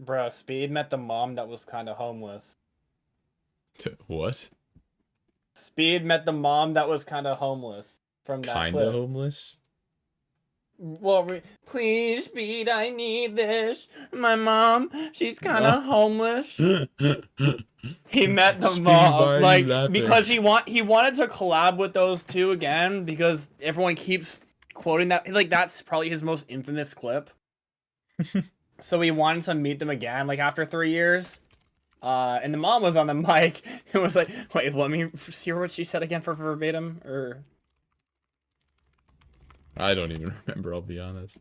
Bruh, Speed met the mom that was kind of homeless. What? Speed met the mom that was kind of homeless from that Kinda clip. homeless? Well, please, Speed, I need this. My mom, she's kind of homeless. He met the Speed, mom, why are like, you laughing? because he wanted to collab with those two again, because everyone keeps quoting that. Like, that's probably his most infamous clip. So he wanted to meet them again, like, after 3 years. And the mom was on the mic. It was like, wait, let me hear what she said again for verbatim, or... I don't even remember, I'll be honest.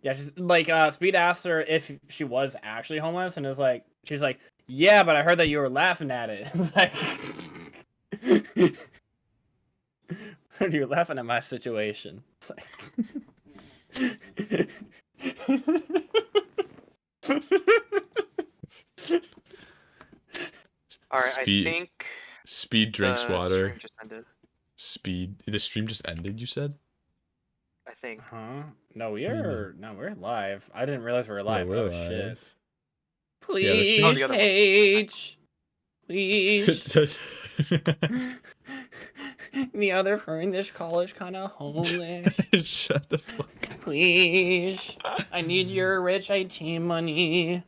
Yeah, she's like, Speed asked her if she was actually homeless, and is like, she's like, yeah, but I heard that you were laughing at it. Like, you're laughing at my situation. It's like... Alright, I Speed- think Speed drinks the water. stream just ended. The stream just ended, you said? I think. Huh? No, mean? we're live. I didn't realize we were live. we're Oh live. shit. Yeah, the Please, stream- Oh, the other one. Paige. Please. The other friend in this college kind of homeless. Shut the fuck up. Please. I need your rich IT money.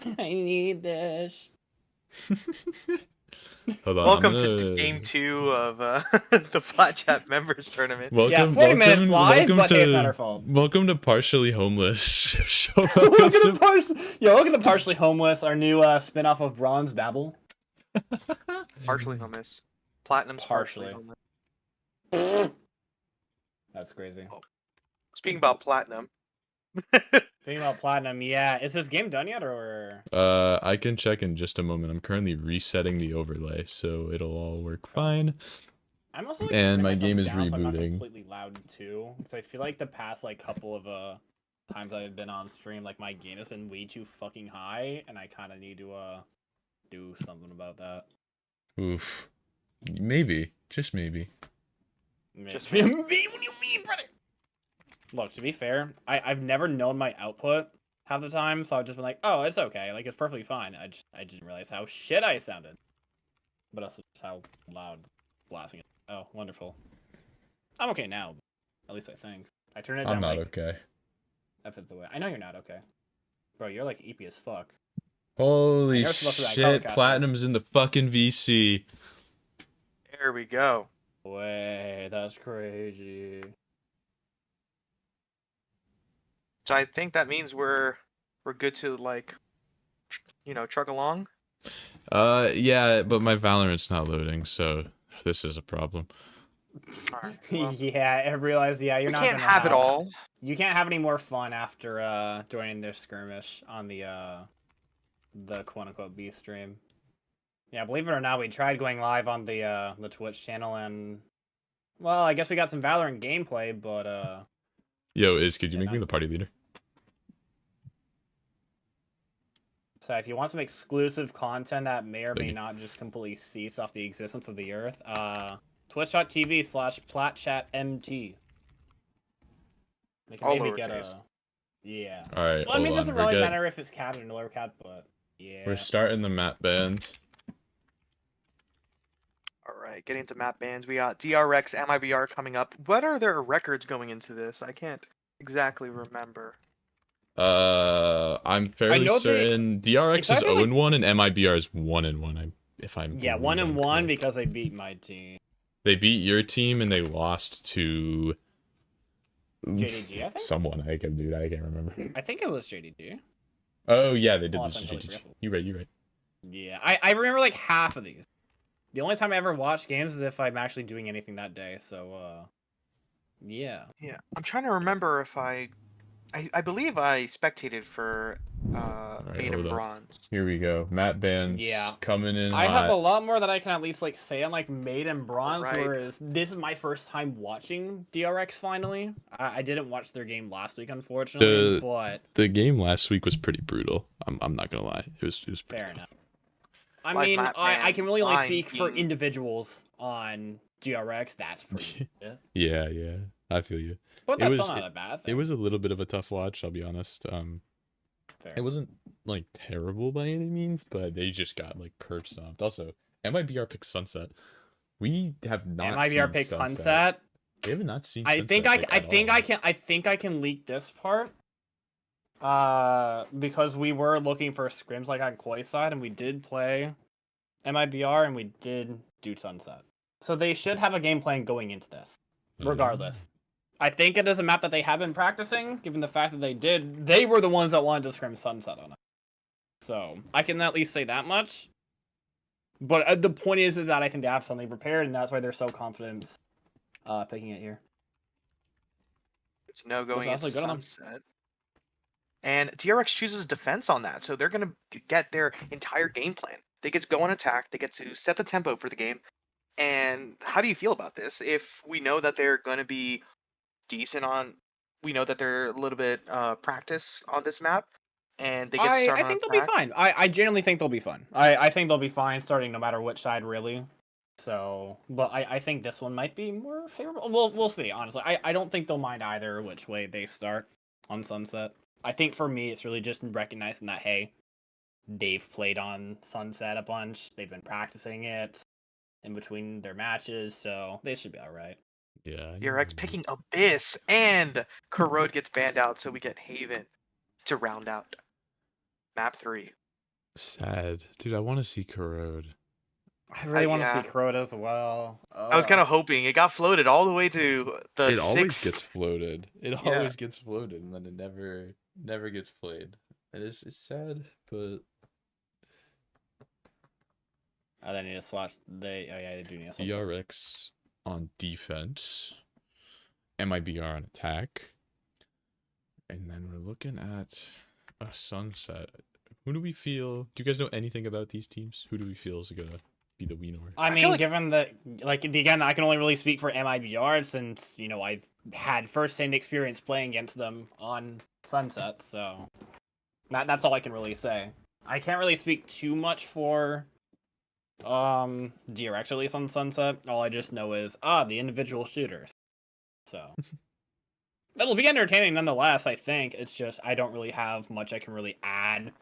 I need this. Hold on, Welcome to game 2 of the Plat Chat members tournament. Yeah, 40 minutes live, but hey, it's not our fault. Welcome to Partially Homeless. Look at the Partially Homeless, our new spin-off of Bronze Babble. Partially homeless. Platinum's partially homeless. That's crazy. Speaking about Platinum. Speaking about Platinum, yeah. Is this game done yet, or...? I can check in just a moment. I'm currently resetting the overlay, so it'll all work fine. I'm also, like, And my turning game is myself down so I'm not rebooting. completely loud, too. Because I feel like the past, like, couple of, times I've been on stream, like, my gain has been way too fucking high, and I kind of need to, do something about that. Oof. Maybe. Just maybe. Just maybe. What do you mean, brother? Look, to be fair, I've never known my output half the time, so I've just been like, oh, it's okay, like, it's perfectly fine. I didn't realize how shit I sounded. But also just how loud blasting it. Oh, wonderful. I'm okay now, at least I think. I turned it down. I'm not like, okay. F it the way. I know you're not okay. Bro, you're like EP as fuck. Holy shit, Platinum's in the fucking VC. There we go. Wait, that's crazy. So I think that means we're good to, like, you know, truck along. Yeah, but my Valorant's not loading, so this is a problem. Alright, well, Yeah, I realized, yeah, you're we not can't gonna have it all. You can't have any more fun after joining their skirmish on the quote-unquote B stream. Yeah, believe it or not, we tried going live on the Twitch channel, and well, I guess we got some Valorant gameplay, but Yo, could you make me the party leader? So if you want some exclusive content that may or may not just completely cease off the existence of the earth, twitch.tv/platchatmt. We can maybe get a... Yeah. Alright, well, I mean, it doesn't really matter if it's cat or lower cat, but yeah. We're starting the map bands. Alright, getting to map bands. We got DRX, MIBR coming up. What are their records going into this? I can't exactly remember. I'm fairly certain DRX is 0-1 and MIBR is 1-1. If I'm 1-1 because they beat my team. They beat your team and they lost to JDG, I think. Someone I can't remember. I think it was JDG. Oh yeah, they did lose to JDG. You're right. Yeah, I remember like half of these. The only time I ever watch games is if I'm actually doing anything that day. So yeah. Yeah, I'm trying to remember if I believe I spectated for Made in Bronze. Here we go. Map bands coming in. I have a lot more that I can at least like say on like Made in Bronze, whereas this is my first time watching DRX finally. I didn't watch their game last week, unfortunately, but the game last week was pretty brutal. I'm not gonna lie. It was pretty fair enough. I mean, I can really only speak for individuals on DRX. That's pretty good. Yeah, I feel you. But that's not a bad thing. It was a little bit of a tough watch, I'll be honest. Fair. It wasn't like terrible by any means, but they just got like curb stomped. Also, MIBR picked Sunset. We have not MIBR seen pick Sunset. Sunset. We have not seen I Sunset think I like, at think all. I think I can leak this part. Because we were looking for scrims like on Koi side, and we did play MIBR, and we did do Sunset. So they should have a game plan going into this, regardless. I think it is a map that they have been practicing, given the fact that they were the ones that wanted to scrim Sunset on it. So I can at least say that much. But the point is that I think they have something prepared, and that's why they're so confident picking it here. It's no going That's into actually good on them. Sunset. And DRX chooses defense on that, so they're going to get their entire game plan. They get to go on attack, they get to set the tempo for the game. And how do you feel about this? If we know that they're going to be decent on, we know that they're a little bit practice on this map, and they get to start I on think they'll attack. be fine. I genuinely think they'll be fine. I think they'll be fine starting no matter which side, really. So, but I think this one might be more favorable. We'll see, honestly. I don't think they'll mind either which way they start on Sunset. I think for me, it's really just recognizing that, hey, they've played on Sunset a bunch. They've been practicing it in between their matches, so they should be all right. Yeah. DRX picking Abyss, and Corrode gets banned out, so we get Haven to round out map 3. Sad. Dude, I want to see Corrode. I really want to yeah. see Crota as well. I was kind of hoping it got floated all the way to the It always sixth. gets floated. It Yeah. always gets floated, and then it never gets played. It's sad, but Oh, they need to swatch. They do need to swatch. DRX on defense, MIBR on attack, and then we're looking at a Sunset. Who do we feel? Do you guys know anything about these teams? Who do we feel is gonna be the winner? I feel mean, like- given that, like, again, I can only really speak for MIBR since, you know, I've had first-hand experience playing against them on Sunset, so that's all I can really say. I can't really speak too much for DRX, at least on Sunset. All I just know is, the individual shooters. So it'll be entertaining nonetheless, I think. It's just I don't really have much I can really add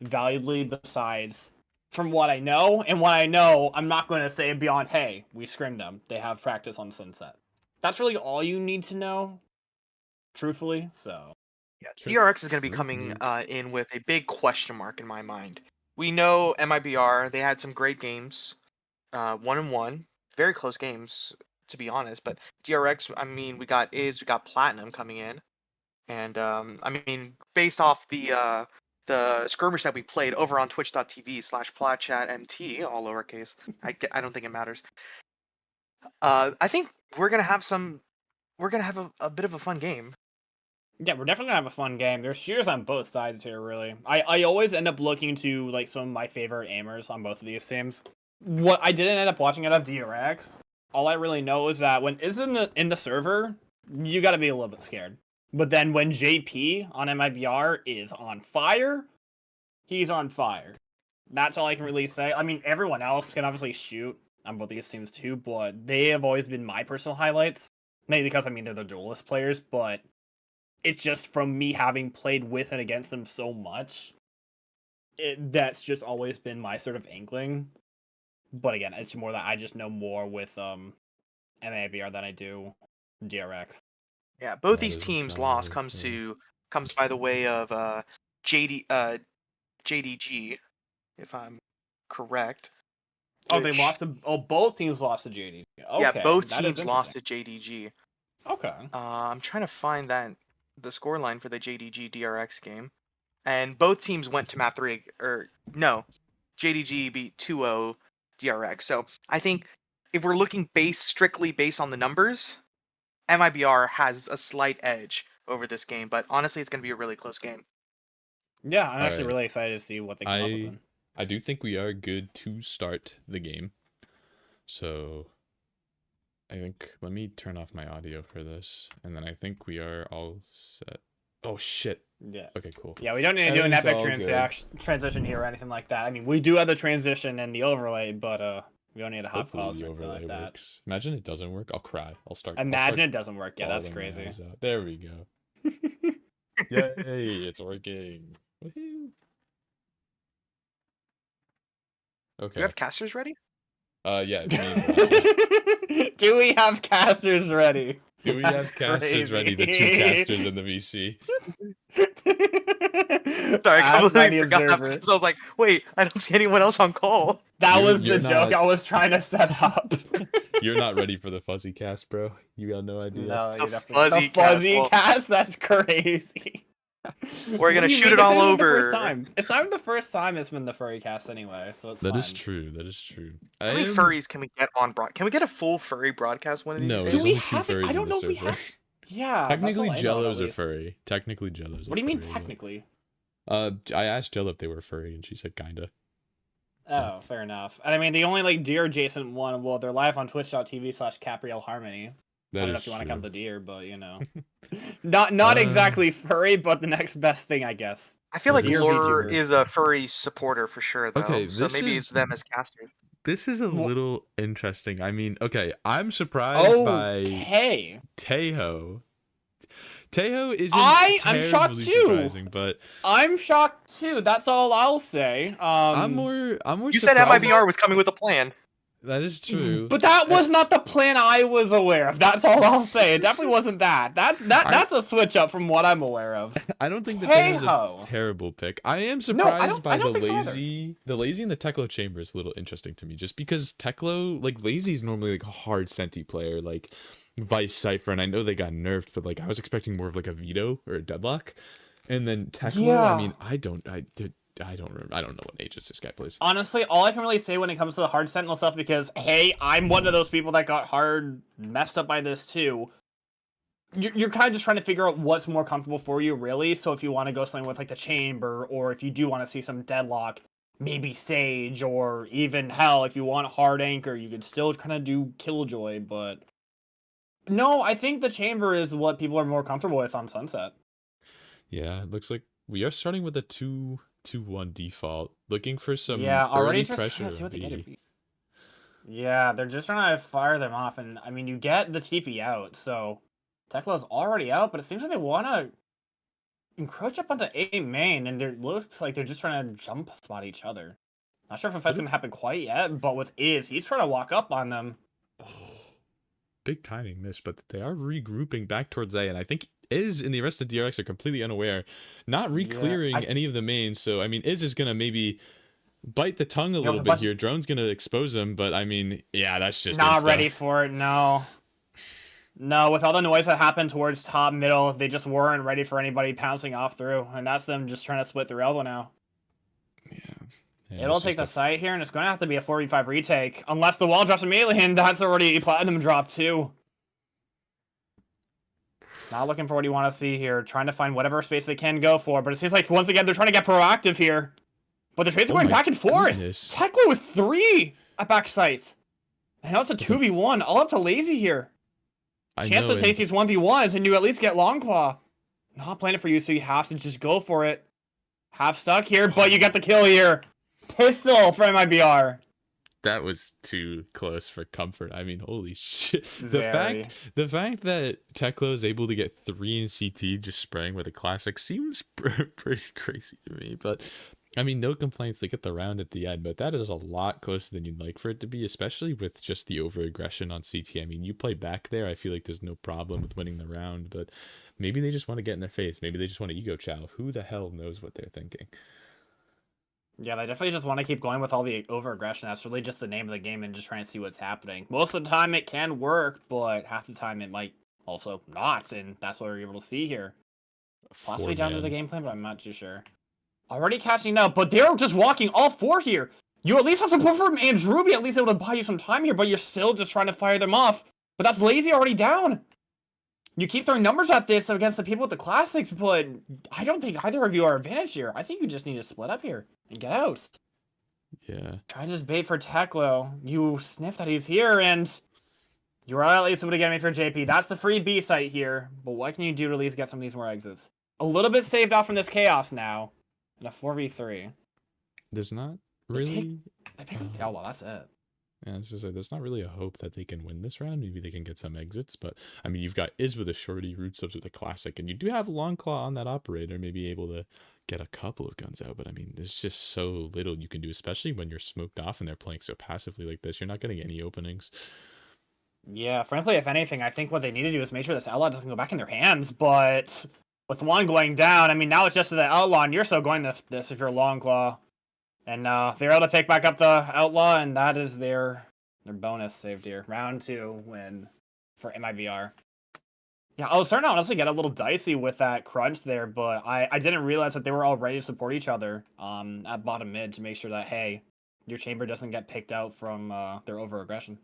valuably besides from what I know, and what I know, I'm not going to say beyond, hey, we scrimmed them. They have practice on Sunset. That's really all you need to know, truthfully, so. Yeah, Sure. DRX is going to be coming in with a big question mark in my mind. We know MIBR, they had some great games, 1-1, very close games, to be honest, but DRX, I mean, we got Platinum coming in, and I mean, based off the skirmish that we played over on twitch.tv/platchatmt, all lowercase, I don't think it matters. I think we're going to have a bit of a fun game. Yeah, we're definitely gonna have a fun game. There's shooters on both sides here, really. I always end up looking to, like, some of my favorite aimers on both of these teams. What I didn't end up watching out of DRX, all I really know is that when it's in the server, you gotta be a little bit scared. But then when JP on MIBR is on fire, he's on fire. That's all I can really say. I mean, everyone else can obviously shoot on both these teams too, but they have always been my personal highlights. Maybe because, I mean, they're the duelist players, but it's just from me having played with and against them so much. That's just always been my sort of inkling. But again, it's more that I just know more with MABR than I do DRX. Yeah, both That these is teams' valid, loss yeah. comes by the way of JDG, if I'm correct. Oh, they which- lost to. Oh, both teams lost to JD. Okay, yeah, both that is teams lost interesting. to JDG. Okay. I'm trying to find the scoreline for the JDG DRX game, and both teams went to map 3. Or no, JDG beat 2-0 DRX. So I think if we're looking strictly based on the numbers, MIBR has a slight edge over this game, but honestly, it's going to be a really close game. Yeah, I'm actually Alright. really excited to see what they come up with. Then. I do think we are good to start the game. So I think let me turn off my audio for this, and then I think we are all set. Oh shit. Yeah. Okay, cool. Yeah, we don't need to do an epic Everything's all transition here or anything like that. I mean, we do have the transition and the overlay, but we don't need a hot Hopefully pause the or anything overlay like that. works. Imagine it doesn't work. I'll cry. I'll start. Imagine it doesn't work. Yeah, that's bawling my crazy. eyes out. There we go. Yay, it's working. Woohoo. Do Okay. you have casters ready? Yeah, it's me and Do we have casters ready? Do we have casters ready? The 2 casters in the VC. Sorry, I Ask completely Mighty forgot Observer. because I was like, wait, I don't see anyone else on call. That was You're the joke not- I was trying to set up. You're not ready for the fuzzy cast, bro. You got no idea. No, The you're definitely fuzzy the fuzzy cast, well- cast. That's crazy. We're What gonna do you shoot mean? it This all isn't the first over. time. It's not even the first time it's been the furry cast anyway, so it's That fine. is true. That is true. How many furries can we get on broad? Can we get a full furry broadcast one of these No, days? there's Do we only 2 have it? furries I don't in know the if we server. have. Yeah. Technically, that's all I know, at Jellos are least. furry. Technically, Jellos are What do you mean furry, technically? I asked Jello if they were furry, and she said kinda. Oh, fair enough. And I mean, the only like deer adjacent one, well, they're live on twitch.tv/Capriel Harmony. I don't know if you want to count the deer, but you know, not exactly furry, but the next best thing, I guess. I feel like Deer Lure VTuber. is a furry supporter for sure, though. Okay, so this maybe is- it's them as casters. This is a Wha- little interesting. I mean, okay, I'm surprised by Okay. Tejo. Tejo isn't I'm shocked terribly too. surprising, but I'm shocked too. That's all I'll say. I'm more You said surprised. MIBR was coming with a plan. That is true. But that was not the plan I was aware of. That's all I'll say. It definitely wasn't that. That's a switch up from what I'm aware of. I don't think that Tejo's Tejo. a terrible pick. I am I surprised don't- by I don't the think so either. lazy. The lazy and the Teklo chamber is a little interesting to me, just because Teklo, like lazy, is normally like a hard senti player, like Vice Cipher, and I know they got nerfed, but like I was expecting more of like a veto or a deadlock, and then Teklo. Yeah. I mean, I don't remember. I don't know what ages this guy plays. Honestly, all I can really say when it comes to the hard sentinel stuff, because hey, I'm one of those people that got hard messed up by this too. You're kind of just trying to figure out what's more comfortable for you, really. So if you want to go something with like the chamber, or if you do want to see some deadlock, maybe Sage, or even hell, if you want hard anchor, you could still kind of do Killjoy. But no, I think the chamber is what people are more comfortable with on Sunset. Yeah, it looks like we are starting with a 2-1 default, looking for some Yeah, already early just pressure. trying to see on what they get. B. Yeah, they're just trying to fire them off, and I mean, you get the TP out, so Teklo's already out, but it seems like they want to encroach up onto A main, and it looks like they're just trying to jump spot each other. Not sure if a fight's gonna happen quite yet, but with he's trying to walk up on them. Oh, big timing miss, but they are regrouping back towards A, and I think Iz and the rest of DRX are completely unaware, not re-clearing I- any of the mains. So I mean, Iz is gonna maybe bite the tongue a Yeah, little but bit bunch- here. Drone's gonna expose him, but I mean, yeah, that's just Not insta. ready for it, no. No, with all the noise that happened towards top middle, they just weren't ready for anybody pouncing off through, and that's them just trying to split their elbow now. Yeah, It'll it's take the just site here, and it's going to have to be a 4v5 retake. Unless the wall drops immediately, and that's already a platinum drop, too. Not looking for what you want to see here. Trying to find whatever space they can go for, but it seems like, once again, they're trying to get proactive here. But the trades are Oh going my back and forth. goodness. Tekla with 3 at back sites. And now it's a 2v1, all up to Lazy here. I Chance know, to take and- these 1v1s, and you at least get Longclaw. Not playing it for you, so you have to just go for it. Half stuck here, but you get the kill here. Pistol for MIBR. that was too close for comfort. I mean, holy shit. Very. The fact that Teklo is able to get 3 in CT just spraying with a classic seems pretty crazy to me. But I mean, no complaints. They get the round at the end, but that is a lot closer than you'd like for it to be, especially with just the over aggression on CT. I mean, you play back there, I feel like there's no problem with winning the round, but maybe they just want to get in their face. Maybe they just want to ego chow. Who the hell knows what they're thinking? Yeah, they definitely just want to keep going with all the over-aggression. That's really just the name of the game and just trying to see what's happening. Most of the time it can work, but half the time it might also not, and that's what we're able to see here. Possibly down to the game plan, but I'm not too sure. Already catching up, but they're just walking all 4 here. You at least have support from Andruby, at least able to buy you some time here, but you're still just trying to fire them off. But that's Lazy already down. You keep throwing numbers at this against the people with the classics, but I don't think either of you are advantaged here. I think you just need to split up here and get out. Yeah. Try to just bait for Teklo. You sniff that he's here, and you're at least able to get me for JP. That's the free B site here, but what can you do to at least get some of these more exits? A little bit saved off from this chaos now, in a 4v3. There's not really... They pick up the well, that's it. Yeah, it's just like, there's not really a hope that they can win this round. Maybe they can get some exits, but I mean, you've got Iz with a shorty, root subs with a classic, and you do have Longclaw on that operator, maybe able to get a couple of guns out, but I mean, there's just so little you can do, especially when you're smoked off and they're playing so passively like this. You're not getting any openings. Yeah, frankly, if anything, I think what they need to do is make sure this outlaw doesn't go back in their hands. But with one going down, I mean, now it's just to the outlaw, and you're still going this if you're Longclaw. And they're able to pick back up the outlaw, and that is their bonus saved here. Round 2 win for MIBR. Yeah, I was starting to honestly get a little dicey with that crunch there, but I didn't realize that they were all ready to support each other at bottom mid to make sure that, hey, your chamber doesn't get picked out from their over-aggression.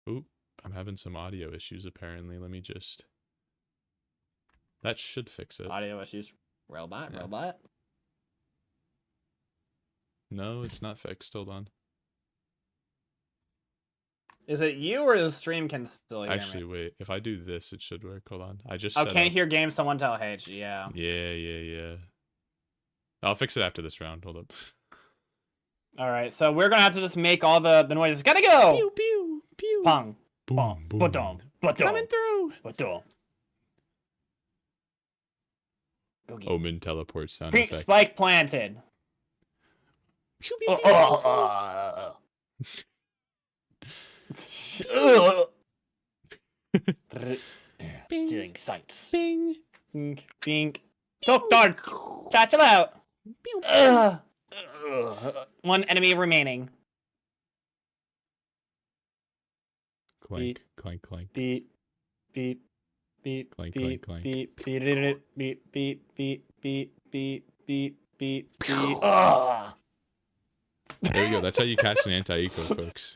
Oop, I'm having some audio issues apparently. Let me just... That should fix it. Audio issues. Robot, Yeah. robot. No, it's not fixed. Hold on. Is it you or the stream can still hear Actually, me? wait. If I do this, it should work. Hold on. I just Oh, set can't up... hear game, someone tell H, yeah. Yeah. I'll fix it after this round. Hold up. Alright, so we're gonna have to just make all the noises. Gotta go! Pew, pew, pew. Pong, Boom, pong, boom. ba-dum, ba-dum, Coming through. ba-dum. Boogie. Omen teleport sound Pink effect. spike planted. Pew, pew, pew. Bing. Seeing sights. Bing. Bink, bink. Talk dart. Chat him out. Pew. One enemy remaining. Clank, clank, clank. Beep, beep, beep, Clank, beep, clank, clank. beep, beep, beep, beep, beep, beep, beep, beep, beep, beep. There we go. That's how you cast an anti-eco, folks.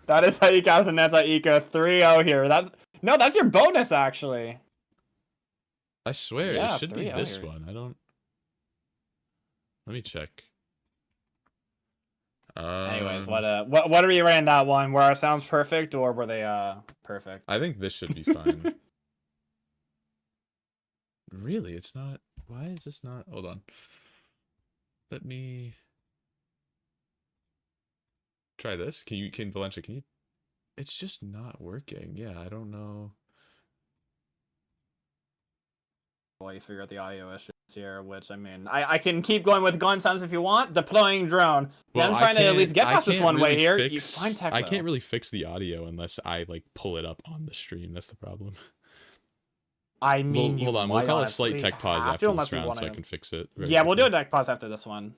That is how you cast an anti-eco 3-0 here. That's your bonus actually. I swear, Yeah, it should be 3-0 this here. one. I don't... Let me check. Anyways, what are we rating that one? Were our sounds perfect or were they perfect? I think this should be fine. Really? It's not... Why is this not... Hold on. Let me... Try this. Valencia, can you... It's just not working. Yeah, I don't know. Well, you figure out the audio issues here, which, I mean, I can keep going with gun sounds if you want. Deploying drone. Well, I'm trying to at least get past this one way here. You Fix, find tech, I though. can't really fix the audio unless I, like, pull it up on the stream. That's the problem. I mean, Hold on. We'll might call a slight honestly tech pause have after to, this unless we round so I wanna- can fix it. very Yeah, we'll do a quickly. deck pause after this one.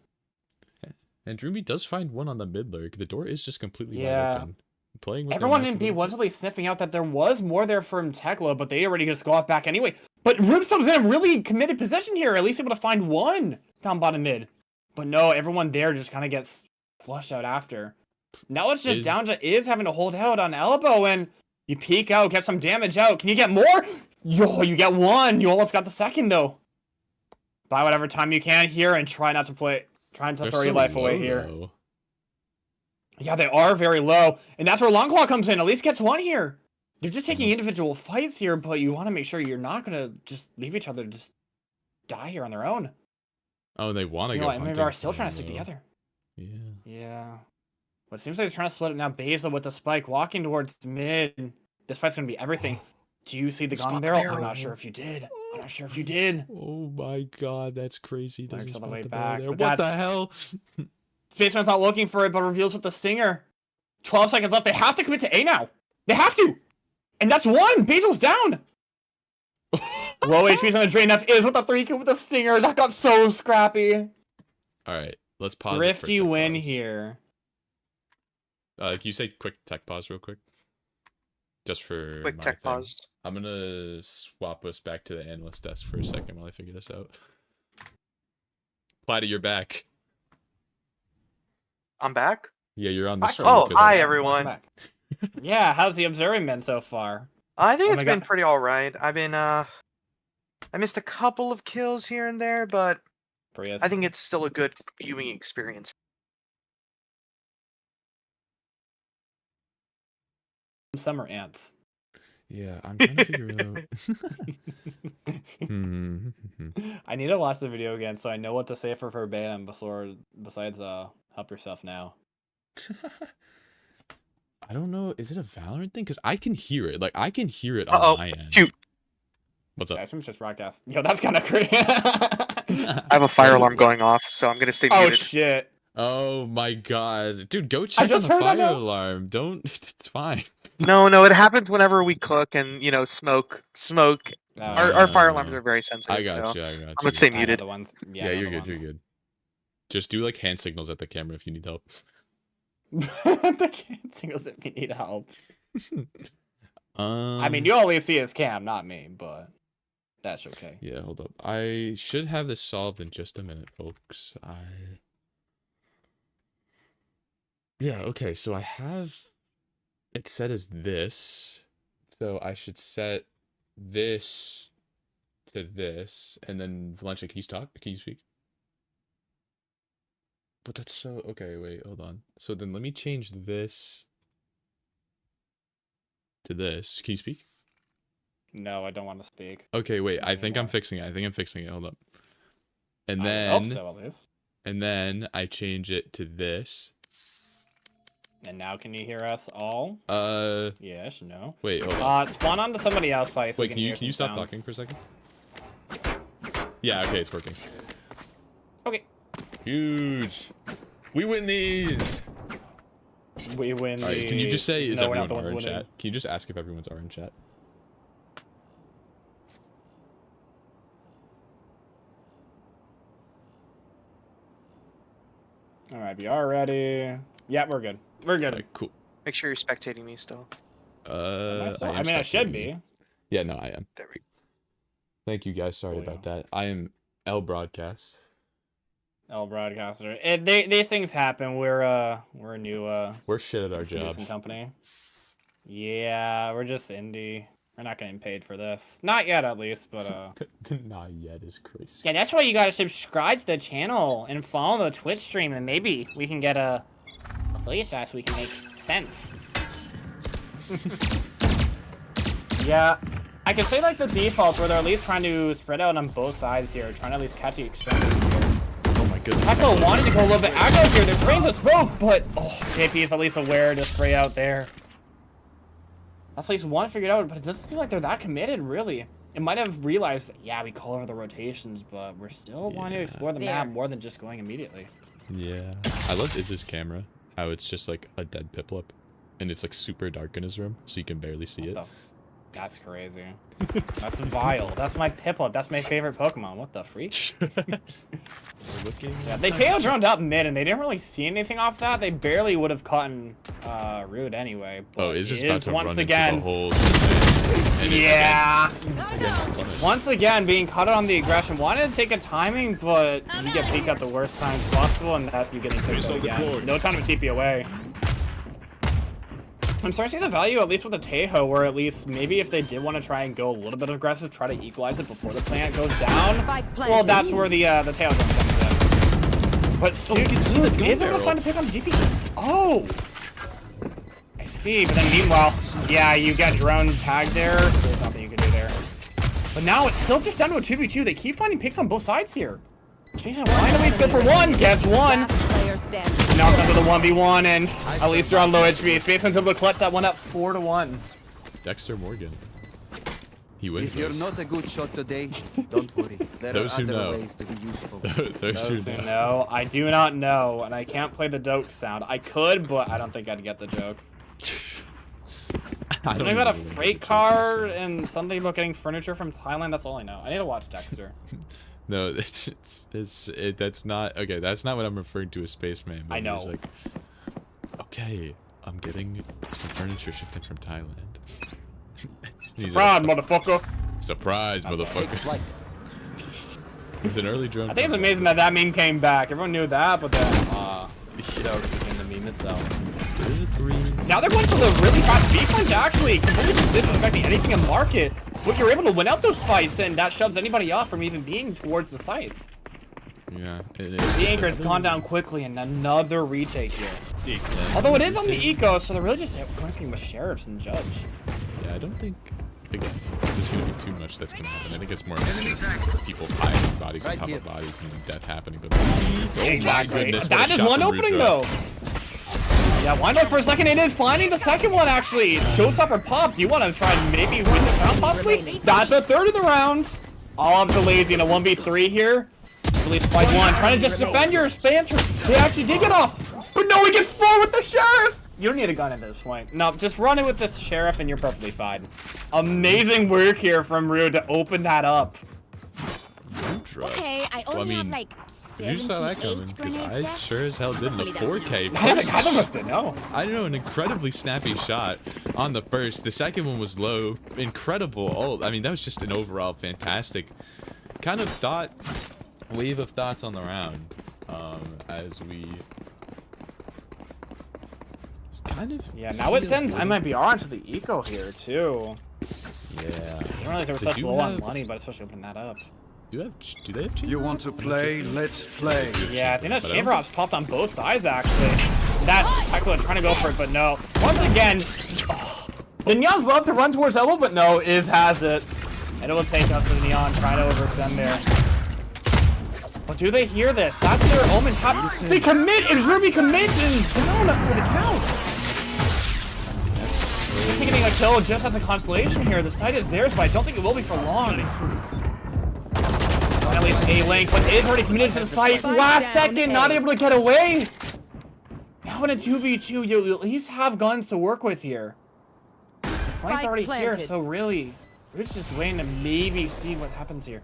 And Droomy does find one on the mid lurk. The door is just completely Yeah. wide open. Playing with Everyone the in knife B a little was bit. really sniffing out that there was more there from Tekla, but they already just go off back anyway. But Rubsub's in a really committed position here, at least able to find one down bottom mid. But no, everyone there just kind of gets flushed out after. Now it's just down to Iz having to hold out on elbow, and you peek out, get some damage out. Can you get more? Yo, you get one. You almost got the second, though. Buy whatever time you can here and try not to play. Trying to They're throw your so life away low, here. though. Yeah, they are very low, and that's where Longclaw comes in. At least gets one here. They're just taking individual fights here, but you want to make sure you're not gonna just leave each other to just die here on their own. Oh, they want to You go know, and hunting they are still for trying him, to stick though. together. Yeah. Yeah. But it seems like they're trying to split it now. Basil with the spike walking towards mid. This fight's gonna be everything. Do you see the gun Spot the barrel? I'm barrel. not sure if you did. I'm not sure if you did. Oh my god, that's crazy. Doesn't Lurks all the spot way the back, barrel there. but What the that's- hell? Spaceman's not looking for it, but reveals with the stinger. 12 seconds left. They have to commit to A now. They have to. And that's one. Basil's down. Low HP's on the drain. That's Iz with the 3Q with the stinger. That got so scrappy. All right, let's pause. Thrifty it for tech win pause. here. Can you say quick tech pause real quick? Just for Quick my tech thing. pause. I'm gonna swap us back to the analyst desk for a second while I figure this out. Platty, you're back. I'm back. Yeah, you're on the Hi, stream. Oh, 'cause hi, I- everyone. Welcome back. Yeah, how's the observing been so far? I think Oh it's my been God. pretty alright. I missed a couple of kills here and there, but Prius. I think it's still a good viewing experience. Summer ants. Yeah, I'm trying to figure out. Hmm. I need to watch the video again so I know what to say for verbatim besides help yourself now. I don't know. Is it a Valorant thing? Because I can hear it. Like I can hear it Uh-oh, on my end. shoot. What's I up? assume it's just broadcast. Yo, that's kind of crazy. I have a fire alarm going off, so I'm gonna stay Oh muted. shit! Oh my god. Dude, go check on just the heard that fire now. alarm. Don't it's fine. No, it happens whenever we cook and smoke. Our fire alarms are very sensitive. I got so you, I got I'm gonna you. stay I know muted. the ones. Yeah, I know you're the good, you're ones. good. Just do like hand signals at the camera if you need help. The can't singles if you need help. I mean, Um, you only see his cam, not me, but that's okay. yeah, hold up. I should have this solved in just a minute, folks. Yeah, okay, so I have it set as this. So I should set this to this, and then Valencia, can you talk? Can you speak? But that's so okay, wait, hold on. So then let me change this to this. Can you speak? No, I don't want to speak. Okay, wait, I think I'm Anymore. fixing it. I think I'm fixing it. Hold up. And I then hope so, at least. and then I change it to this. And now, can you hear us all? Yes, no. Wait, hold on. Spawn onto somebody else, probably. So Wait, we can you hear some stop sounds. talking for a second? Yeah, okay, it's working. Okay. Huge. We win these. We win. All right, can you just say is No, we're not everyone the R in ones winning. chat? Can you just ask if everyone's R in chat? All right, be all ready. Yeah, we're good. We're good. Alright, cool. Make sure you're spectating me still. I am mean, I should spectating be. you. Yeah, no, I am. There we go. Thank you guys. Sorry Oh, about yeah. that. I am L Broadcast. El broadcaster. These things happen. We're a new We're shit at our job. producing company. Yeah, we're just indie. We're not getting paid for this. Not yet, at least. But Not yet is crazy. yeah, that's why you gotta subscribe to the channel and follow the Twitch stream, and maybe we can get a affiliate status. So we can make sense. Yeah, I could say like the defaults where they're at least trying to spread out on both sides here, trying to at least catch the extremities here. Oh my goodness. Echo wanted to go a little bit aggro here. There's spraying the smoke, but JP is at least aware to spray out there. That's at least one figured out, but it doesn't seem like they're that committed, really. It might have realized that, yeah, we call over the rotations, but we're still wanting to explore the map more than just going immediately. Yeah. I love Iz's camera. How it's just like a dead Piplup. And it's like super dark in his room, so you can barely see it. That's crazy. That's vile. That's my Piplup. That's my favorite Pokemon. What the freak? We're looking. Yeah, they tail droned up mid, and they didn't really see anything off that. They barely would have caught Rude anyway. Oh, is this about to once run again? into the whole thing? Yeah. Again, Once again, being caught on the aggression. Wanted to take a timing, but you get peeked at the worst times possible, and that's you getting picked up again. No time to TP away. I'm starting to see the value, at least with the Tejo, where at least maybe if they did want to try and go a little bit aggressive, try to equalize it before the plant goes down. Well, that's where the Tejo comes in. But Stu is able to find a pick on the GP. Oh! I see, but then meanwhile, yeah, you got drone tagged there. There's nothing you can do there. But now it's still just down to a 2v2. They keep finding picks on both sides here. Jason finally go for one, gets one. Knocked onto the 1v1, and at least they're on low HP. Spaceman's able to clutch that one up 4-1. Dexter Morgan. He wins. If you're not a good shot today, don't worry. There Those are who other know. ways to be useful. Those who know. No, I do not know, and I can't play the joke sound. I could, but I don't think I'd get the joke. I Something about a freight car and something about getting furniture from Thailand. That's all I know. I need to watch Dexter. No, that's not okay. That's not what I'm referring to as Spaceman. I know. He's like, okay, I'm getting some furniture shipped in from Thailand. He's Surprise, like, motherfucker! surprise, Take motherfucker! flight. It's an early drone. I think it's amazing that that meme came back. Everyone knew that, but then joke became the meme itself. There's a 3. Now they're going for the really fast defense, actually. Completely just disrespecting anything in market. But you're able to win out those fights, and that shoves anybody off from even being towards the site. Yeah. The anchor has gone down quickly, and another retake here. Yeah, Although it is on the eco, so they're really just going with sheriffs and judge. Yeah, I don't think. Again, there's gonna be too much that's gonna happen. I think it's more people piling bodies on Right top here. of bodies and then death happening. But oh my Exactly. goodness! That is one opening, though. Yeah, wind up for a second. It is finding the second one, actually. Showstopper pop. You want to try and maybe win the round, possibly? That's a third of the round. All up to Lazy in a 1v3 here. Release by one. Trying to just defend your expansion. They actually did get off. But no, he gets full with the Sheriff. You don't need a gun at this point. No, just run it with the Sheriff and you're perfectly fine. Amazing work here from Rude to open that up. Okay, I only have like You saw that coming, because I sure as hell didn't. A 4K I must have known. I know, an incredibly snappy shot on the first. The second one was low. Incredible ult. I mean, that was just an overall fantastic kind of wave of thoughts on the round. As we kind of... Yeah, now it sends MIBR onto the eco here, too. Yeah. I didn't realize they were such low on money, but especially open that up. Do they have chamber? You want to play? Let's play. Yeah, I think that chamber ops popped on both sides, actually. That's Tekla trying to go for it, but no. Once again, the Neons love to run towards elbow, but no, has it. And it will take up to the Neon, trying to overextend there. But do they hear this? That's their Omen top. They commit, and Ruby commits, and down for the count. They're taking a kill just as a consolation here. The site is theirs, but I don't think it will be for long. At least A-Link, but is already committed to the site. Last second, not able to get away. Now in a 2v2, you at least have guns to work with here. The site's already here, so really, we're just waiting to maybe see what happens here.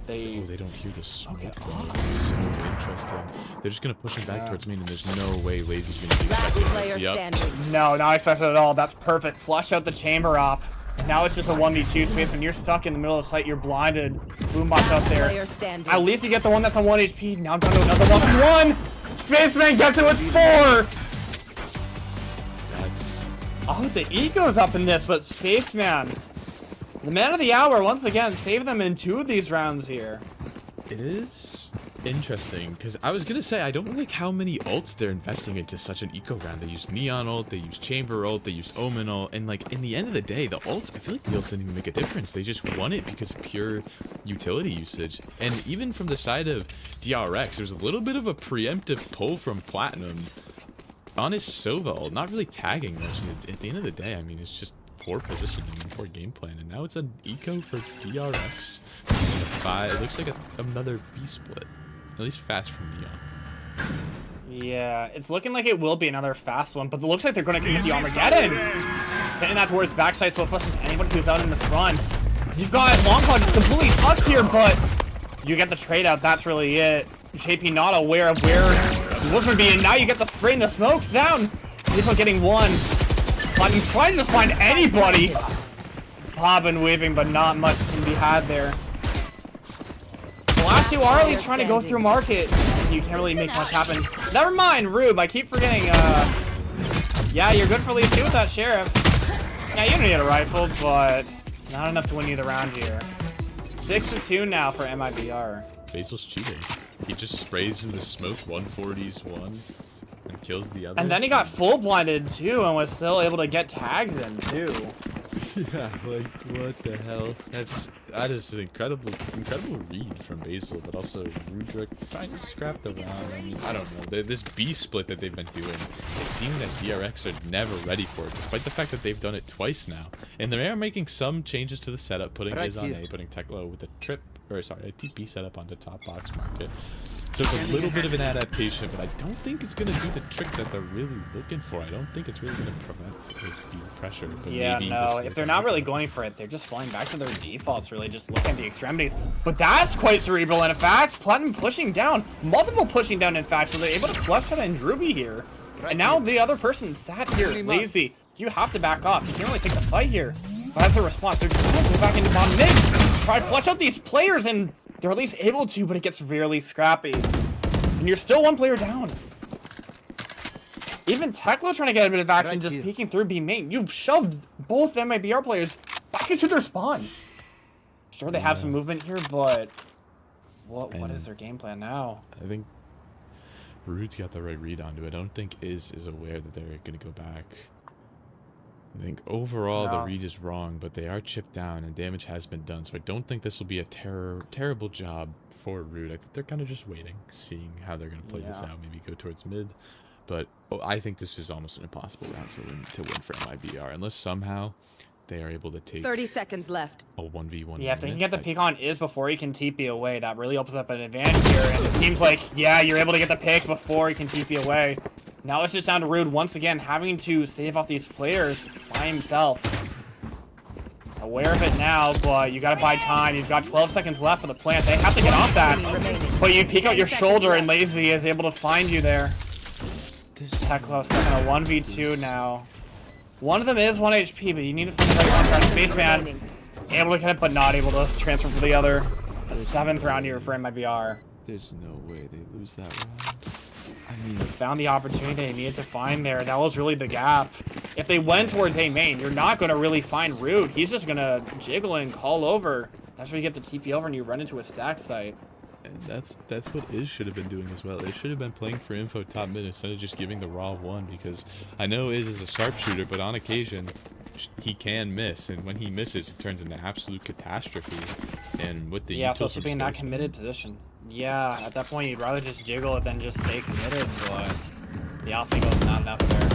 They don't hear the smoke. It's so interesting. They're just gonna push him back towards me, and there's no way Lazy's gonna be expecting this. Yep. No, not expected at all. That's perfect. Flush out the chamber op. Now it's just a 1v2 space. When you're stuck in the middle of the site, you're blinded. Boombox up there. At least you get the one that's on 1 HP. Now down to another 1v1. Spaceman gets it with 4. That's... Oh, the eco's up in this, but Spaceman, the man of the hour, once again, saved them in 2 of these rounds here. It is interesting, because I was going to say, I don't like how many ults they're investing into such an eco round. They use Neon ult, they use Chamber ult, they use Omen ult, and like, in the end of the day, the ults, I feel like the ults didn't even make a difference. They just won it because of pure utility usage. And even from the side of DRX, there's a little bit of a preemptive pull from Platinum on his Sova ult, not really tagging much. And at the end of the day, I mean, it's just poor positioning and poor game plan, and now it's an eco for DRX. It looks like another B split, at least fast from Neon. Yeah, it's looking like it will be another fast one, but it looks like they're going to get the Armageddon. Sending that towards backside, so it flushes anybody who's out in the front. You've got Long Cloud just completely tucked here, but you get the trade out. That's really it. JP not aware of where he was going to be, and now you get the spray and the smokes down. He's not getting one. I'm trying to just find anybody. Bobbing, weaving, but not much can be had there. The last 2 are at least trying to go through market. You can't really make much happen. Never mind, Rube. I keep forgetting. Yeah, you're good for at least 2 with that Sheriff. Yeah, you don't need a rifle, but not enough to win you the round here. 6-2 now for MIBR. Basil's cheating. He just sprays in the smoke, 140s one. And kills the other. And then he got full blinded too and was still able to get tags in too. Yeah, like what the hell? That is an incredible read from Basil, but also Rudrick trying to scrap the round. I mean, I don't know. This B split that they've been doing, it seems that DRX are never ready for it, despite the fact that they've done it twice now. And they are making some changes to the setup, putting Iz on A, putting Tekla with a TP setup onto top box market. So it's a little bit of an adaptation, but I don't think it's going to do the trick that they're really looking for. I don't think it's really going to prevent this B pressure. But yeah, maybe no, if they're not really going for it, they're just flying back to their defaults, really just looking at the extremities. But that's quite cerebral, and in fact, Platinum pushing down, multiple pushing down, in fact, so they're able to flush out and Druby here. And now the other person sat here, Lazy. You have to back off. You can't really take the fight here. But as a response, they're just going to go back into bottom mid, try to flush out these players, and they're at least able to, but it gets really scrappy. And you're still 1 player down. Even Tekla trying to get a bit of action, just peeking through B main. You've shoved both MIBR players back into their spawn. Sure, they have some movement here, but what is their game plan now? I think Rude's got the right read onto it. I don't think Iz is aware that they're going to go back. I think overall the read is wrong, but they are chipped down and damage has been done, so I don't think this will be a terrible job for Rude. I think they're kind of just waiting, seeing how they're going to play this out, maybe go towards mid. But I think this is almost an impossible round to win for MIBR unless somehow they are able to take 30 seconds left. a 1v1. Yeah, if they can get the pick on is before he can TP away, that really opens up an advantage here. And it seems like, yeah, you're able to get the pick before he can TP away. Now it's just down to Rude once again having to save off these players by himself. Aware of it now, but you gotta buy time. You've got 12 seconds left for the plant. They have to get off that. But you peek out your shoulder and Lazy is able to find you there. Teklo stuck in a 1v2 now. One of them is 1 HP, but you need to find the right contract. Spaceman able to get it, but not able to transfer for the other. The 7th round here for MIBR. There's no way they lose that round. I mean, They found the opportunity they needed to find there. That was really the gap. If they went towards A main, you're not going to really find Rude. He's just going to jiggle and call over. That's where you get the TP over and you run into a stack site. and that's what Iz should have been doing as well. Iz should have been playing for info top mid instead of just giving the raw one, because I know Iz is a sharpshooter, but on occasion he can miss, and when he misses, it turns into absolute catastrophe. And with the So it's being that committed position. Yeah, at that point you'd rather just jiggle it than just stay committed, but the alpha goes not enough there.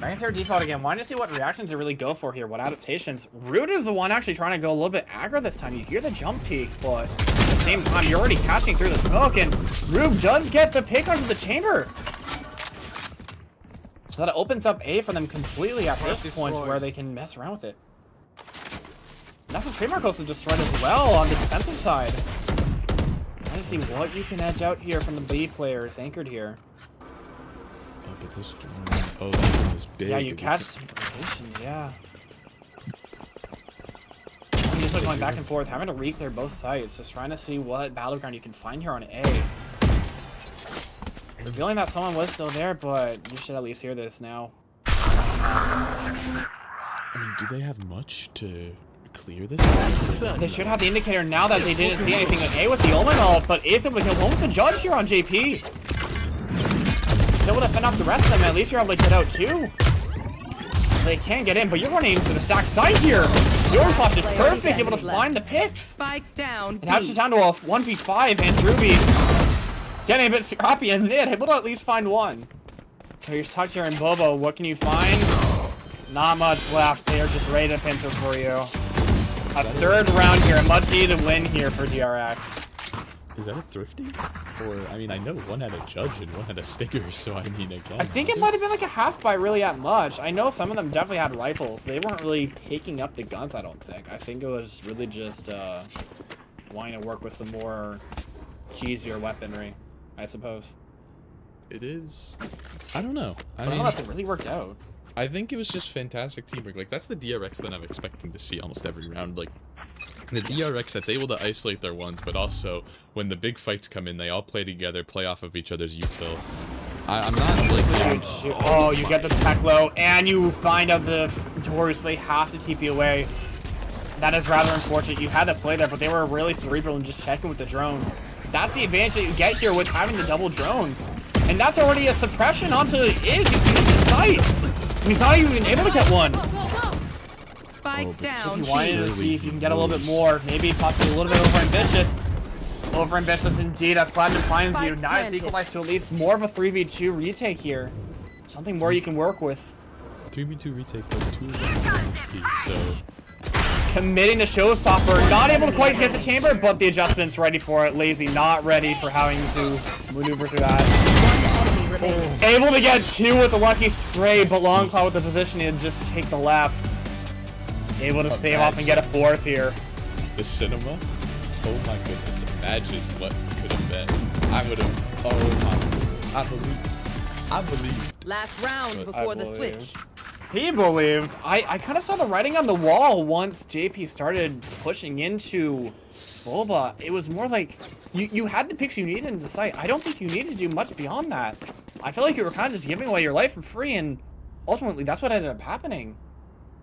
Back into our default again. Wanting to see what reactions to really go for here, what adaptations. Rude is the one actually trying to go a little bit aggro this time. You hear the jump peak, but at the same time you're already catching through the smoke, and Rude does get the pick onto the chamber. So that opens up A for them completely at this point where they can mess around with it. And that's the trademark also destroyed as well on the defensive side. Trying to see what you can edge out here from the B players anchored here. Oh, but this drone, oh, that one is big. Yeah, you catch some rotations, yeah. I'm just like going back and forth, having to re-clear both sides, just trying to see what battleground you can find here on A. Revealing that someone was still there, but you should at least hear this now. I mean, do they have much to clear this? They should have the indicator now that they didn't see anything in A with the Omen ult, but is able to kill home with the judge here on JP. Still able to fend off the rest of them, at least you're able to get out too. They can get in, but you're running into the stack side here. Your flash is perfect, able to find the picks. Spike down. And now it's just down to a 1v5, and Ruby getting a bit scrappy and Nid able to at least find one. So you're stuck here in Bobo. What can you find? Not much left. They are just ready to pincer for you. A third round here, a much needed win here for DRX. Is that a thrifty? Or, I mean, I know one had a judge and one had a sticker, so I mean, again. I think it might have been like a half by really at much. I know some of them definitely had rifles. They weren't really picking up the guns, I don't think. I think it was really just wanting to work with some more cheesier weaponry, I suppose. It is. I don't know. I But mean, unless it really worked out. I think it was just fantastic teamwork. Like, that's the DRX that I'm expecting to see almost every round. Like, the DRX that's able to isolate their ones, but also when the big fights come in, they all play together, play off of each other's util. I'm not like... Oh, you get the tech low, and you find out the doors. They have to TP away. That is rather unfortunate. You had to play there, but they were really cerebral and just checking with the drones. That's the advantage that you get here with having the double drones. And that's already a suppression onto Iz. He's the sight. He's not even able to get one. Spike down. If you wanted to see if you can get a little bit more, maybe possibly a little bit over-ambitious. Over-ambitious indeed, as Platinum finds you. Nice, equalized to at least more of a 3v2 retake here. Something more you can work with. 3v2 retake, but 2 HP, so... Committing the showstopper, not able to quite get the chamber, but the adjustment's ready for it. Lazy, not ready for having to maneuver through that. Able to get 2 with the lucky spray, but Longclaw with the position to just take the left. Able to save off and get a 4th here. The cinema? Oh my goodness, imagine what could have been. I would have, oh my goodness, I believed. Last round before the switch. He believed. I kind of saw the writing on the wall once JP started pushing into Boba. It was more like you had the picks you needed in the site. I don't think you needed to do much beyond that. I feel like you were kind of just giving away your life for free, and ultimately that's what ended up happening.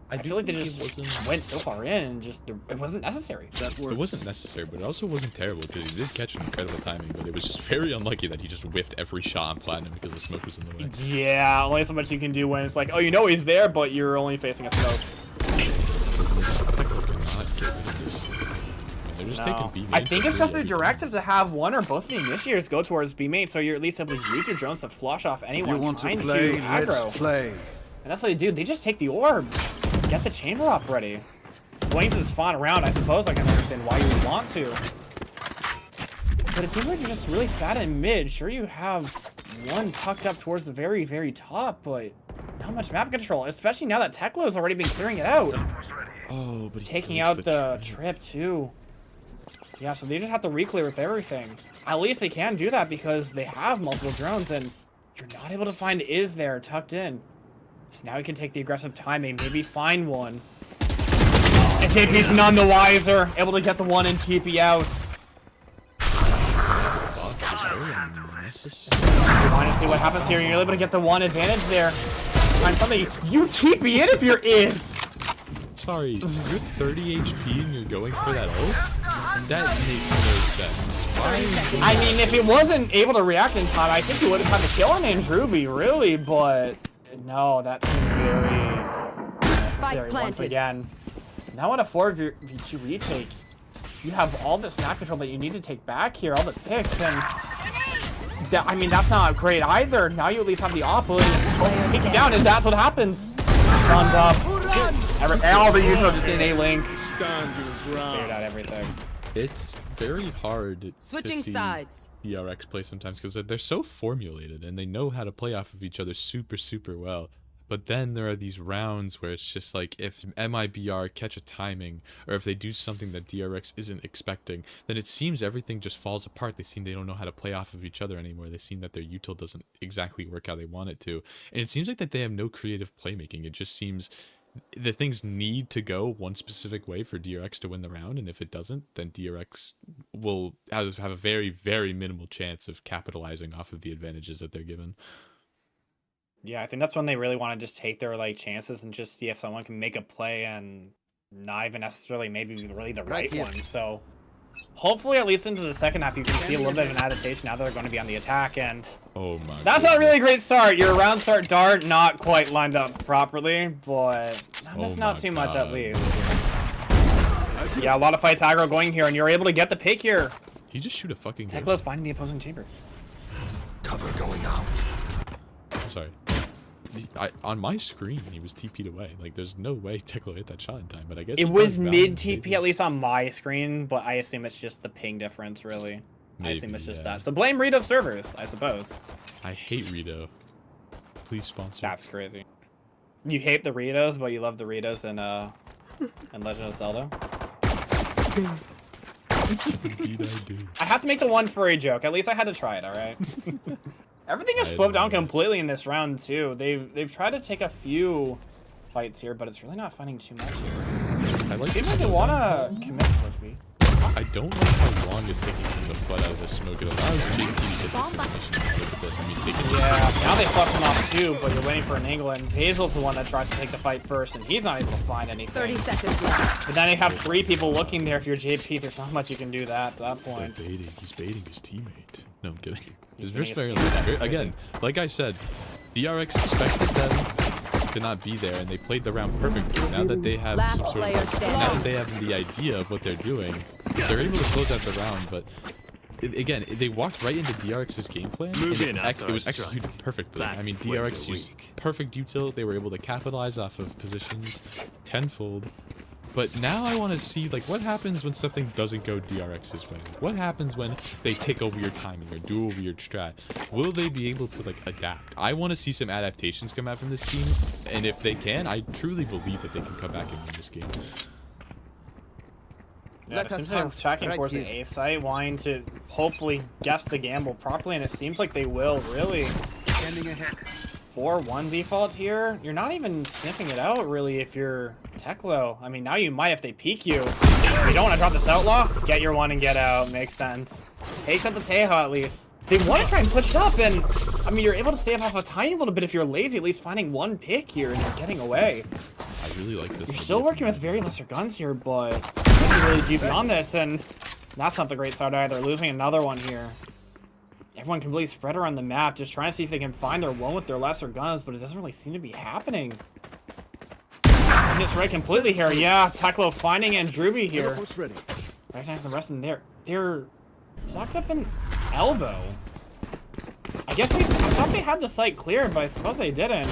I feel like they just went so far in and just it wasn't necessary. It wasn't necessary, but it also wasn't terrible because he did catch an incredible timing, but it was just very unlucky that he just whiffed every shot on Platinum because the smoke was in the way. Yeah, only so much you can do when it's like, oh, you know he's there, but you're only facing a smoke. Teklo cannot get rid of this. I mean, they're just no. taking B main. I think it's just a every time. directive to have one or both of the initiators go towards B main, so you're at least able to use your drones to flush off anyone You want to trying play? to Let's aggro. play. And that's what they do. They just take the orb, get the chamber up ready. Going to the spawn around, I suppose I can understand why you would want to. But it seems like you're just really sad in mid. Sure, you have one tucked up towards the very, very top, but not much map control, especially now that Teklo's already been clearing it out. Oh, but he Taking breaks out the trip. trip too. Yeah, so they just have to re-clear with everything. At least they can do that because they have multiple drones and you're not able to find is there tucked in. So now you can take the aggressive timing, maybe find one. And JP's none the wiser, able to get the one and TP out. You want to see what happens here, and you're able to get the one advantage there. Find something. You TP it if you're is. Sorry, you're 30 HP and you're going for that ult? That makes no sense. Why? I mean, if it wasn't able to react in time, I think you would have had to kill an Ruby, really, but no, that seemed very necessary once again. Now on a 4v2 retake, you have all this map control that you need to take back here, all the picks, and I mean, that's not great either. Now you at least have the ability to take it down, and that's what happens. Stunned up. All the usual just in A-Link. Stand your ground. Figured out everything. It's very hard Switching to see sides. DRX play sometimes because they're so formulated and they know how to play off of each other super, super well. But then there are these rounds where it's just like if MIBR catch a timing or if they do something that DRX isn't expecting, then it seems everything just falls apart. They seem they don't know how to play off of each other anymore. They seem that their util doesn't exactly work how they want it to. And it seems like that they have no creative playmaking. It just seems the things need to go one specific way for DRX to win the round. And if it doesn't, then DRX will have a very, very minimal chance of capitalizing off of the advantages that they're given. Yeah, I think that's when they really want to just take their chances and just see if someone can make a play and not even necessarily maybe really the right one. So hopefully at least into the second half you can see a little bit of an adaptation now that they're going to be on the attack, and oh my that's not a really great start. Your round start dart not quite lined up properly, but that's not too much at least. Yeah, a lot of fights aggro going here, and you're able to get the pick here. He just shoot a fucking Teklo ghost. finding the opposing chamber. Cover going out. I'm sorry. On my screen, he was TP'd away. Like, there's no way Teklo hit that shot in time, but I guess It was mid TP, at least on my screen, but I assume it's just the ping difference, really. I assume it's just that. So blame Rito servers, I suppose. I hate Rito. Please sponsor. That's crazy. You hate the Ritos, but you love the Ritos in Legend of Zelda? Indeed I do. I have to make the one furry joke. At least I had to try it, alright? Everything has slowed down completely in this round, too. They've tried to take a few fights here, but it's really not finding too much here. I like Seems like they want to commit towards B. I don't like how long it's taking from the flood out of the smoke. It allows JP to get this information. Look at this. I mean, they can... Yeah, now they flush him off too, but you're waiting for an angle, and Hazel's the one that tries to take the fight first, and he's not able to find anything. 30 seconds left. But then they have 3 people looking there. If you're JP, there's not much you can do at that point. He's baiting his teammate. No, I'm kidding. He's It's very baiting his again, like I said, DRX expected them to not be there, and they played the round perfectly. Now that they have Last some sort player of, standing. now that they have the idea of what they're doing, they're able to close out the round. But again, they walked right into DRX's game plan, and it was executed perfectly. I mean, DRX used perfect util. They were able to capitalize off of positions tenfold. But now I want to see, like, what happens when something doesn't go DRX's way? What happens when they take a weird timing or do a weird strat? Will they be able to, like, adapt? I want to see some adaptations come out from this team, and if they can, I truly believe that they can come back and win this game. Yeah, it seems like tracking towards the A site, wanting to hopefully guess the gamble properly, and it seems like they will, really. Standing ahead. 4-1 default here. You're not even sniffing it out, really, if you're Teklo. I mean, now you might if they peek you. If you don't want to drop this outlaw, get your one and get out. Makes sense. Takes out the Tejo, at least. They want to try and push it up, and, I mean, you're able to save off a tiny little bit if you're lazy, at least finding one pick here, and you're getting away. I really like this. You're still working with very lesser guns here, but nothing really do beyond this, and that's not the great start either. Losing another one here. Everyone completely spread around the map, just trying to see if they can find their one with their lesser guns, but it doesn't really seem to be happening. This right completely here. Yeah, Teklo finding Andruby here. recognize the rest of them. They're sucked up in elbow. I guess I thought they had the site cleared, but I suppose they didn't.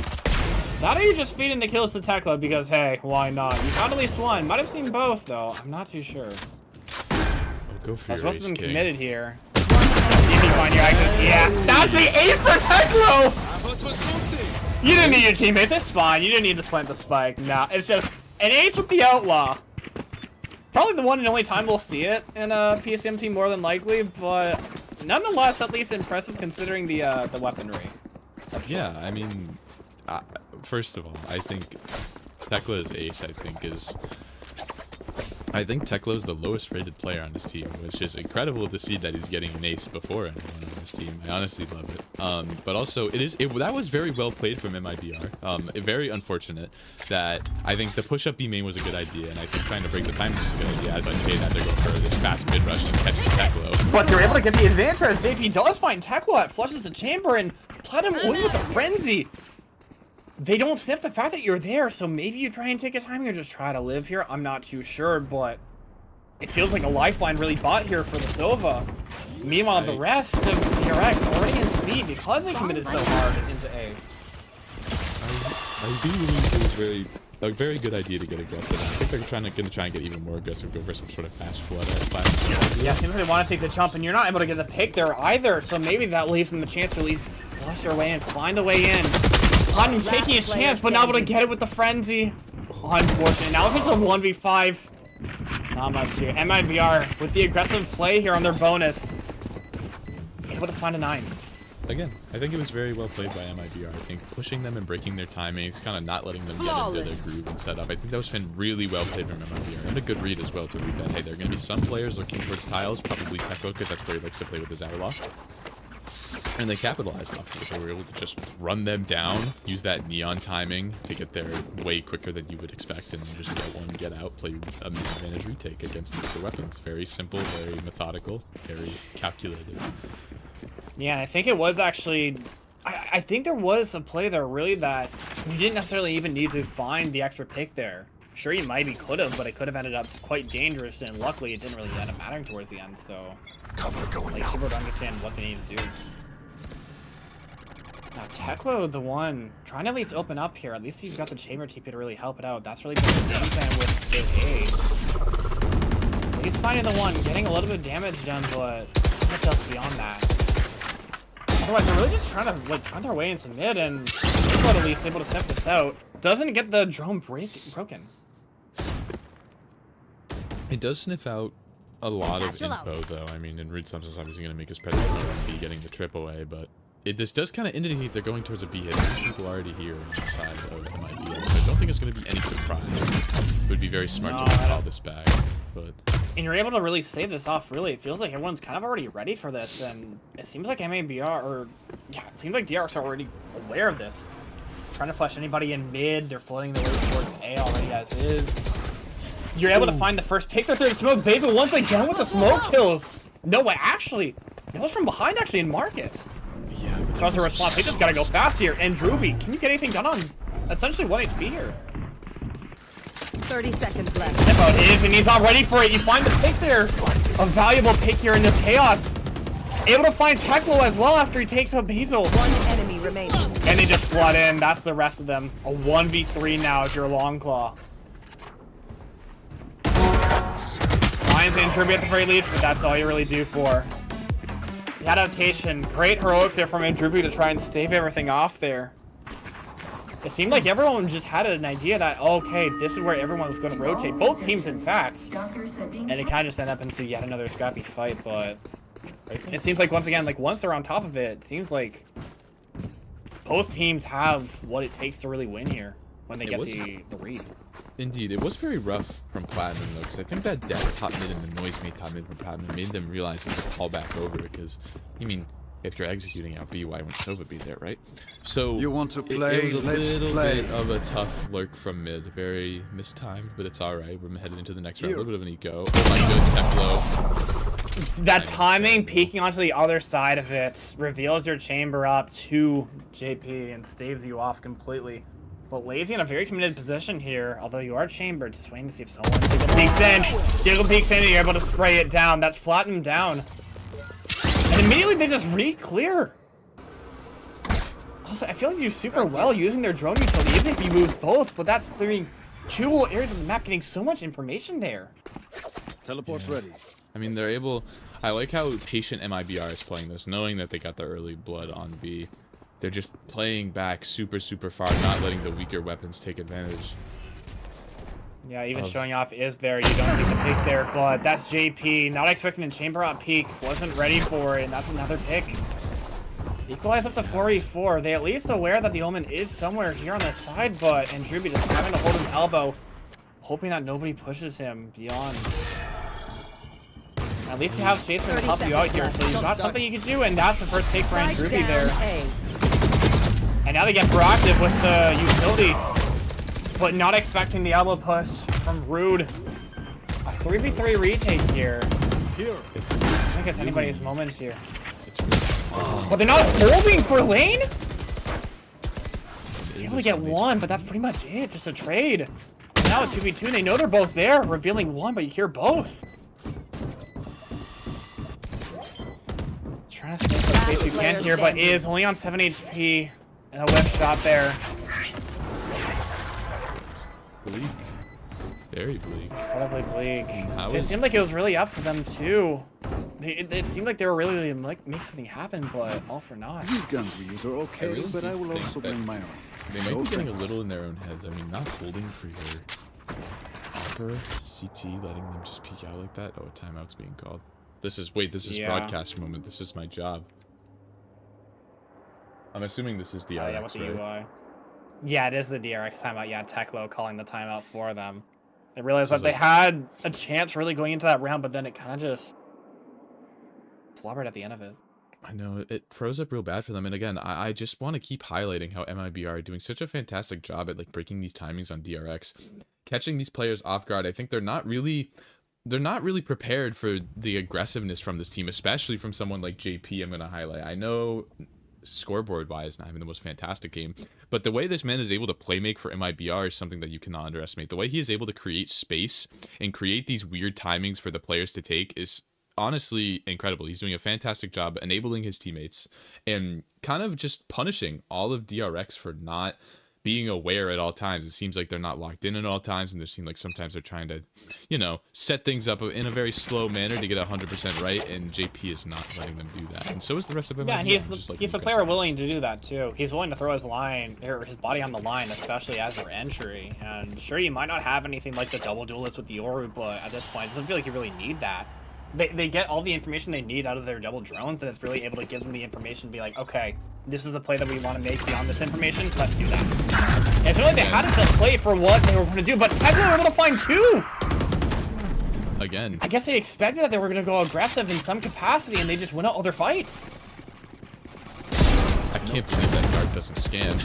That or you just feeding the kills to Tekla because, hey, why not? You found at least one. Might have seen both, though. I'm not too sure. Go for I was your supposed to ace been king. committed here. Yeah, that's the ace for Tekla! You didn't need your teammates. It's fine. You didn't need to plant the spike. Nah, it's just an ace with the outlaw. Probably the one and only time we'll see it in a PSM team, more than likely, but nonetheless, at least impressive considering the weaponry. Yeah, I mean, first of all, I think Tekla's ace, I think Tekla is the lowest rated player on his team, which is incredible to see that he's getting an ace before anyone on his team. I honestly love it. But also, that was very well played from MIBR. Very unfortunate that I think the push-up B main was a good idea, and I think trying to break the time is a good idea. As I say that, they're going for this fast mid-rush to catch Tekla. But they're able to get the advantage as JP does find Tekla, flushes the chamber, and Platinum win with a frenzy. They don't sniff the fact that you're there, so maybe you try and take your time or just try to live here. I'm not too sure, but it feels like a lifeline really bought here for the Sova. Meanwhile, the rest of DRX already in the lead because they committed so hard into A. I do believe it was a very good idea to get aggressive. I think they're going to try and get even more aggressive, go for some sort of fast flood at Plat. Yeah, seems like they want to take the jump, and you're not able to get the pick there either, so maybe that leaves them the chance to at least flush their way in, find a way in. Platinum taking his chance, but not able to get it with the frenzy. Unfortunate. Now it's just a 1v5. Not much here. MIBR with the aggressive play here on their bonus. Able to find a 9. Again, I think it was very well played by MIBR. I think pushing them and breaking their timings, kind of not letting them get into their groove and setup. I think that was been really well played from MIBR. And a good read as well to read that, hey, there are going to be some players looking towards tiles, probably Tekla, because that's where he likes to play with his outlaw. And they capitalized off it. They were able to just run them down, use that neon timing to get there way quicker than you would expect, and just get one, get out, play a mid-advantage retake against the weapons. Very simple, very methodical, very calculated. Yeah, I think it was actually... I think there was a play there, really, that you didn't necessarily even need to find the extra pick there. Sure, you maybe could have, but it could have ended up quite dangerous, and luckily it didn't really end up mattering towards the end, so... Cover going like, out. super to understand what they need to do. Now, Tekla, the one, trying to at least open up here. At least you've got the chamber TP to really help it out. That's really been the game plan with A. He's finding the one, getting a little bit of damage done, but not else beyond that. Otherwise, they're really just trying to, like, find their way into mid, and Tekla at least able to sniff this out. Doesn't get the drone broken. It does sniff out a lot of info, though. I mean, in Reed Thompson's obviously going to make his predator be getting the trip away, but this does kind of indicate they're going towards a B hit. People already here on the side of MIB, so I don't think it's going to be any surprise. It would be very smart to call this back, but... And you're able to really save this off, really. It feels like everyone's kind of already ready for this, and it seems like MABR, or... Yeah, it seems like DRX are already aware of this. Trying to flush anybody in mid, they're floating the way towards A already as is. You're able to find the first pick there through the smoke. Basil once again with the smoke kills. No way, actually. It was from behind, actually, in Marcus. Yeah, Tries to respond. They just gotta go fast here. And Druby, can you get anything done on essentially 1 HP here? 30 seconds left. Step out is, and he's not ready for it. You find the pick there. A valuable pick here in this chaos. Able to find Tekla as well after he takes out Basil. One enemy remaining. And they just flood in. That's the rest of them. A 1v3 now if you're Longclaw. Lions and Druby at the very least, but that's all you really do for. The adaptation. Great heroics there from Andruby to try and stave everything off there. It seemed like everyone just had an idea that, okay, this is where everyone was going to rotate. Both teams, in fact. And it kind of just ended up into yet another scrappy fight, but... It seems like, once again, like, once they're on top of it, it seems like both teams have what it takes to really win here when they get the read. Indeed, it was very rough from Platinum, though, because I think that death top mid and the noise made top mid from Platinum made them realize it was a callback over, because, I mean, if you're executing out B, why wouldn't Sova be there, right? So, You want to play? it was a Let's little play. bit of a tough lurk from mid. Very mistimed, but it's alright. We're headed into the next round. A little bit of an eco. Oh my good, Teklo. That timing, peeking onto the other side of it, reveals your chamber up to JP and staves you off completely. But Lazy in a very committed position here, although you are chambered, just waiting to see if someone Jiggle peeks in. Jiggle peeks in and you're able to spray it down. That's flattened down. And immediately they just re-clear. Also, I feel like they do super well using their drone utility, even if he moves both, but that's clearing two whole areas of the map, getting so much information there. Teleport's ready. I mean, they're able... I like how patient MIBR is playing this, knowing that they got the early blood on B. They're just playing back super, super far, not letting the weaker weapons take advantage. Yeah, even showing off is there. You don't think the pick there, but that's JP. Not expecting the chamber on peak. Wasn't ready for it, and that's another pick. Equalize up to 4v4. They at least aware that the Omen is somewhere here on the side, but Andruby just having to hold his elbow, hoping that nobody pushes him beyond. At least you have spaceman to help you out here, so you've got something you can do, and that's the first pick for Andruby there. And now they get proactive with the utility, but not expecting the elbow push from Rude. A 3v3 retake here. I think it's anybody's moment here. But they're not holding for lane? They only get one, but that's pretty much it. Just a trade. And now a 2v2, they know they're both there, revealing one, but you hear both. Trying to stay as much space you can here, but is only on 7 HP. And a whiff shot there. Bleak. Very bleak. Incredibly bleak. It seemed like it was really up for them too. It seemed like they were really like make something happen, but all for naught. These guns we use are okay, really but I will also bring my own. They might be getting a little in their own heads. I mean, not holding for your upper CT, letting them just peek out like that. Oh, a timeout's being called. This is broadcast moment. This is my job. I'm assuming this is DRX, yeah, with the right? UI. Yeah, it is the DRX timeout. Yeah, Teklo calling the timeout for them. They realized that they had a chance really going into that round, but then it kind of just flubbered at the end of it. I know, it froze up real bad for them. And again, I just want to keep highlighting how MIBR are doing such a fantastic job at like breaking these timings on DRX, catching these players off guard. I think they're not really prepared for the aggressiveness from this team, especially from someone like JP. I'm going to highlight. I know scoreboard wise not having the most fantastic game, but the way this man is able to play make for MIBR is something that you cannot underestimate. The way he is able to create space and create these weird timings for the players to take is honestly incredible. He's doing a fantastic job enabling his teammates and kind of just punishing all of DRX for not being aware at all times. It seems like they're not locked in at all times, and they seem like sometimes they're trying to, you know, set things up in a very slow manner to get 100% right, and JP is not letting them do that. And so is the rest of them. Yeah, and he's the player willing to do that too. He's willing to throw his line or his body on the line, especially as their entry. And sure, you might not have anything like the double duelist with the Yoru, but at this point, it doesn't feel like you really need that. They get all the information they need out of their double drones, and it's really able to give them the information to be like, okay, this is a play that we want to make beyond this information, let's do that. And it's really like they had a set play for what they were going to do, but Teklo were able to find two! Again. I guess they expected that they were going to go aggressive in some capacity, and they just win out all their fights. I can't believe that dart doesn't scan.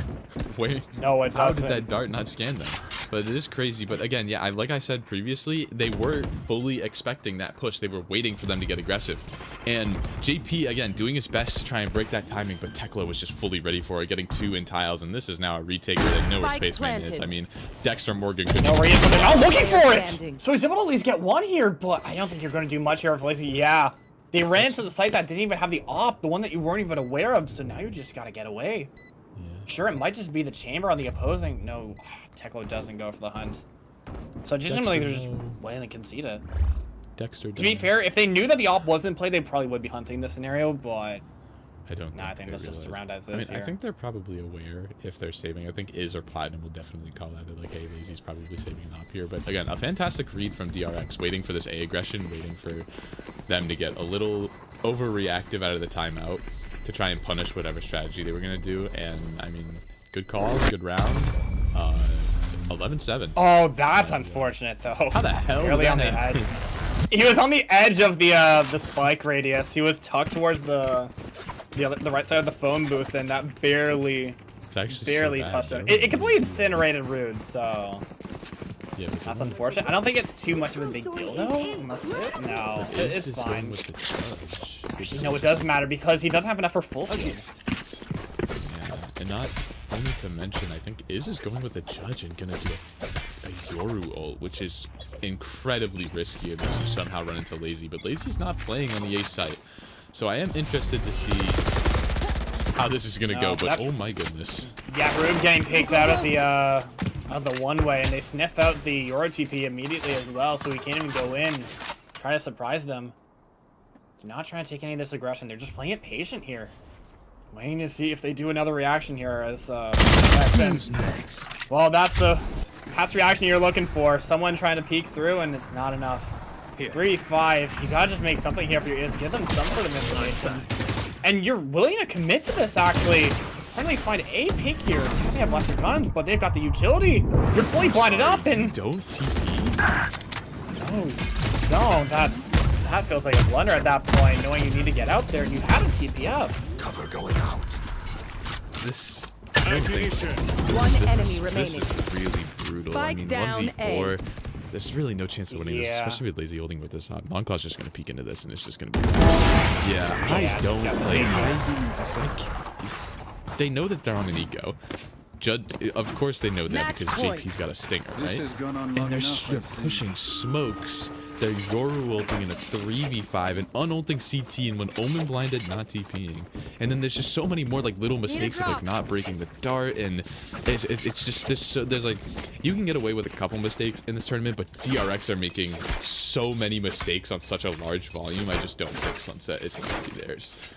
Wait, no, it doesn't. How did that dart not scan them? But it is crazy. But again, yeah, like I said previously, they were fully expecting that push. They were waiting for them to get aggressive. And JP, again, doing his best to try and break that timing, but Teklo was just fully ready for it, getting two in tiles, and this is now a retake where they know where Spaceman is. I mean, Dexter Morgan could know where he is, but they're not looking for it! So he's able to at least get one here, but I don't think you're going to do much here with Lazy. Yeah. They ran into the site that didn't even have the op, the one that you weren't even aware of, so now you just gotta get away. Yeah. Sure, it might just be the chamber on the opposing. No, Teklo doesn't go for the hunt. So it just seems like they're just waiting to concede it. Dexter. To be fair, if they knew that the op wasn't played, they probably would be hunting this scenario, but I don't. I think that's just around as is. I mean, here. I think they're probably aware if they're saving. I think Iz or Platinum will definitely call out like, hey, Lazy's probably saving an op here. But again, a fantastic read from DRX, waiting for this A aggression, waiting for them to get a little overreactive out of the timeout to try and punish whatever strategy they were gonna do. And I mean, good call, good round. 11-7. Oh, that's unfortunate though. How the hell? Barely on the edge. He was on the edge of the spike radius. He was tucked towards the right side of the phone booth, and that barely touched him. It completely incinerated Rude, so yeah, that's unfortunate. I don't think it's too much of a big deal though. Unless no, it's fine. Actually, no, it does matter because he doesn't have enough for full shield. Yeah, and not. I need to mention, I think Iz is going with a judge and gonna do a Yoru ult, which is incredibly risky unless you somehow run into Lazy. But Lazy's not playing on the A site, so I am interested to see how this is gonna go. But oh my goodness. Yeah, Rube getting picked out of the one way, and they sniff out the Yoru TP immediately as well, so he can't even go in, try to surprise them. Not trying to take any of this aggression. They're just playing it patient here. Waiting to see if they do another reaction here as Who's next? well, that's the reaction you're looking for. Someone trying to peek through, and it's not enough. 3-5. You gotta just make something here for your Is. Give them some sort of information. And you're willing to commit to this, actually. Finally find a pick here. They have lesser guns, but they've got the utility. You're fully blinded up, and Don't TP. no, that feels like a blunder at that point, knowing you need to get out there. You have a TP up. Cover going out. This. I don't think One this enemy is, remaining. This is really brutal. I Spike mean, down 1v4. There's really no chance of winning this, Yeah. especially with Lazy holding with this hot. Longclaw's just gonna peek into this, and it's just gonna be. Yeah, I don't like. They know that they're on an ego. Of course they know that Match because point. JP's got a stinger, This right? has gone on And long they're enough, I see. pushing smokes. They're Yoru ulting in a 3v5 and unulting CT, and when Omen blinded, not TPing. And then there's just so many more like little mistakes of like not breaking the dart, and it's just there's like you can get away with a couple mistakes in this tournament, but DRX are making so many mistakes on such a large volume. I just don't think Sunset is going to be theirs.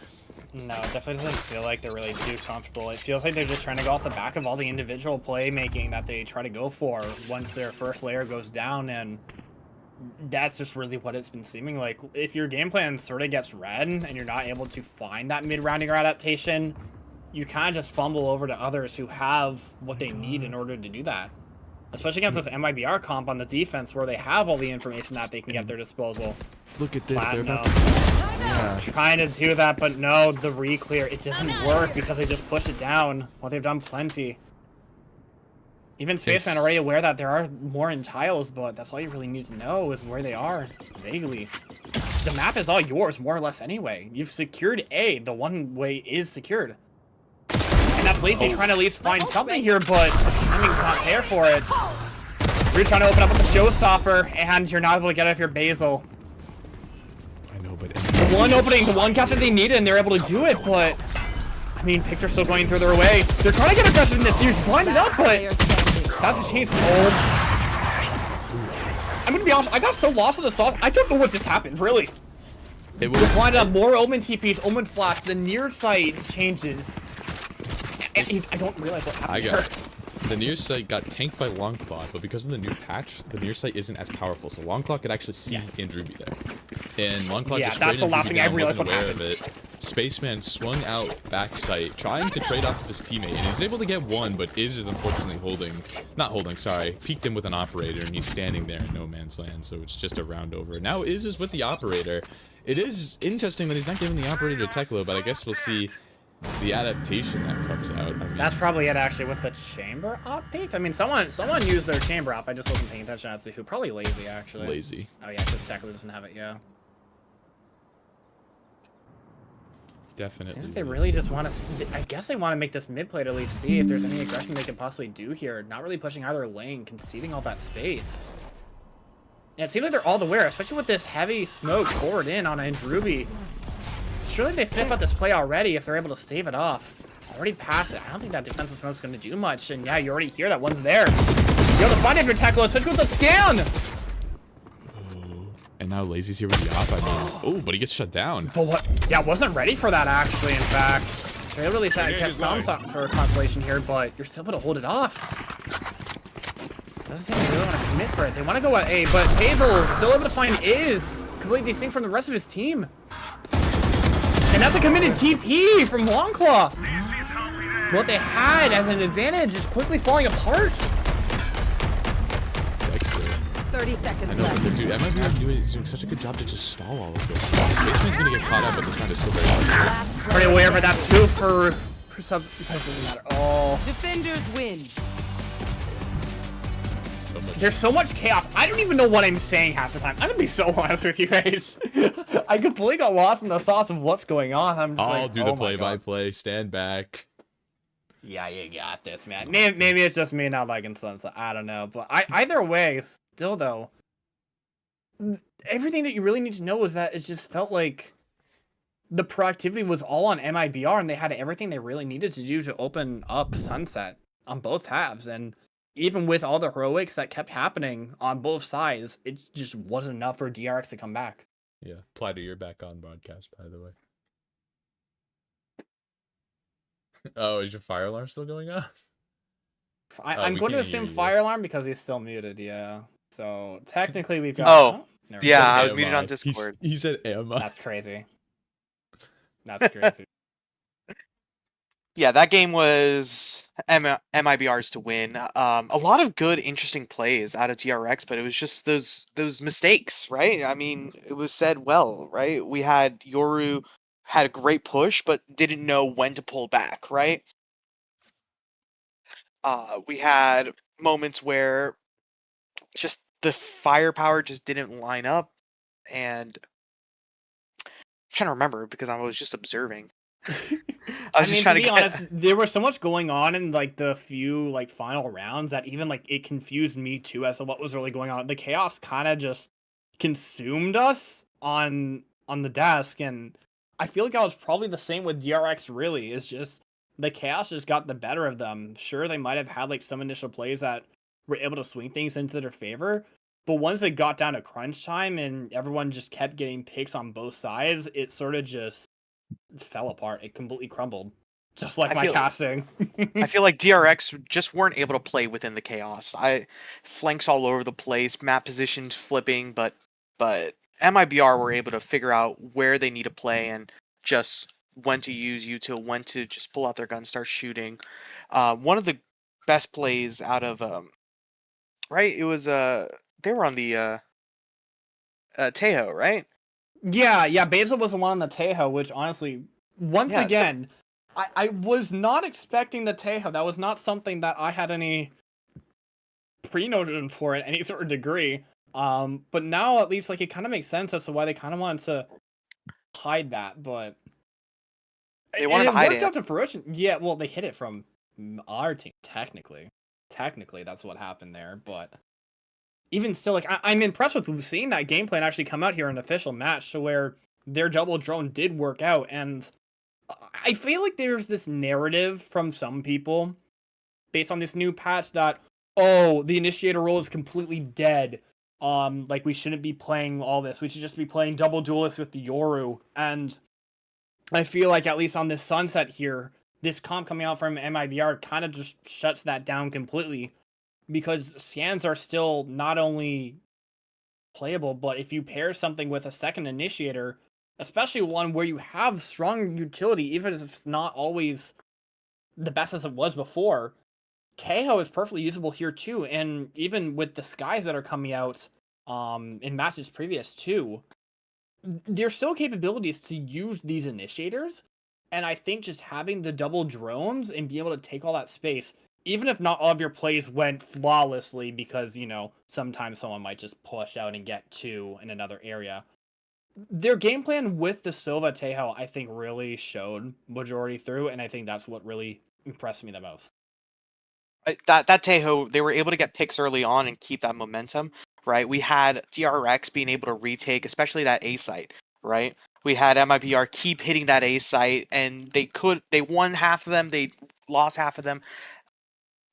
No, it definitely doesn't feel like they're really too comfortable. It feels like they're just trying to go off the back of all the individual playmaking that they try to go for once their first layer goes down, and that's just really what it's been seeming like. If your game plan sort of gets read and you're not able to find that mid-rounding or adaptation, you kind of just fumble over to others who have what they need in order to do that. Especially against this MIBR comp on the defense where they have all the information that they can get at their disposal. Look at this. Plat, They're about no. Trying to do that, but no, the re-clear, it doesn't work because they just push it down. Well, they've done plenty. Even Spaceman already aware that there are more in tiles, but that's all you really need to know is where they are, vaguely. The map is all yours, more or less anyway. You've secured A, the one way is secured. And that's Lazy trying to at least find something here, but the timing's not there for it. You're trying to open up with a showstopper, and you're not able to get out of your Basil. I know, but The one opening, the one catch that they needed, and they're able to do it, but I mean, picks are still going through their way. They're trying to get aggressive in this. He's blinded up, but that's a chance to hold. I'm gonna be honest, I got so lost in the sauce, I don't know what just happened, really. it was. We're blinded up, more Omen TPs, Omen flash, the near sight changes. And I don't realize what happened I there. got it. The near sight got tanked by Longclaw, but because of the new patch, the near sight isn't as powerful. So Longclaw could actually see Andruby there, and Longclaw Yeah, just that's the sprayed last Andruby thing I down, realized wasn't what aware of it. Spaceman swung out back sight, trying to trade off of his teammate, and he's able to get one, but Iz is unfortunately peeked him with an operator, and he's standing there in no man's land, so it's just a round over. Now Iz is with the operator. It is interesting that he's not giving the operator tech low, but I guess we'll see the adaptation that comes out. I mean, That's probably it, actually, with the chamber op peaks. I mean, someone used their chamber op. I just wasn't paying attention as to who. Probably Lazy, actually. Lazy. Oh yeah, because Techler doesn't have it. Yeah. Definitely. Seems they really just want to. I guess they want to make this mid play to at least see if there's any aggression they can possibly do here. Not really pushing either lane, conceding all that space. Yeah, it seems like they're all aware, especially with this heavy smoke forward in on Andruby. Surely they sniff out this play already if they're able to stave it off. Already past it. I don't think that defensive smoke's going to do much. And yeah, you already hear that one's there. You're able to find it if you're tech low, especially with the scan. And now Lazy's here with the op. I mean, oh, but he gets shut down. But what? Yeah, wasn't ready for that actually. In fact, they're able to at least catch some for consolation here, but you're still able to hold it off. Doesn't seem they really want to commit for it. They want to go at A, but Hazel still able to find Is completely distinct from the rest of his team. And that's a committed TP from Longclaw. What they had as an advantage is quickly falling apart. 30 seconds I know, left. but dude, MIB is doing such a good job to just stall all of this. Spaceman's gonna get caught up, but this round is still very hard. Pretty aware of that too for subs. It doesn't matter. Oh. Defenders win. So much. There's so much chaos. I don't even know what I'm saying half the time. I'm gonna be so honest with you guys. I completely got lost in the sauce of what's going on. I'm just I'll like, do oh the my God. play-by-play. Stand back. Yeah, you got this, man. Maybe it's just me not liking Sunset. I don't know, but either way, still though, everything that you really need to know is that it just felt like the productivity was all on MIBR, and they had everything they really needed to do to open up Sunset on both halves. And even with all the heroics that kept happening on both sides, it just wasn't enough for DRX to come back. Yeah, Platter, you're back on broadcast, by the way. Oh, is your fire alarm still going off? I'm we going to can't hear assume you. fire alarm because he's still muted, yeah. So technically we've got... Oh, never yeah, mind. I was Am muted on I? Discord. He said, am I? That's crazy. That's crazy. Yeah, that game was MIBR's to win. A lot of good, interesting plays out of TRX, but it was just those mistakes, right? I mean, it was said well, right? We had Yoru had a great push, but didn't know when to pull back, right? We had moments where just the firepower just didn't line up, and I'm trying to remember because I was just observing. I was just trying to be to honest, there was so much going on in like the few like final rounds that even like it confused me too as to what was really going on. The chaos kind of just consumed us on the desk, and I feel like that was probably the same with DRX. Really, it's just the chaos just got the better of them. Sure, they might have had like some initial plays that were able to swing things into their favor, but once it got down to crunch time and everyone just kept getting picks on both sides, it sort of just fell apart. It completely crumbled, just like my casting. I feel like DRX just weren't able to play within the chaos. Flanks all over the place, map positions flipping, but MIBR were able to figure out where they need to play and just when to use util, when to just pull out their gun, start shooting. One of the best plays out of right, it was they were on the Tejo, right? Yeah, Basil was the one on the Tejo, which honestly, once Yeah, so- again, I was not expecting the Tejo. That was not something that I had any pre-notion for at any sort of degree. But now at least like it kind of makes sense as to why they kind of wanted to hide that, but They wanted to hide worked it. out to fruition. Yeah, well, they hid it from our team technically. Technically, that's what happened there, but even still, like I'm impressed with seeing that gameplay and actually come out here in an official match to where their double drone did work out. And I feel like there's this narrative from some people based on this new patch that, oh, the initiator role is completely dead. Like we shouldn't be playing all this. We should just be playing double duelists with the Yoru. And I feel like at least on this Sunset here, this comp coming out from MIBR kind of just shuts that down completely, because scans are still not only playable, but if you pair something with a second initiator, especially one where you have strong utility, even if it's not always the best as it was before, Tejo is perfectly usable here too. And even with the skies that are coming out in matches previous too, there's still capabilities to use these initiators. And I think just having the double drones and be able to take all that space, even if not all of your plays went flawlessly, because, you know, sometimes someone might just push out and get two in another area. Their game plan with the Silva Tejo, I think, really showed majority through, and I think that's what really impressed me the most. That Tejo, they were able to get picks early on and keep that momentum, right? We had DRX being able to retake, especially that A site, right? We had MIBR keep hitting that A site, and they won half of them, they lost half of them,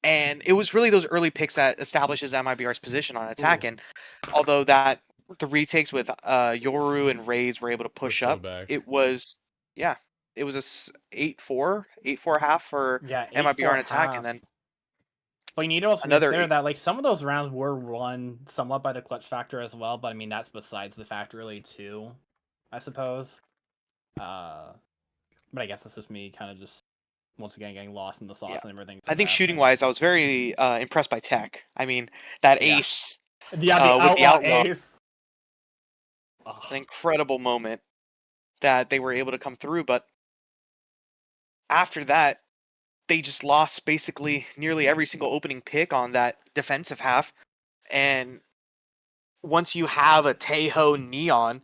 and it was really those early picks that establishes MIBR's position on attack. And although the retakes with Yoru and Raze were able to push up, it was a 8-4 half for MIBR on attack, and then. But you need to also consider that like some of those rounds were won somewhat by the clutch factor as well, but I mean that's besides the fact really too, I suppose. But I guess it's just me kind of just once again getting lost in the sauce and everything. I think shooting wise, I was very impressed by Tech. I mean that ace, with the outlaw ace, an incredible moment that they were able to come through. But after that, they just lost basically nearly every single opening pick on that defensive half. And once you have a Tejo Neon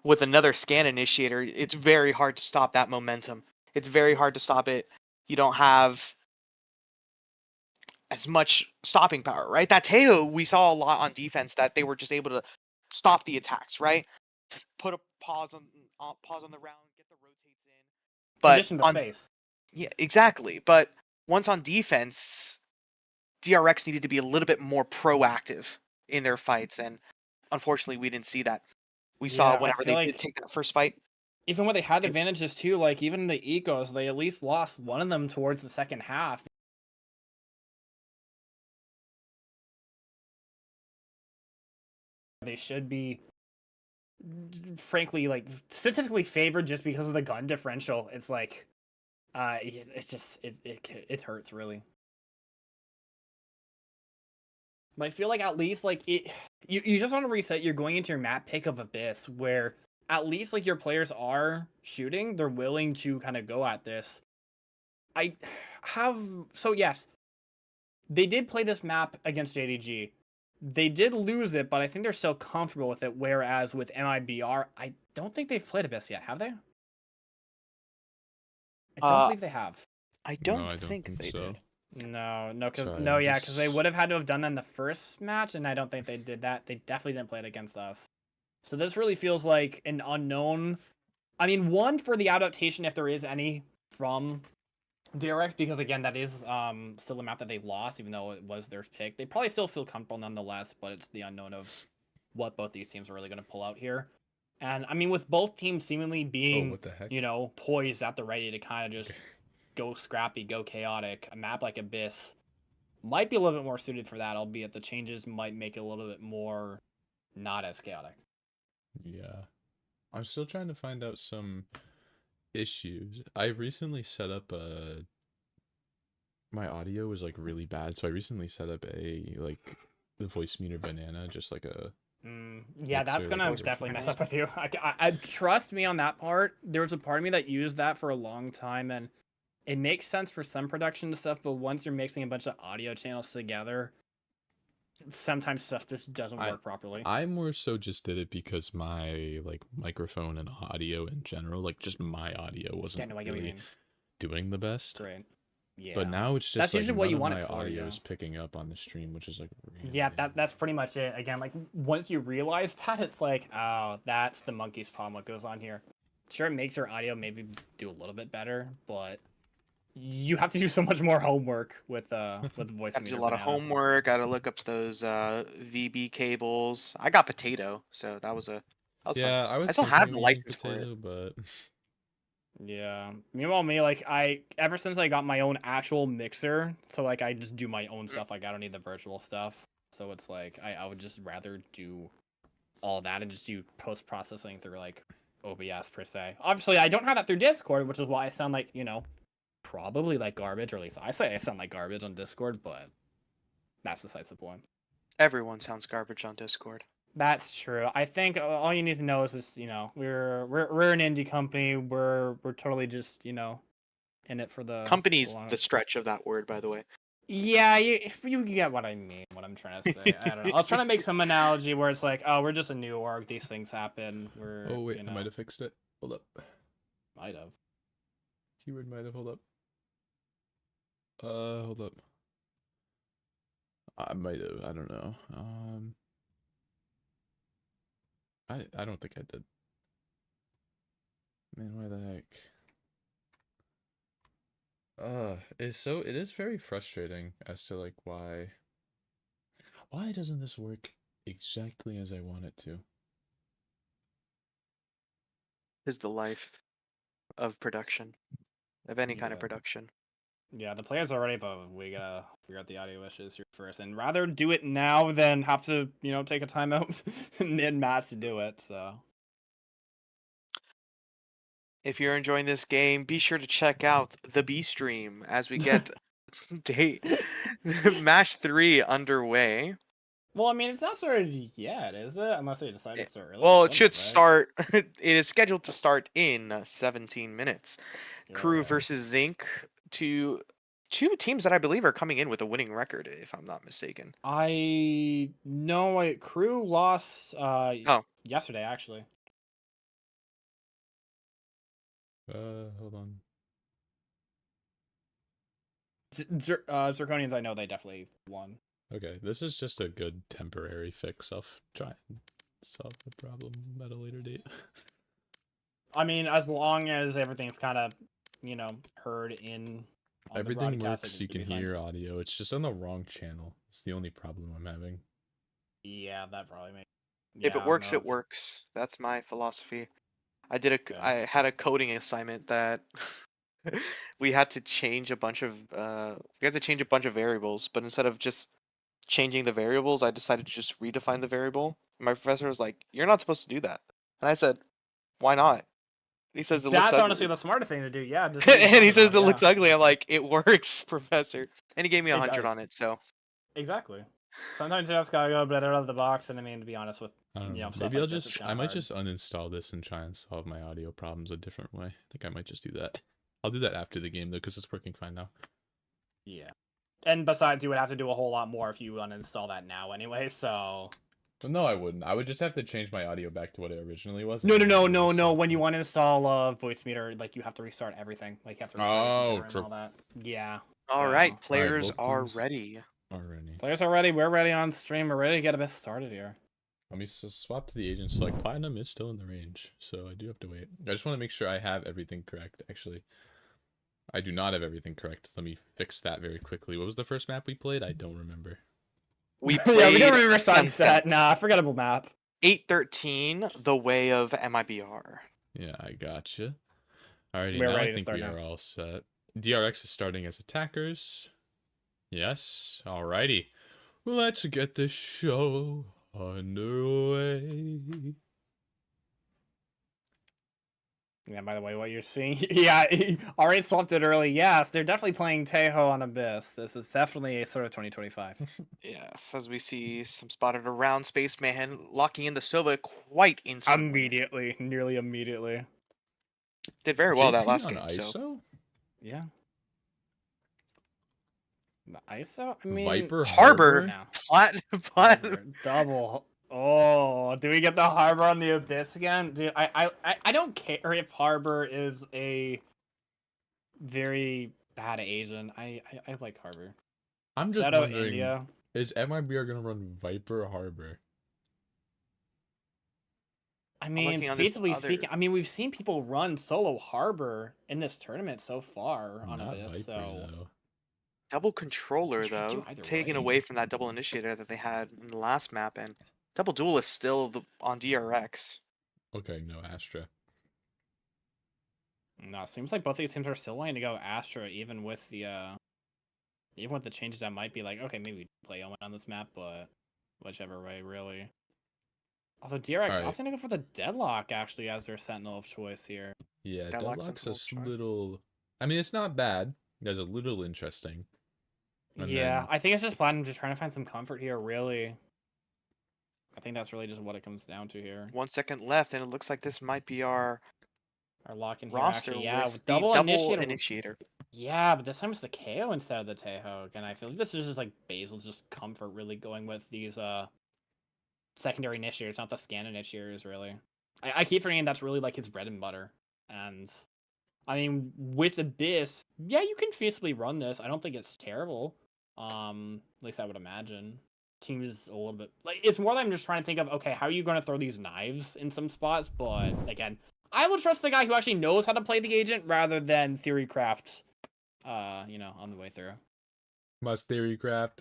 with another scan initiator, it's very hard to stop that momentum. It's very hard to stop it. You don't have as much stopping power, right? That Teo, we saw a lot on defense that they were just able to stop the attacks, right? Put a pause on the round, get the rotates in. But Condition the on space. yeah, exactly. But once on defense, DRX needed to be a little bit more proactive in their fights, and unfortunately, we didn't see that. We saw Yeah, I whenever feel they did like take that first fight. even when they had it- advantages too, like even the ecos, they at least lost one of them towards the second half. They should be, frankly, like statistically favored just because of the gun differential. It's like, it's just it hurts really. But I feel like at least like you just want to reset. You're going into your map pick of Abyss, where at least like your players are shooting. They're willing to kind of go at this. I have so yes, they did play this map against JDG. They did lose it, but I think they're still comfortable with it. Whereas with MIBR, I don't think they've played Abyss yet, have they? I don't Uh, believe they have. I No, don't I don't think think they so. did. No, because Sorry, no, I'm yeah, because they just- would have had to have done that in the first match, and I don't think they did that. They definitely didn't play it against us. So this really feels like an unknown. I mean, one for the adaptation, if there is any, from DRX, because again, that is still a map that they lost, even though it was their pick. They probably still feel comfortable nonetheless, but it's the unknown of what both these teams are really going to pull out here. And I mean, with both teams seemingly being, what the heck? poised at the ready to kind of just go scrappy, go chaotic, a map like Abyss might be a little bit more suited for that, albeit the changes might make it a little bit more not as chaotic. Yeah. I'm still trying to find out some issues. I recently set up my audio was like really bad, so I recently set up the voice meter banana, just like a Yeah, that's mixer, gonna like a definitely mess up with you. I trust me on that part. There was a part of me that used that for a long time, and it makes sense for some production stuff, but once you're mixing a bunch of audio channels together, sometimes stuff just doesn't work properly. I more so just did it because my like microphone and audio in general, like just my audio wasn't I get what you really mean. doing the best. Great. Yeah. But now it's just That's like usually what none you of want my it for, audio yeah. is picking up on the stream, which is like really Yeah, that's pretty much it. Again, like once you realize that, it's like, oh, that's the monkey's problem. What goes on here? Sure, it makes your audio maybe do a little bit better, but you have to do so much more homework with voice. Got to do a lot of homework. Got to look up those VB cables. I got Potato, so that was fun. yeah, I was I still thinking have of the using license for it. Potato, but Yeah. Meanwhile, me, like, ever since I got my own actual mixer, so, like, I just do my own stuff. Like, I don't need the virtual stuff. So it's like, I would just rather do all that and just do post-processing through, like, OBS, per se. Obviously, I don't have that through Discord, which is why I sound like, probably like garbage, or at least I say I sound like garbage on Discord, but that's besides the point. Everyone sounds garbage on Discord. That's true. I think all you need to know is this, we're an indie company. We're totally just, in it for the Company's long... the stretch of that word, by the way. Yeah, you get what I mean, what I'm trying to say. I don't know. I was trying to make some analogy where it's like, oh, we're just a new org. These things happen. oh wait, I might have fixed it. Hold up. Might have. Keyword might have. Hold up. Hold up. I might have. I don't know. I don't think I did. Man, why the heck? It is very frustrating as to like why doesn't this work exactly as I want it to? Is the life of production, of any kind of production. Yeah, the players are ready, but we gotta figure out the audio issues here first, and rather do it now than have to, take a timeout mid-match to do it. So, If you're enjoying this game, be sure to check out the B stream as we get match 3 underway. well, I mean, it's not started yet, is it? Unless they decide to start early. Well, it should start. It is scheduled to start in 17 minutes. Crew versus Zinc, two teams that I believe are coming in with a winning record, if I'm not mistaken. I know Crew lost yesterday, actually. Hold on. Zirconians, I know they definitely won. Okay, this is just a good temporary fix. I'll try and solve the problem at a later date. I mean, as long as everything's kind of, you know, heard in. On Everything the broadcast, works. You can hear audio. It's just on the wrong channel. It's the only problem I'm having. Yeah, that probably makes. If Yeah, it works, no, it works. That's my philosophy. I Yeah. had a coding assignment that we had to change a bunch of variables, but instead of just changing the variables, I decided to just redefine the variable. My professor was like, "You're not supposed to do that," and I said, "Why not?" And he says it looks That's ugly. honestly the smartest thing to do. Yeah. Just And he says it yeah. looks ugly. I'm like, "It works, professor," and he gave me It 100 does. on it. So Exactly. Sometimes you just gotta go better out of the box, and I mean, to be honest with, I don't you know. know, stuff Maybe like I'll this, it's just kinda I might hard. just uninstall this and try and solve my audio problems a different way. I think I might just do that. I'll do that after the game though, because it's working fine now. Yeah. And besides, you would have to do a whole lot more if you uninstall that now anyway. So. Well, no, I wouldn't. I would just have to change my audio back to what it originally was. No. and then When restart you it. uninstall voice meter, like you have to restart everything. Like you have to restart your computer and true. all that. Yeah. all So- right, players both are teams- ready. Already. Players are ready. We're ready on stream. We're ready to get a bit started here. Let me swap to the agents. Like platinum is still in the range, so I do have to wait. I just want to make sure I have everything correct. Actually, I do not have everything correct. Let me fix that very quickly. What was the first map we played? I don't remember. We Yeah, we don't played remember Sunset. Nah, forgettable map. 813, The Way of MIBR. Yeah, I gotcha. Alrighty, We're now ready I to think start we now. are all set. DRX is starting as attackers. Yes, alrighty. Let's get this show underway. Yeah, by the way, what you're seeing, yeah, already swapped it early. Yes, they're definitely playing Tejo on Abyss. This is definitely a sort of 2025. Yes, as we see some spotted around Spaceman locking in the Sova quite instantly. Immediately, nearly immediately. Did very well that JP last on game. ISO? So Yeah. The ISO? I mean, Viper Harbor. now. Plat. Harbor, double. Oh, do we get the Harbor on the Abyss again? Dude, I don't care if Harbor is a very bad agent. I like Harbor. I'm just Shout out wondering, India. is MIBR gonna run Viper Harbor? I mean, looking on this feasibly other- speaking, I mean, we've seen people run solo Harbor in this tournament so far on Not Abyss, Viper so though. Double controller You could do though, either taken way. away from that double initiator that they had in the last map, and double duel is still on DRX. Okay, no Astra. no, it seems like both these teams are still wanting to go Astra, even with the changes that might be like, okay, maybe we play Omen on this map, but whichever way, really. Also, DRX Alright. opting to go for the Deadlock actually as their Sentinel of choice here. Yeah, Deadlock's Deadlock's a a little little. I mean, it's not bad. It's a little interesting. And yeah, then- I think it's just Platinum just trying to find some comfort here, really. I think that's really just what it comes down to here. 1 second left, and it looks like this might be our Our lock in here, roster actually, yeah, with with the double, double initiator. initiator. Yeah, but this time it's the KO instead of the Tejo. And I feel like this is just like Basil's just comfort really going with these secondary initiators, not the scan initiators really. I keep forgetting that's really like his bread and butter. And I mean with Abyss, yeah, you can feasibly run this. I don't think it's terrible. At least I would imagine. Team is a little bit like it's more like I'm just trying to think of okay, how are you gonna throw these knives in some spots, but again, I will trust the guy who actually knows how to play the agent rather than theorycraft on the way through. Must theorycraft.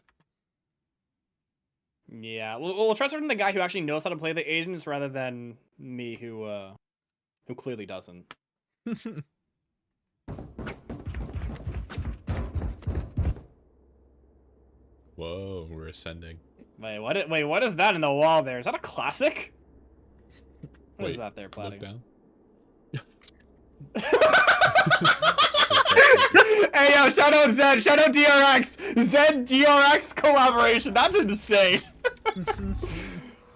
Yeah, we'll trust from the guy who actually knows how to play the agents rather than me who clearly doesn't. Whoa, we're ascending. Wait, what is that in the wall there? Is that a classic? What is Wait, that there, Look Platty? down. Hey yo, shout out Zed, shout out DRX! Zed DRX collaboration, that's insane!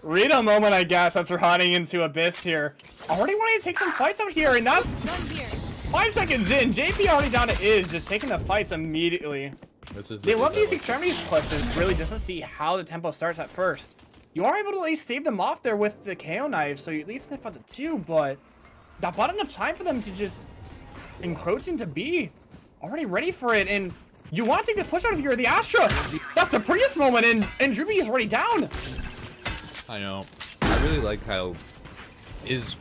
Read a moment, I guess, as we're hiding into Abyss here. Already wanting to take some fights out here, and that's Done here. 5 seconds in. JP already down to Is, just taking the fights immediately. This is They the love these Izzo extremities pushes, really, just to see how the tempo starts at first. You are able to at least save them off there with the KO knife, so you at least sniff out the 2, but that bought enough time for them to just encroach into B. Already ready for it, and You want to take the push out of here, the Astra. That's the Prius moment, and Droopy is already down. I know. I really like how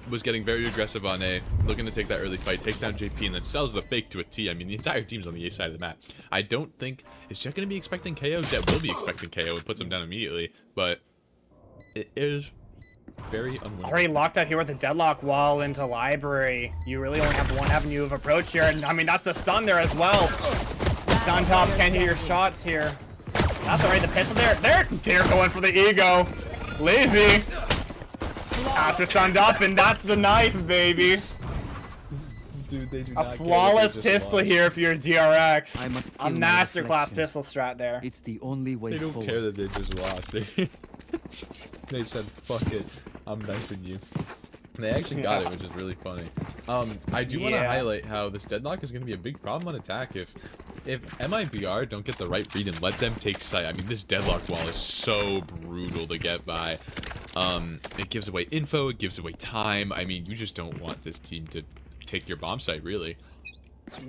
was getting very aggressive on A, looking to take that early fight, takes down JP, and then sells the fake to a T. I mean, the entire team's on the A side of the map. I don't think... Is Jet going to be expecting KO? Jet will be expecting KO. It puts him down immediately, but it is very unwinnable. Already locked out here with the deadlock wall into library. You really only have one avenue of approach here, and I mean, that's the stun there as well. Stun top can't hit your shots here. That's alright, the pistol there. They're going for the ego. Lazy. After stunned up, and that's the knife, baby. Dude, they do a not flawless pistol here for your DRX. I must A kill my masterclass reflection. pistol strat there. It's the only way They don't forward. care that they just lost. They said, fuck it, I'm knifing you. And they actually got it, which is really funny. I do want to highlight how this deadlock is going to be a big problem on attack if MIBR don't get the right read and let them take sight. I mean, this deadlock wall is so brutal to get by. It gives away info, it gives away time. I mean, you just don't want this team to take your bomb site, really.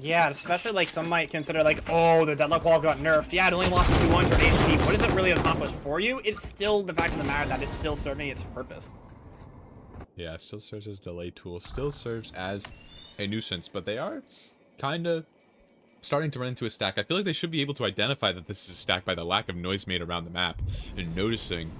Yeah, especially like some might consider like, oh, the deadlock wall got nerfed. Yeah, it only lost 200 HP. What does it really accomplish for you? It's still the fact of the matter that it's still serving its purpose. Yeah, it still serves as a delay tool, still serves as a nuisance, but they are kind of starting to run into a stack. I feel like they should be able to identify that this is a stack by the lack of noise made around the map and noticing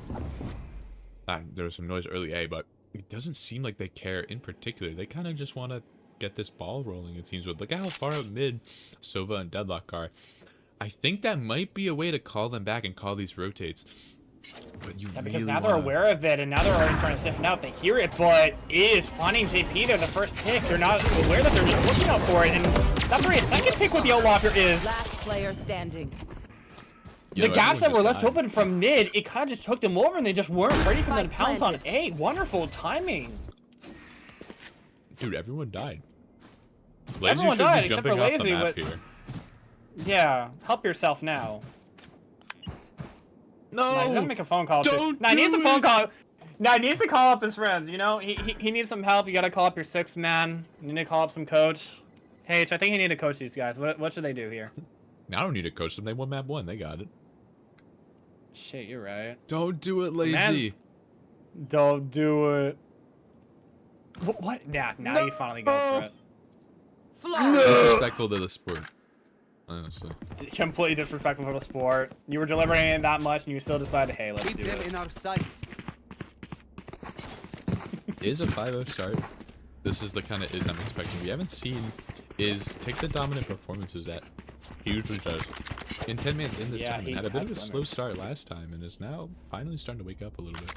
there was some noise early A, but it doesn't seem like they care in particular. They kind of just want to get this ball rolling, it seems. With look at how far out mid Sova and Deadlock are. I think that might be a way to call them back and call these rotates. But you Because really now they're aware of it, and now they're already starting to stiffen out. They hear it, but is finding JP there the first pick. They're not aware that they're just looking out for it, and that's where his second pick with the Outlaw is. Last player standing. The gaps that were left open from mid, it kind of just took them over, and they just weren't ready for them to pounce on A. Wonderful timing. Dude, everyone died. Everyone died, except for Lazy, but... Here. Yeah, help yourself now. No! Nah, he's gonna make a phone call. Don't Nah, he needs do a phone it! call. Nah, he needs to call up his friends, you know? He needs some help. You gotta call up your sixth man. You need to call up some coach. Hey, I think you need to coach these guys. What should they do here? I don't need to coach them. They won map 1. They got it. Shit, you're right. Don't do it, Lazy. Don't do it. What? Yeah, now you finally go for it. Disrespectful to the sport. Honestly. Completely disrespectful for the sport. You were delivering it that much, and you still decided, hey, let's Keep do them it. in our sights. Is a 5-0 start. This is the kind of is I'm expecting. We haven't seen is take the dominant performances that he usually does. In 10 minutes in this tournament, had a bit of a slow start last time, and is now finally starting to wake up a little bit.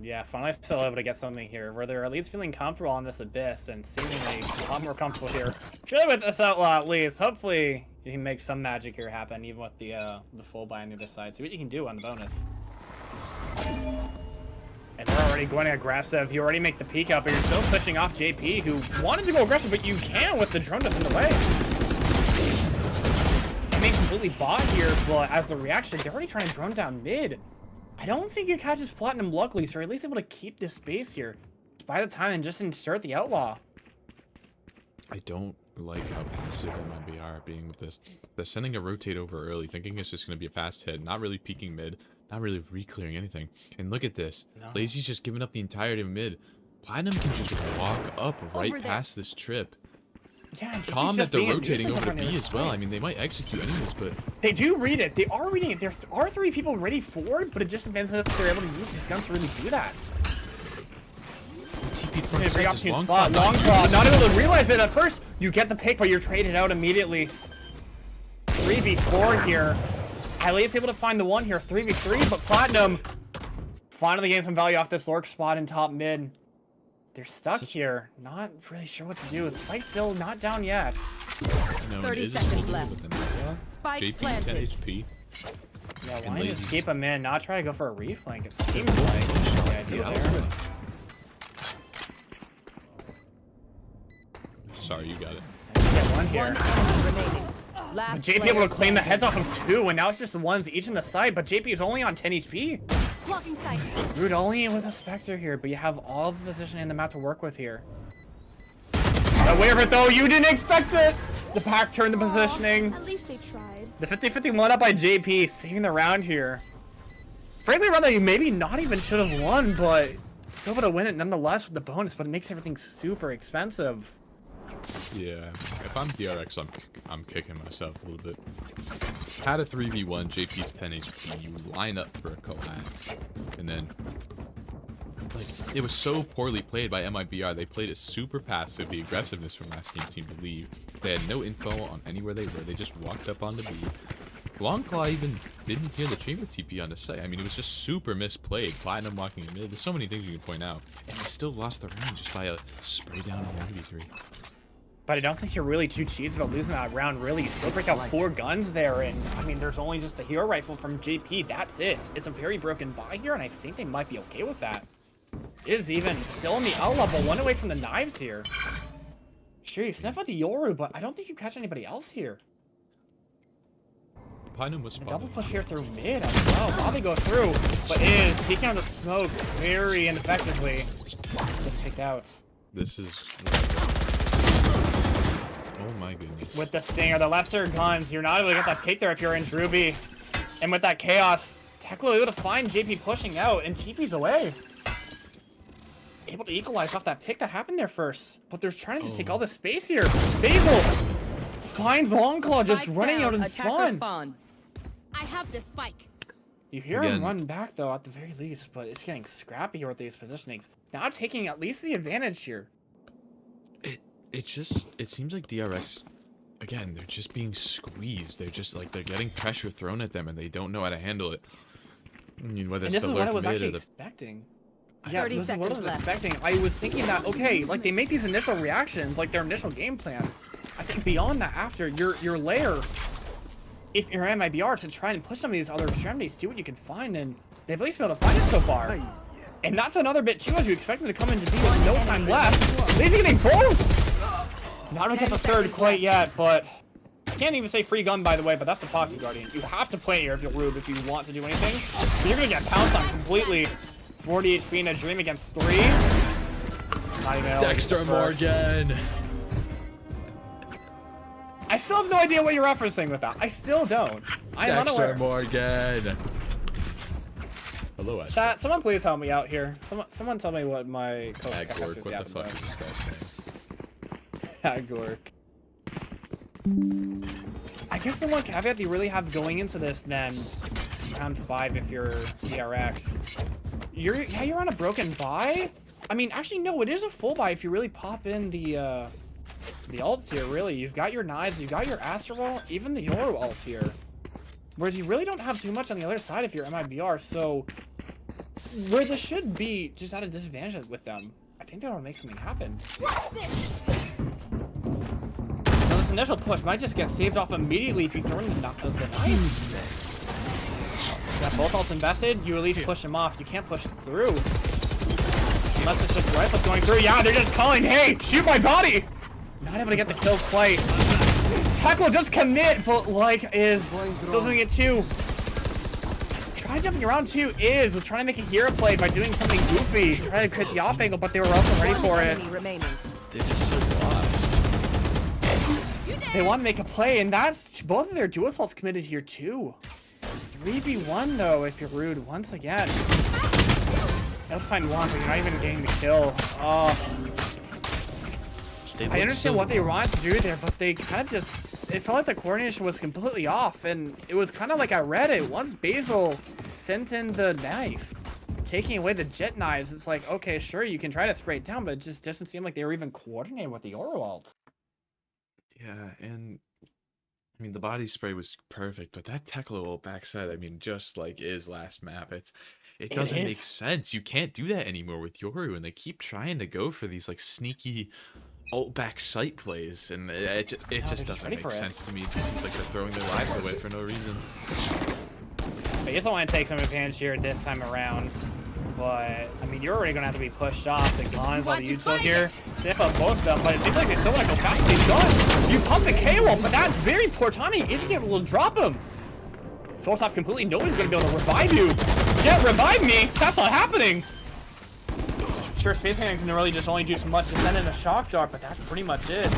Yeah, finally still able to get something here where they're at least feeling comfortable on this abyss and seemingly a lot more comfortable here. Surely with this outlaw at least. Hopefully you can make some magic here happen even with the full buy on the other side. See what you can do on the bonus. And they're already going aggressive. You already make the peek up, but you're still pushing off JP, who wanted to go aggressive, but you can with the drone just in the way. I mean, completely bought here, but as the reaction, they're already trying to drone down mid. I don't think it catches Platinum luckily, so they're at least able to keep this space here. By the time and just insert the Outlaw. I don't like how passive MIBR are being with this. They're sending a rotate over early, thinking it's just going to be a fast hit, not really peeking mid, not really re-clearing anything. And look at this. No. Lazy's just giving up the entirety of mid. Platinum can just walk up right past this trip. Yeah, Calm that they're rotating over to B as well. I mean, they might execute anyways, but... They do read it. They are reading it. There are 3 people ready for it, but it just depends if they're able to use these guns to really do that. TP front set, just long spot. Long claw. Not able to realize it at first. You get the pick, but you're traded out immediately. 3v4 here. At least able to find the one here. 3v3, but Platinum finally getting some value off this lurk spot in top mid. They're stuck here. Not really sure what to do. The spike's still not down yet. No, 30 seconds left. Spike JP planted. 10 HP. Yeah, why not just keep him in? Not try to go for a reflank. It seems like the idea there. Sorry, you got it. Get one here. Last JP able to claim the heads off of 2, and now it's just the ones each in the side, but JP is only on 10 HP. Blocking sight. Rude only with a Spectre here, but you have all the position in the map to work with here. Aware of it though, you didn't expect it! The back turn, the positioning. At least they tried. The 50-50 one up by JP, saving the round here. Frankly, a round that you maybe not even should have won, but still able to win it nonetheless with the bonus, but it makes everything super expensive. Yeah, if I'm DRX, I'm kicking myself a little bit. Had a 3v1, JP's 10 HP, you line up for a collapse, and then, like, it was so poorly played by MIBR. They played it super passive. The aggressiveness from last game seemed to leave. They had no info on anywhere they were. They just walked up on the B. Longclaw even didn't hear the chamber TP on the site. I mean, it was just super misplayed. Platinum walking in mid. There's so many things you can point out. And they still lost the round just by a spray down on 1v3. But I don't think you're really too cheesed about losing that round, really. You still break out 4 guns there, and, I mean, there's only just the hero rifle from JP. That's it. It's a very broken buy here, and I think they might be okay with that. Is even still in the L level, 1 away from the knives here. Sure, you sniff out the Yoru, but I don't think you catch anybody else here. Platinum was A double push here through mid as well. While they go through, but is peeking on the smoke very ineffectively. Just picked out. This is... Oh my goodness. With the stinger, the lesser guns, you're not able to get that pick there if you're in Druby. And with that chaos, Teklo able to find JP pushing out, and GP's away. Able to equalize off that pick that happened there first. But they're trying to just take all the space here. Basil finds Longclaw just running out in spawn. I have the spike. You hear him run back though, at the very least, but it's getting scrappy here with these positionings. Now taking at least the advantage here. It seems like DRX, again, they're just being squeezed. They're just like, they're getting pressure thrown at them and they don't know how to handle it. I mean, whether it's the lurk mid or the... And this is what I was actually expecting. Yeah, this is what I was expecting. I was thinking that, okay, like they make these initial reactions, like their initial game plan. I think beyond that, after your lair, if you're MIBR, to try and push some of these other extremities, see what you can find, and they've at least been able to find it so far. And that's another bit too, as you expect them to come into B with no time left. Lazy getting both! Not gonna get the third quite yet, but I can't even say free gun, by the way, but that's the Pocket Guardian. You have to play here if you're Rube if you want to do anything. But you're gonna get pounced on completely. 40 HP in a dream against 3. Not even Dexter Morgan. I still have no idea what you're referencing with that. I still don't. I'm unaware. Dexter Morgan. Hello, Ash. Chat, someone please help me out here. Someone tell me what my coach Gork, what the fuck is this guy saying? Gork. I guess the one caveat you really have going into this then, round 5 if you're DRX. You're on a broken buy? I mean, actually, no, it is a full buy if you really pop in the ults here, really. You've got your knives, you've got your Astral, even the Yoru ult here. Whereas you really don't have too much on the other side if you're MIBR, so... Where this should be just at a disadvantage with them, I think that'll make something happen. Now, this initial push might just get saved off immediately if you throw in the knives. Next. Got both ults invested, you at least push them off. You can't push through. Unless it's just rifles going through. Yeah, they're just calling, hey, shoot my body! Not able to get the kill quite. Teklo does commit, but like is still doing it too. Try jumping around too was trying to make a hero play by doing something goofy. Try to create the off angle, but they were also ready for it. They're just so lost. They want to make a play, and that's both of their dual assaults committed here too. 3v1 though, if you're Rude, once again. They'll find one, but you're not even getting the kill. I understand what they wanted to do there, but they kind of just... It felt like the coordination was completely off, and it was kind of like I read it. Once Basil sent in the knife, taking away the jet knives, it's like, okay, sure, you can try to spray it down, but it just doesn't seem like they were even coordinating with the Yoru ult. Yeah, and... I mean, the body spray was perfect, but that Teklo ult backside, I mean, just like his last map, it doesn't make sense. You can't do that anymore with Yoru, and they keep trying to go for these like sneaky ult back sight plays, and it just doesn't make sense to me. It just seems like they're throwing their lives away for no reason. I guess I want to take some advantage here this time around, but I mean, you're already gonna have to be pushed off. The guns on the util here, sniff up both of them, but it seems like they still want to go fast with these guns. You pump the K-Wolf, but that's very poor timing. Isn't able to drop him. Force off completely. Nobody's gonna be able to revive you. Yeah, revive me. That's not happening. Sure, Space Cannon can really just only do so much to send in a shock dart, but that's pretty much it.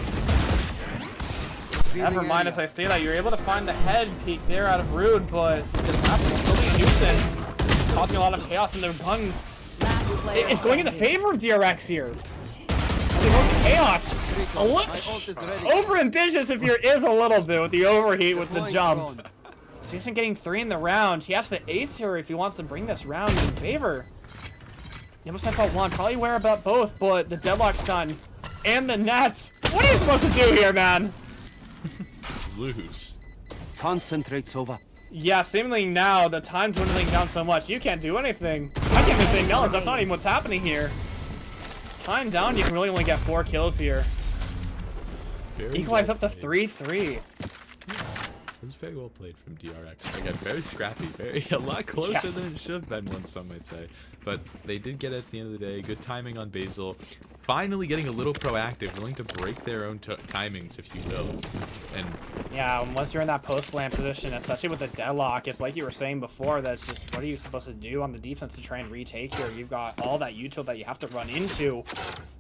Never mind if I say that. You're able to find the head peek there out of Rude, but this happens. It's building a nuisance. Causing a lot of chaos in their puns. It's going in the favor of DRX here. Chaos. Over ambitious if you're is a little bit with the overheat with the jump. So he isn't getting 3 in the round. He has to ace here if he wants to bring this round in favor. He almost sent out 1. Probably aware about both, but the deadlock's done. And the nets. What are you supposed to do here, man? Lose. Concentrate, Sova. Yeah, seemingly now the time's dwindling down so much. You can't do anything. I can't even say melons. That's not even what's happening here. Time down, you can really only get 4 kills here. Equalize up to 3-3. It was very well played from DRX. Again, very scrappy, a lot closer than it should have been, one some might say. But they did get it at the end of the day. Good timing on Basil. Finally getting a little proactive, willing to break their own timings, if you will. And yeah, once you're in that post-land position, especially with the deadlock, it's like you were saying before, that's just what are you supposed to do on the defense to try and retake here? You've got all that util that you have to run into.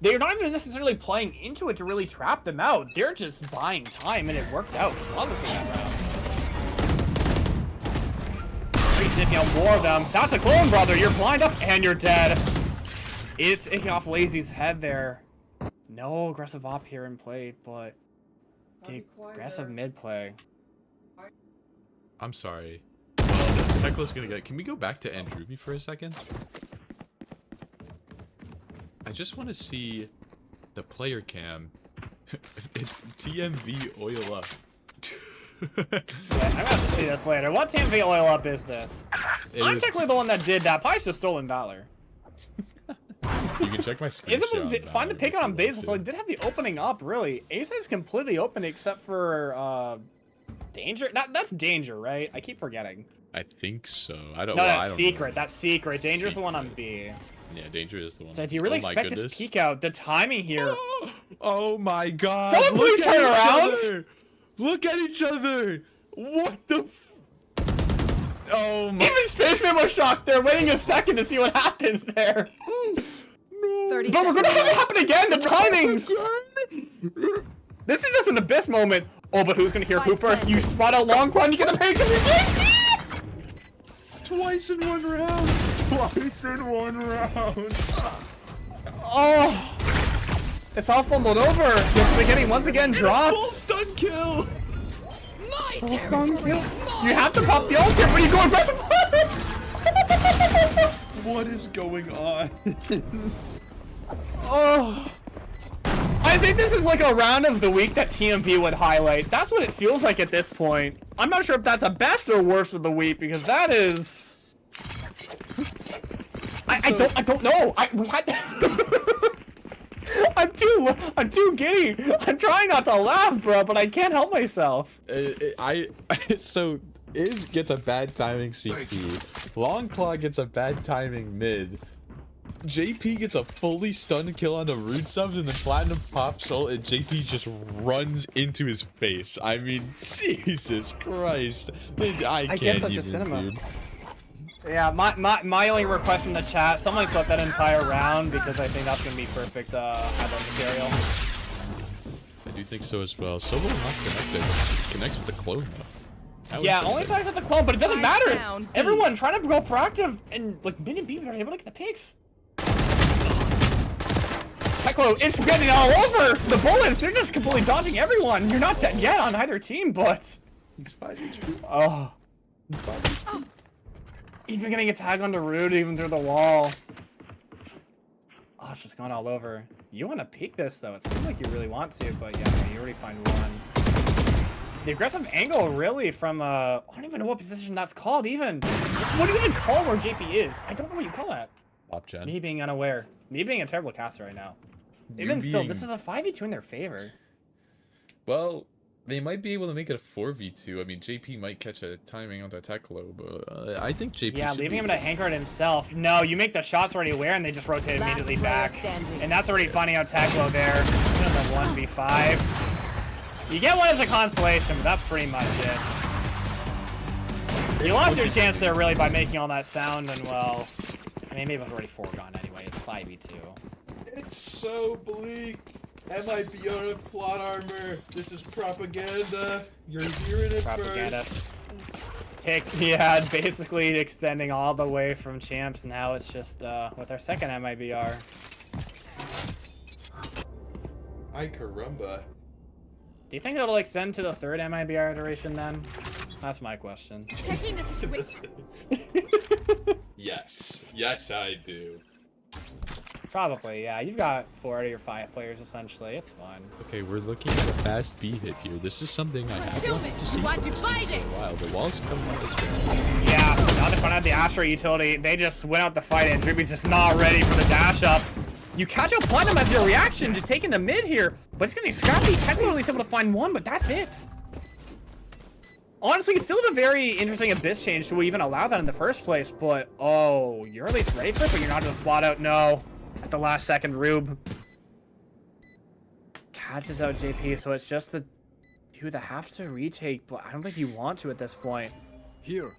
They're not even necessarily playing into it to really trap them out. They're just buying time, and it worked out flawlessly that round. Sniffing out more of them. That's a clone, brother. You're blind up and you're dead. It's taking off Lazy's head there. No aggressive op here in play, but the aggressive mid play. I'm sorry. Tekla's gonna get. Can we go back to Andruby for a second? I just want to see the player cam. It's TMV oil up. Yeah, I'm gonna have to see this later. What TMV oil up is this? I'm technically the one that did that. Probably just stolen Valor. You can check my screen. Find the pick on Basil. So I did have the opening up, really. Ace is completely open except for Danger. That's Danger, right? I keep forgetting. I think so. I don't. No, well, that's I don't Secret. Know. That's Secret. Danger's the one on B. Yeah, Danger is the one. So do you really expect this peek out? The timing here. Oh my God! Someone please turn around. Look at each other! What the oh my... Even Spaceman was shocked there, waiting a second to see what happens there. No. 30 but we're gonna have it happen again, the timings! This is just an abyss moment. Oh, but who's gonna hear who first? You spot out long run, you get the pick, Twice in one round! Twice in one round! Oh! It's all fumbled over. Just beginning once again drops. Full stun kill. Full stun kill. You have to pop the ult here, but you go aggressive. What is going on? Oh. I think this is like a round of the week that TMV would highlight. That's what it feels like at this point. I'm not sure if that's a best or worst of the week because that is. I don't know. We had. I'm too giddy. I'm trying not to laugh, bro, but I can't help myself. So Iz gets a bad timing CT. Long Claw gets a bad timing mid. JP gets a fully stunned kill on the Rude subs, and then Platinum pops ult, and JP just runs into his face. I mean, Jesus Christ. I can't such even, a cinema. dude. Yeah, my only request from the chat, someone clip that entire round because I think that's gonna be perfect highlight material. I do think so as well. Solo not connected. Connects with the clone though. Yeah, only ties at the clone, but it doesn't matter. Everyone trying to go proactive and like Min and B are able to get the picks. Teklo, it's getting all over the bullets. They're just completely dodging everyone. You're not dead yet on either team, but He's 5 HP. oh. He's 5 HP. Even getting a tag onto Rude even through the wall. Oh, it's just going all over. You want to peek this though. It seems like you really want to, but yeah, you already find one. The aggressive angle really from I don't even know what position that's called even. What do you even call where JP is? I don't know what you call that. Pop gen. Me being unaware. Me being a terrible caster right now. Even still, this is a 5v2 in their favor. Well, they might be able to make it a 4v2. I mean, JP might catch a timing on that Teklo, but I think JP yeah, should leaving be... him to Hankard himself. No, you make the shots already aware and they just rotate immediately back. And that's already finding out Teklo there. The 1v5. You get one as a consolation, but that's pretty much it. You lost your chance there really by making all that sound and well... I mean, maybe it was already foregone anyway. It's 5v2. It's so bleak. MIBR of plot armor. This is propaganda. You're hearing it Propaganda. first. Yeah, basically extending all the way from champs. Now it's just with our second MIBR. Ay caramba. Do you think it'll extend to the third MIBR iteration then? That's my question. Checking the situation. Yes. Yes, I do. Probably, yeah. You've got 4 out of your 5 players essentially. It's fun. Okay, we're looking at a fast B hit here. This is something I have Film wanted it. to see Want for to find it. a while. The walls come out as well. Yeah, now they found out the Astra utility. They just went out to fight it, and Drippy's just not ready for the dash up. You catch up Platinum as your reaction, just taking the mid here, but it's getting scrappy. Technically, he's able to find one, but that's it. Honestly, it's still a very interesting Abyss change to even allow that in the first place, but oh, you're at least ready for it, but you're not just spot out. No. At the last second, Rube catches out JP, so it's just the two that have to retake, but I don't think you want to at this point. Here.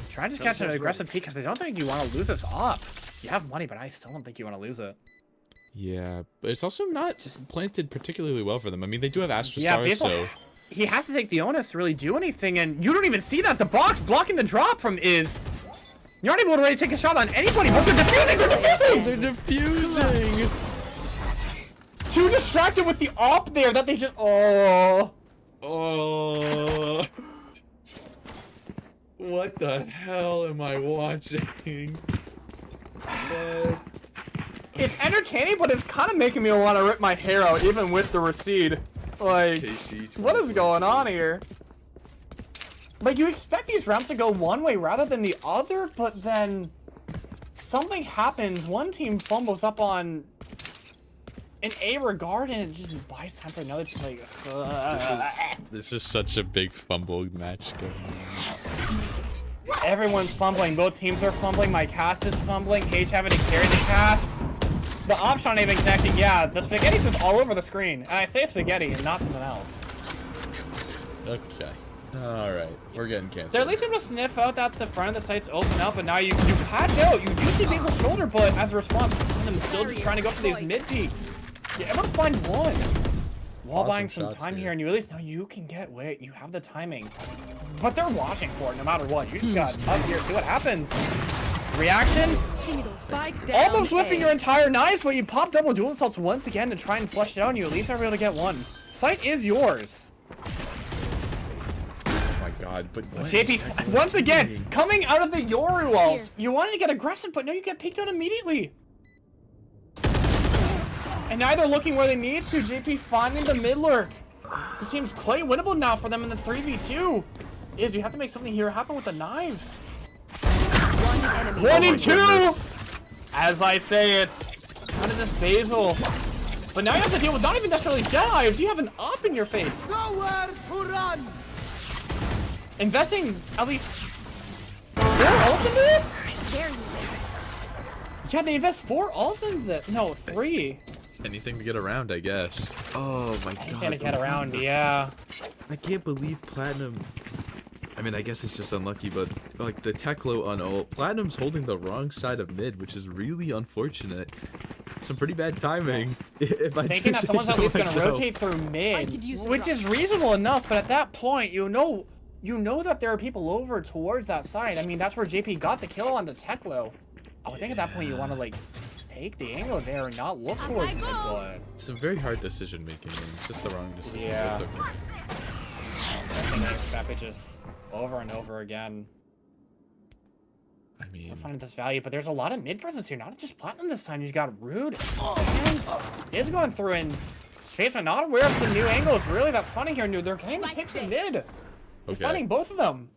Try and just catch an aggressive peek, because I don't think you want to lose this op. You have money, but I still don't think you want to lose it. Yeah, but it's also not just planted particularly well for them. I mean, they do have Astra Yeah, Stars, so... he has to take the onus to really do anything, and you don't even see that. The box blocking the drop from Is. You're not able to really take a shot on anybody, but they're defusing! They're defusing! They're defusing! Too distracted with the op there that they just... Oh... Oh... What the hell am I watching? It's entertaining, but it's kind of making me want to rip my hair out, even with the recede. Like, what is going on here? Like, you expect these rounds to go one way rather than the other, but then something happens. One team fumbles up on an A regard, and it just buys time for another team. Like, This is such a big fumble match going on. everyone's fumbling. Both teams are fumbling. My cast is fumbling. Cage having to carry the cast. The op shot ain't even connecting. Yeah, the spaghetti's just all over the screen. And I say spaghetti and not something else. Okay. Alright, we're getting canceled. They're at least able to sniff out that the front of the sites open up, and now you patch out. You do see Basil's shoulder, but as a response, I'm still just trying to go for these mid peaks. You're able to find one. Wall buying some time here, and you at least know you can get wait. You have the timing, but they're watching for it no matter what. You just got up here, see what happens. Reaction. Almost whiffing your entire knives, but you pop double dual assaults once again to try and flush it out, and you at least are able to get one. Site is yours. God, but JP, once again, coming out of the Yoru walls. You wanted to get aggressive, but no, you get peeked out immediately. And now they're looking where they need to. JP finding the mid lurk. This seems quite winnable now for them in the 3v2. You have to make something here happen with the knives. 1 and 2! As I say it, kind of just Basil. But now you have to deal with not even necessarily Jedi's. You have an op in your face. Nowhere to run! Investing at least 4 ults into this? Yeah, they invest 4 ults into this. No, 3. Anything to get around, I guess. Oh my god. Anything to get around, yeah. I can't believe Platinum... I mean, I guess it's just unlucky, but like the tech low on ult, Platinum's holding the wrong side of mid, which is really unfortunate. Some pretty bad timing. If I Thinking that someone's at least going to myself. rotate through mid, which is reasonable enough, but at that point, you know that there are people over towards that side. I mean, that's where JP got the kill on the tech low. I would think at that point you want to like take the angle there and not look towards mid, but It's a very hard decision making. It's just the wrong decision. Yeah. It's okay. I think I scrap it just over and over again. I mean, So finding this value, but there's a lot of mid presence here. Not just Platinum this time. You've got Rude and is going through in space, but not aware of the new angles. Really, that's funny here. They're getting the picks in mid. They're finding both of them.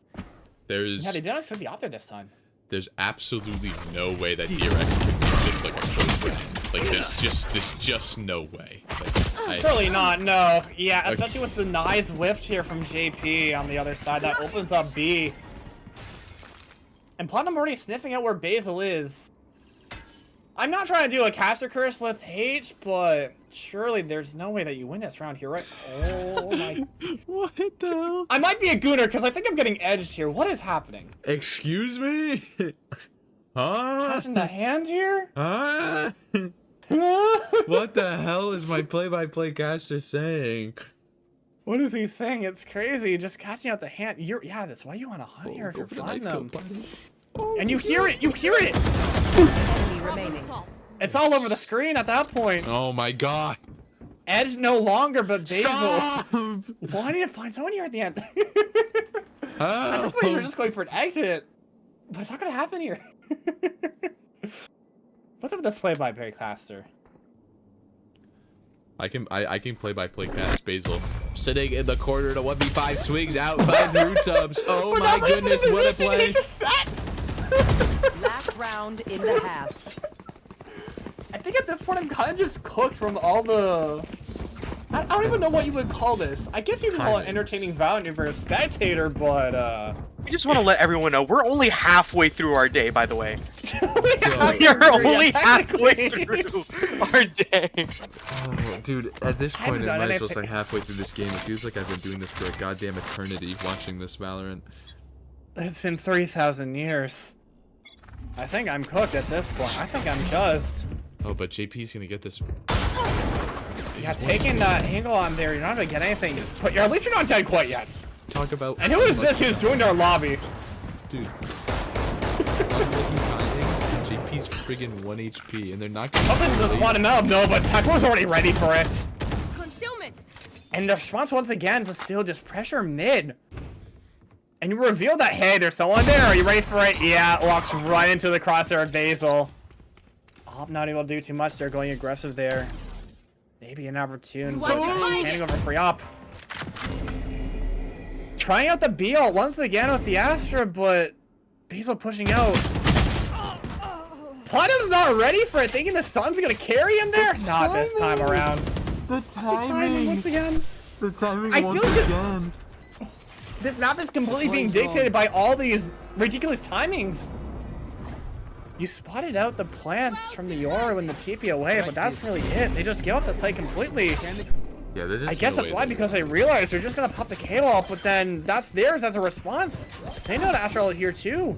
There's Yeah, they didn't expect the op there this time. there's absolutely no way that DRX can do this like a close round. Like there's just no way. Like, Surely not, no. Yeah, especially with the nice whiff here from JP on the other side. That opens up B. And Platinum already sniffing out where Basil is. I'm not trying to do a caster curse with H, but surely there's no way that you win this round here, right? Oh my... What the hell? I might be a gooner because I think I'm getting edged here. What is happening? Excuse me? Huh? Catching the hand here? Huh? What the hell is my play-by-play caster saying? What is he saying? It's crazy. Just catching out the hand. Yeah, that's why you want to hunt here if you're platinum. And you hear it. You hear it. Enemy remaining. It's all over the screen at that point. Oh my god. Edge no longer, but Basil. Stop! Well, I need to find someone here at the end. At this Help! point, you're just going for an exit. But it's not going to happen here. What's up with this play-by-play caster? I can play-by-play cast Basil. Sitting in the corner to 1v5 swings out 5 root subs. Oh my goodness, what a play. Last round in the half. I think at this point I'm kind of just cooked from all the... I don't even know what you would call this. I guess you could call it entertaining value for a spectator, but I just want to let everyone know we're only halfway through our day, by the way. You're only halfway through our day. Oh, dude, at this point, I done might as well anything. say halfway through this game. It feels like I've been doing this for a goddamn eternity, watching this Valorant. It's been 3,000 years. I think I'm cooked at this point. I think I'm just... Oh, but JP's gonna get this. Yeah, taking that angle on there, you're not gonna get anything. But at least you're not dead quite yet. Talk about. And who is this who's doing our lobby? Dude. Unlucky timings, and JP's friggin' 1 HP, and they're not gonna. Something's just spawning out. No, but Taco's already ready for it. Concealment. And the response once again to still just pressure mid. And you reveal that, hey, there's someone there. Are you ready for it? Yeah, it walks right into the crosshair of Basil. Oh, not able to do too much. They're going aggressive there. Maybe an opportune, but it's handing over free up. Trying out the Beal once again with the Astra, but Basil pushing out. Platinum's not ready for it, thinking the stun's gonna carry him there. Not this time around. The timing Once again. The timing I once feel like again. This map is completely being dictated by all these ridiculous timings. You spotted out the plants from the Yoru and the TP away, but that's really it. They just give up the site completely. Yeah, this is. I guess that's why, because they realized they're just gonna pop the KO off, but then that's theirs as a response. They know the Astral here too.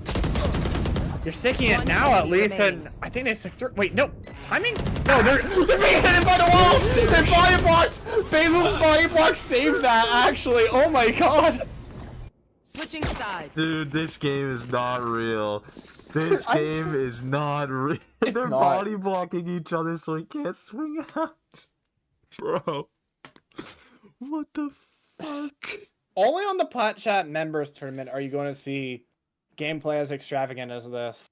You're sticking it now at least, and I think they secured. Wait, no, timing? No, they're being hit by the wall. Their body blocks. Basil's body block saved that. Actually, oh my god. Switching sides. Dude, this game is not real. This game is not real. They're not. body blocking each other so he can't swing out. Bro. What the fuck? Only on the Plat Chat members tournament are you going to see gameplay as extravagant as this.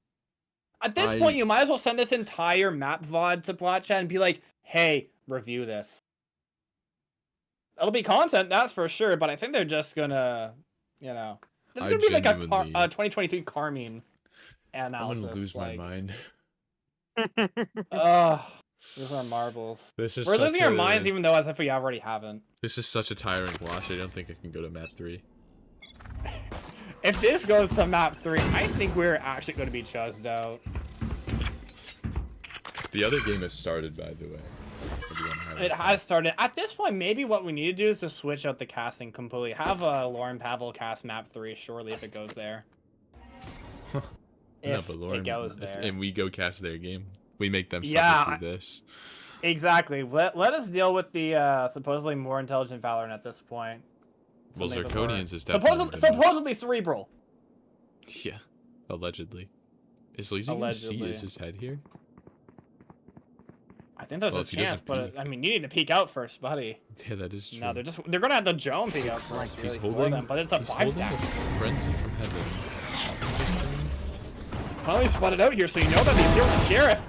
At this point, you might as well send this entire map VOD to Plat Chat and be like, hey, review this. That'll be content, that's for sure, but I think they're just gonna, you know... This is gonna be like a 2023 Carmine analysis. I'm gonna lose my mind. Those are marbles. This is We're losing our minds even though as if we already haven't. This is such a tiring watch. I don't think I can go to map 3. If this goes to map 3, I think we're actually going to be chuzzed out. The other game has started, by the way. It has started. At this point, maybe what we need to do is just switch out the casting completely. Have Lauren Pavel cast map 3, surely, if it goes there. No, but Lauren, it goes there. And we go cast their game. We make them suffer through this. Exactly. Let us deal with the supposedly more intelligent Valorant at this point. Well, Zirconians is definitely supposedly cerebral. Yeah, allegedly. Is Lazy gonna see his head here? I think there's a chance, but I mean, you need to peek out first, buddy. Yeah, that is true. No, they're gonna have the Joan peek out first. He's really, holding for them, but it's a 5-stack. Frenzy from heaven. Finally spotted out here, so you know that he's here with the sheriff.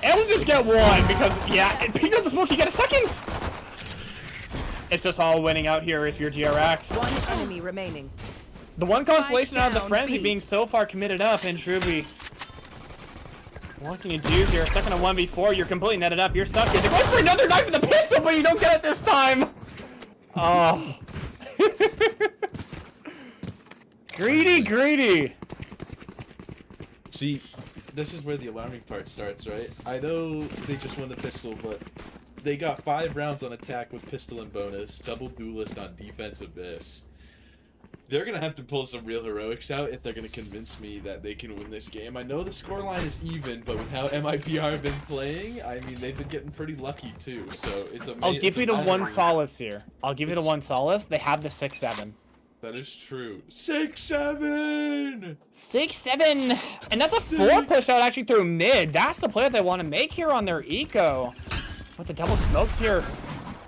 And we just get one because it peeked out the smoke. You get a second. It's just all winning out here if you're GRX. One enemy remaining. The one consolation out of the frenzy being so far committed up, and Shrooby. What can you do here? Stuck in a 1v4, you're completely netted up, you're stuck. You're going for another knife in the pistol, but you don't get it this time! Oh. Greedy! See, this is where the alarming part starts, right? I know they just won the pistol, but they got 5 rounds on attack with pistol and bonus, double duelist on defense of this. They're gonna have to pull some real heroics out if they're gonna convince me that they can win this game. I know the scoreline is even, but with how MIPR have been playing, I mean they've been getting pretty lucky too. So it's amazing. I'll give you the one solace here. I'll give you the one solace. They have the 6-7. That is true. 6-7. 6-7, and that's a 4 push out actually through mid. That's the play that they want to make here on their eco, with the double smokes here,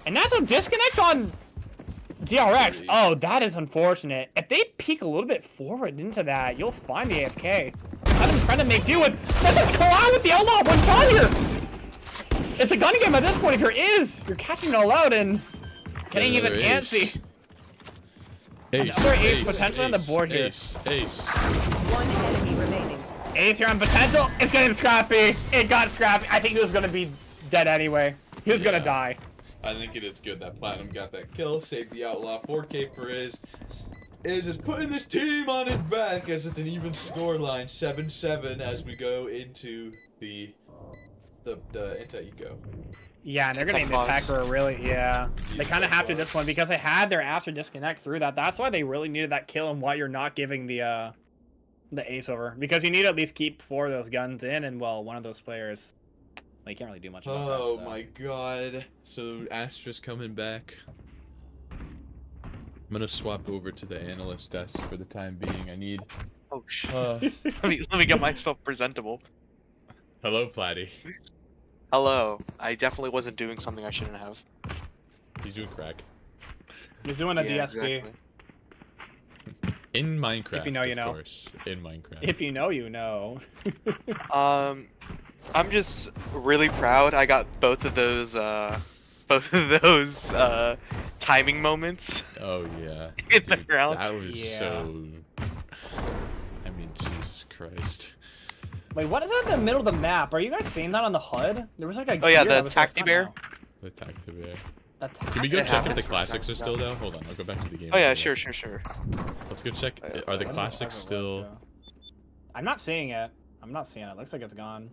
and that's a disconnect on DRX. Oh, that is unfortunate. If they peek a little bit forward into that, you'll find the AFK. I've been trying to make do with. That's a collide with the outlaw. One shot here. It's a gun game at this point. If you're catching it all out and getting even antsy. Another ace potentially on the board here. Ace. One enemy remaining. Ace here on potential. It's getting scrappy. It got scrappy. I think he was gonna be dead anyway. He was gonna die. I think it is good that Platinum got that kill, saved the outlaw. 4K for Is is putting this team on his back as it's an even scoreline, 7-7 as we go into the anti-eco. Yeah, and they're gonna need the attacker really. Yeah, they kind of have to this one because they had their after disconnect through that. That's why they really needed that kill and why you're not giving the ace over, because you need to at least keep 4 of those guns in, and well, one of those players. Well, you can't really do much about that. Oh my god. So Astra's coming back. I'm gonna swap over to the analyst desk for the time being. I need. Oh shit. let me get myself presentable. Hello, Platty. Hello. I definitely wasn't doing something I shouldn't have. He's doing crack. He's doing a DSP. Exactly. In Minecraft. If you know, you know. Of course. In Minecraft. If you know, you know. I'm just really proud. I got both of those timing moments. Oh yeah. In the ground. That was so. I mean, Jesus Christ. Wait, what is that in the middle of the map? Are you guys seeing that on the HUD? There was like a. Oh yeah, gear that the was Tacti Bear. The Tactibear. The Can we go It check if happens the from classics time are to still time. down? Hold on, I'll go back to the game. Oh yeah, Hold on. sure. Let's go check. Are the What the classics fuck it still? was, I'm not seeing it. I'm not seeing it. Looks like it's gone.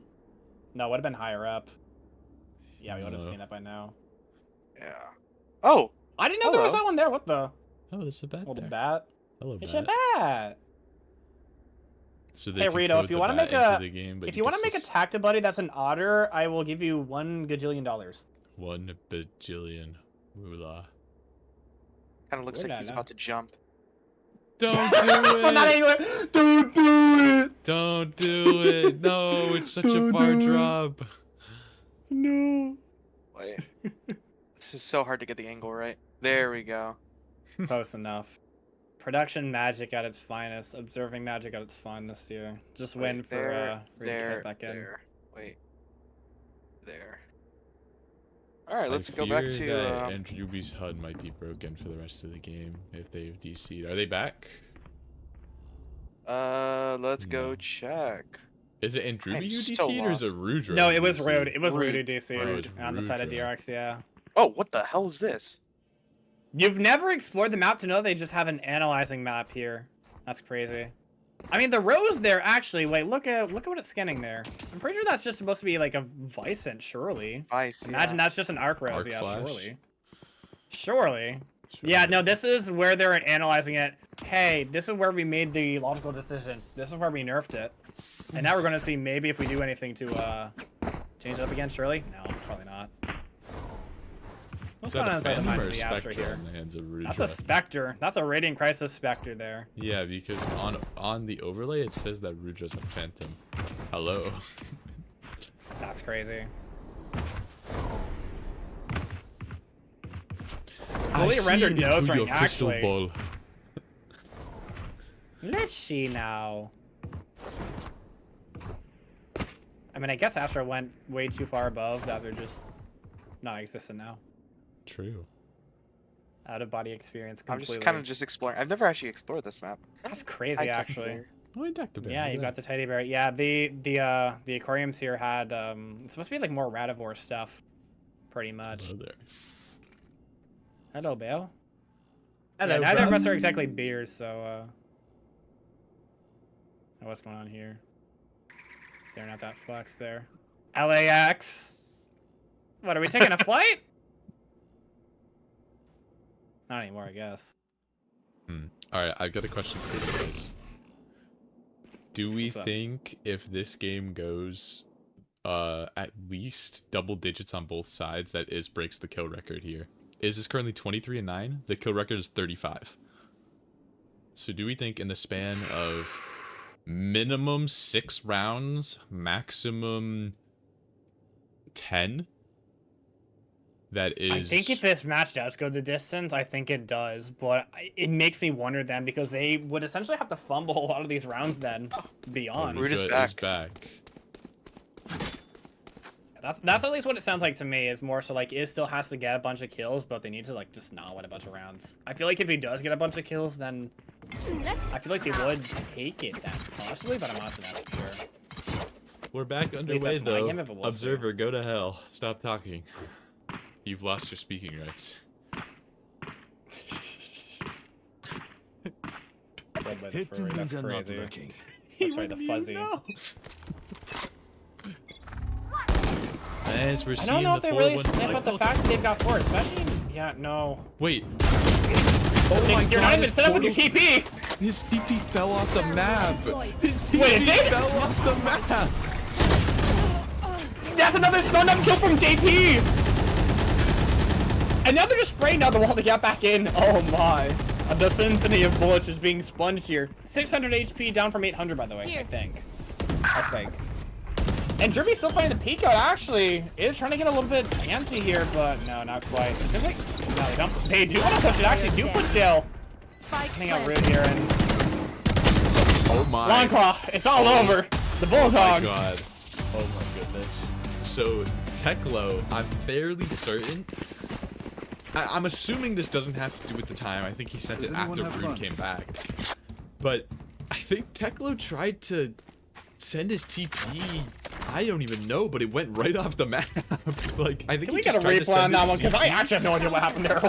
No, it would have been higher up. Yeah, we would have No. seen it by now. Yeah. Oh. I didn't know there was Hello. that one there. What the? Oh, there's a bat Little there. bat. Hello, It's bat. a bat. So they Hey can Rito, code if you the want to bat make into a the game, but if you you can want to make a still tactic buddy that's an otter, I will give you $1 gajillion. 1 bajillion moolah. Kind of looks We're like not he's now. about to jump. Don't do I'm not it! anywhere. Don't do it. Don't do it! No, it's such a Don't far do it. drop. No. Wait. This is so hard to get the angle right. There we go. Close enough. Production magic at its finest. Observing magic at its finest here. Just win Wait, for there, Rito to there, get back in. there. Wait. There. All right, let's I go back fear to. that Andrewby's HUD might be broken for the rest of the game if they've DC'd. Are they back? Let's go No. check. Is it Andrewby I'm you so DC'd or is it lost. Rudra? No, who it was DC'd? Rude. It was Rude. Rude DC Oh, it's on the side of Rudra. DRX, yeah. Oh, what the hell is this? You've never explored the map to know they just have an analyzing map here. That's crazy. I mean, the rose there actually. Wait, look at what it's scanning there. I'm pretty sure that's just supposed to be like a Vicent, surely. Ice. Imagine that's just an arc rose. Arc Yeah, flash? surely. Surely. Sure. Yeah, no, this is where they're analyzing it. Hey, this is where we made the logical decision. This is where we nerfed it. And now we're gonna see maybe if we do anything to change it up again. Surely? No, probably not. Is What's going on that a inside the Phantom mind or of a the Astra Spectre here? in the hands of Rudra? That's a Spectre. That's a Radiant Crisis Spectre there. Yeah, because on the overlay it says that Rudra's a Phantom. Hello. That's crazy. Fully rendered nose ring, actually. Ball. Let's see now. I mean, I guess Astra went way too far above that they're just not existent now. True. Out of body experience I'm completely. just kind of just exploring. I've never actually explored this map. That's crazy, actually. Oh, attack the bear. Yeah, you got the teddy bear. Yeah, the aquariums here had it's supposed to be like more Radivore stuff, pretty much. Hello there. Hello, Bale. Hello, Yeah, neither of bro. us are exactly beers, so what's going on here? Staring at that flex there. LAX. What, are we taking a flight? Not anymore, I guess. Alright, I've got a question for you guys. Do we think if this game goes at least double digits on both sides, that breaks the kill record here? Is this currently 23-9? The kill record is 35. So do we think in the span of minimum 6 rounds, maximum 10, that is... I think if this match does go the distance, I think it does, but it makes me wonder then, because they would essentially have to fumble a lot of these rounds then, beyond. We're just back. That's at least what it sounds like to me, is more so like Iz still has to get a bunch of kills, but they need to like just not win a bunch of rounds. I feel like if he does get a bunch of kills, then I feel like they would take it then, possibly, but I'm not sure. We're back underway though. Observer, go to hell. Stop talking. You've lost your speaking rights. Hitting means are not looking. That's right, the fuzzy. As we're I seeing don't know the if they really 4-1 sniff at the fact that they've got 4, especially. Yeah, no. Wait. Oh my You're not even set up with your TP! His TP fell off the map! Wait, it did? Fell off the map! That's another stun up kill from JP! And now they're just spraying down the wall to get back in. Oh my. The symphony of bullets is being sponged here. 600 HP down from 800, by the way, I think. And Derby's still playing the peek out, actually. Is trying to get a little bit fancy here, but no, not quite. No, they don't. They do want to push it, actually do push Dale. Hang out rude here, and... Oh my. Longclaw, it's all over. The Bulldog. Oh my god. Oh my goodness. So, Teklo, I'm fairly certain... I'm assuming this doesn't have to do with the time. I think he sent it after Brood came back. But I think Teklo tried to send his TP. I don't even know, but it went right off the map. Like, I think Can we get a replay on that one? Because I actually have no idea what happened there.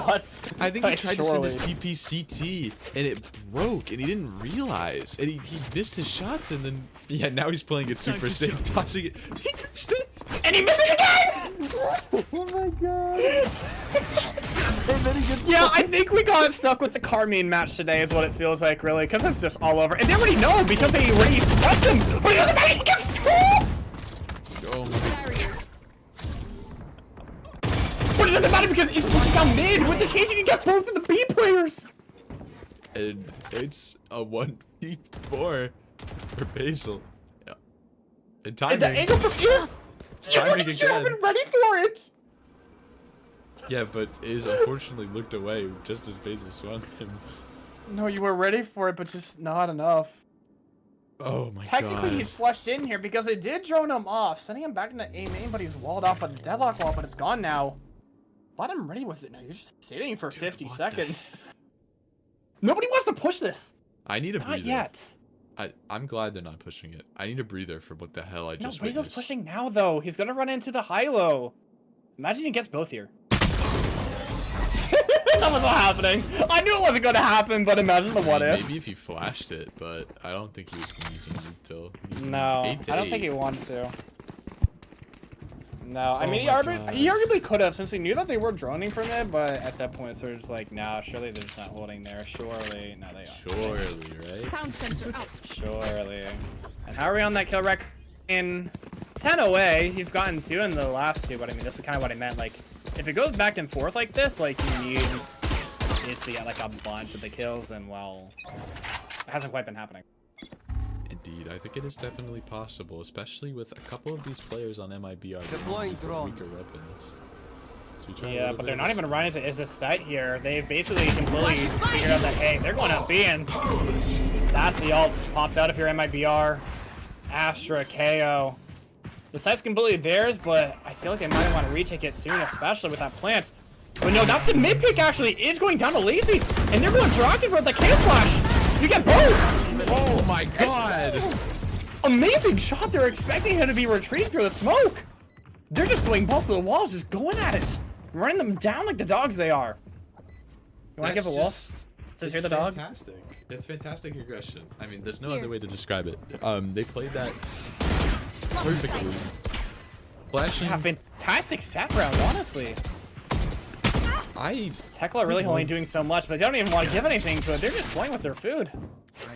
I think he tried to send his TP CT, and it broke, and he didn't realize. And he missed his shots, and then, yeah, now he's playing it super safe, tossing it. He missed it! And he missed it again! Oh my god. Yeah, I think we got stuck with the Carmine match today is what it feels like, really, because it's just all over. And they already know because they already swept him, but it doesn't matter, he gets two! Oh my. But it doesn't matter because it's pushing down mid. With the change, you can get both of the B players. And it's a 1v4 for Basil. Yeah. And timing. And the angle from Iz. Timing again. You haven't ready for it. Yeah, but Iz unfortunately looked away just as Basil swung him. No, you were ready for it, but just not enough. Oh my god. Technically, he's flushed in here because they did drone him off, sending him back into A main, but he's walled off by the deadlock wall, but it's gone now. Let him ready with it now. You're just sitting for 50 seconds. Nobody wants to push this. I need a breather. Not yet. I'm glad they're not pushing it. I need a breather for what the hell I just Basil's witnessed. pushing now, though. He's gonna run into the high-low. Imagine he gets both here. That was not happening. I knew it wasn't gonna happen, but imagine the what if. Maybe if he flashed it, but I don't think he was gonna use it until. No, I don't think he wanted to. No, I mean he arguably could have, since he knew that they were droning from it, but at that point, so just like, nah, surely they're just not holding there. Surely, no, they are. Surely, right? Sound sensor out. Surely. And how are we on that kill rec? In 10 away, you've gotten 2 in the last 2, but I mean, this is kind of what I meant. Like, if it goes back and forth like this, like, you need to get like a bunch of the kills, and well, it hasn't quite been happening. Indeed, I think it is definitely possible, especially with a couple of these players on MIBR Deploying drone. weaker weapons. So Yeah, but they're not even running to Iz's site here. They've basically completely figured out that, hey, they're going up B, and that's the ults popped out if you're MIBR. Astra, KO. The site's completely theirs, but I feel like they might want to retake it soon, especially with that plant. But no, that's the mid pick actually is going down to Lazy, and they're going Draken for the K flash. You get both. Oh my god! Amazing shot. They're expecting him to be retreating through the smoke. They're just going balls to the walls, just going at it, running them down like the dogs they are. You want to give a wolf? Says you're the dog. Fantastic. It's fantastic aggression. I mean, there's no other way to describe it. They played that perfectly. Flashing. Yeah, fantastic set round, honestly. Tekla really only doing so much, but they don't even want to give anything to it. They're just swinging with their food.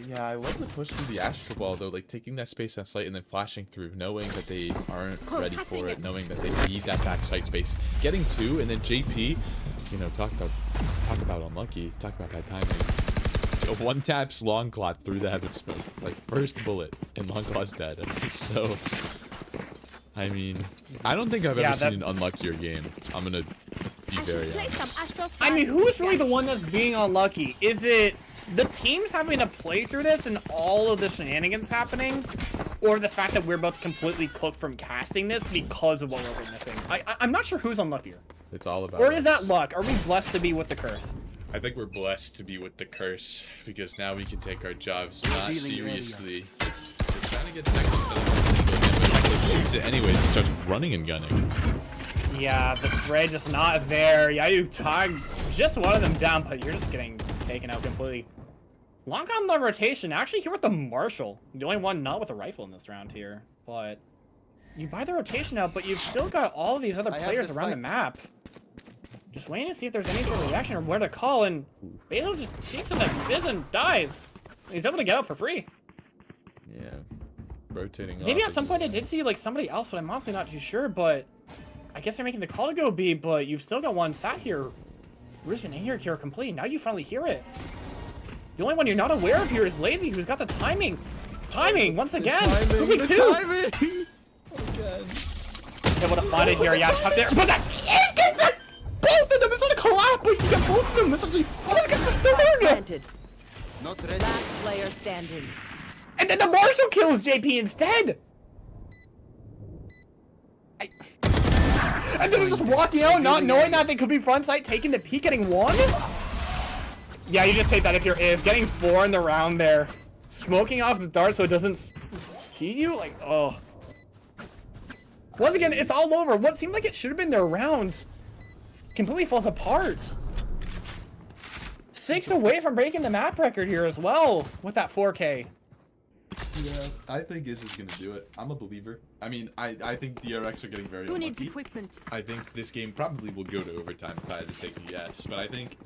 Yeah, I love the push through the Astro Ball, though, like taking that space on site and then flashing through, knowing that they aren't ready for it, knowing that they need that back site space. Getting 2, and then JP, you know, talk about unlucky, talk about bad timing. A one-taps Long Claw through the heaven smoke, like first bullet, and Long Claw's dead. So, I mean, I don't think I've ever seen an unluckier game. I'm gonna be very honest. I mean, who's really the one that's being unlucky? Is it the teams having to play through this and all of the shenanigans happening, or the fact that we're both completely cooked from casting this because of what we're witnessing? I'm not sure who's unluckier. It's all about. Or is that luck? Are we blessed to be with the curse? I think we're blessed to be with the curse because now we can take our jobs not seriously. We're trying to get technical set up again, but Technical shoots it anyways and starts running and gunning. Yeah, the spray just not there. Yeah, you tagged just one of them down, but you're just getting taken out completely. Long on the rotation, actually here with the Marshal. The only one not with a rifle in this round here. But you buy the rotation out, but you've still got all of these other players around the map. Just waiting to see if there's any sort of reaction or where to call, and Basil just takes in the fizz and dies. He's able to get out for free. Yeah. Rotating Maybe off at some point I did see like somebody else, but I'm honestly not too sure, but I guess they're making the call to go B, but you've still got one sat here. Risman in here complete. Now you finally hear it. The only one you're not aware of here is Lazy, who's got the timing. Timing, once again. The timing! Again. Able to find it here, yeah, up there. But that is both of them! It's not a collab, but you get both of them! Essentially, Planted. Not ready. Last player standing. And then the Marshal kills JP instead! And then they're just walking out, not knowing that they could be front sight, taking the peek, getting 1? Yeah, you just hate that if you're Is. Getting 4 in the round there. Smoking off the dart so it doesn't see you? Like, oh. Once again, it's all over. What seemed like it should have been their round completely falls apart. 6 away from breaking the map record here as well with that 4K. Yeah, I think Is gonna do it. I'm a believer. I mean, I think DRX are getting very Who needs unlucky. equipment? I think this game probably will go to overtime if I had to take a guess. But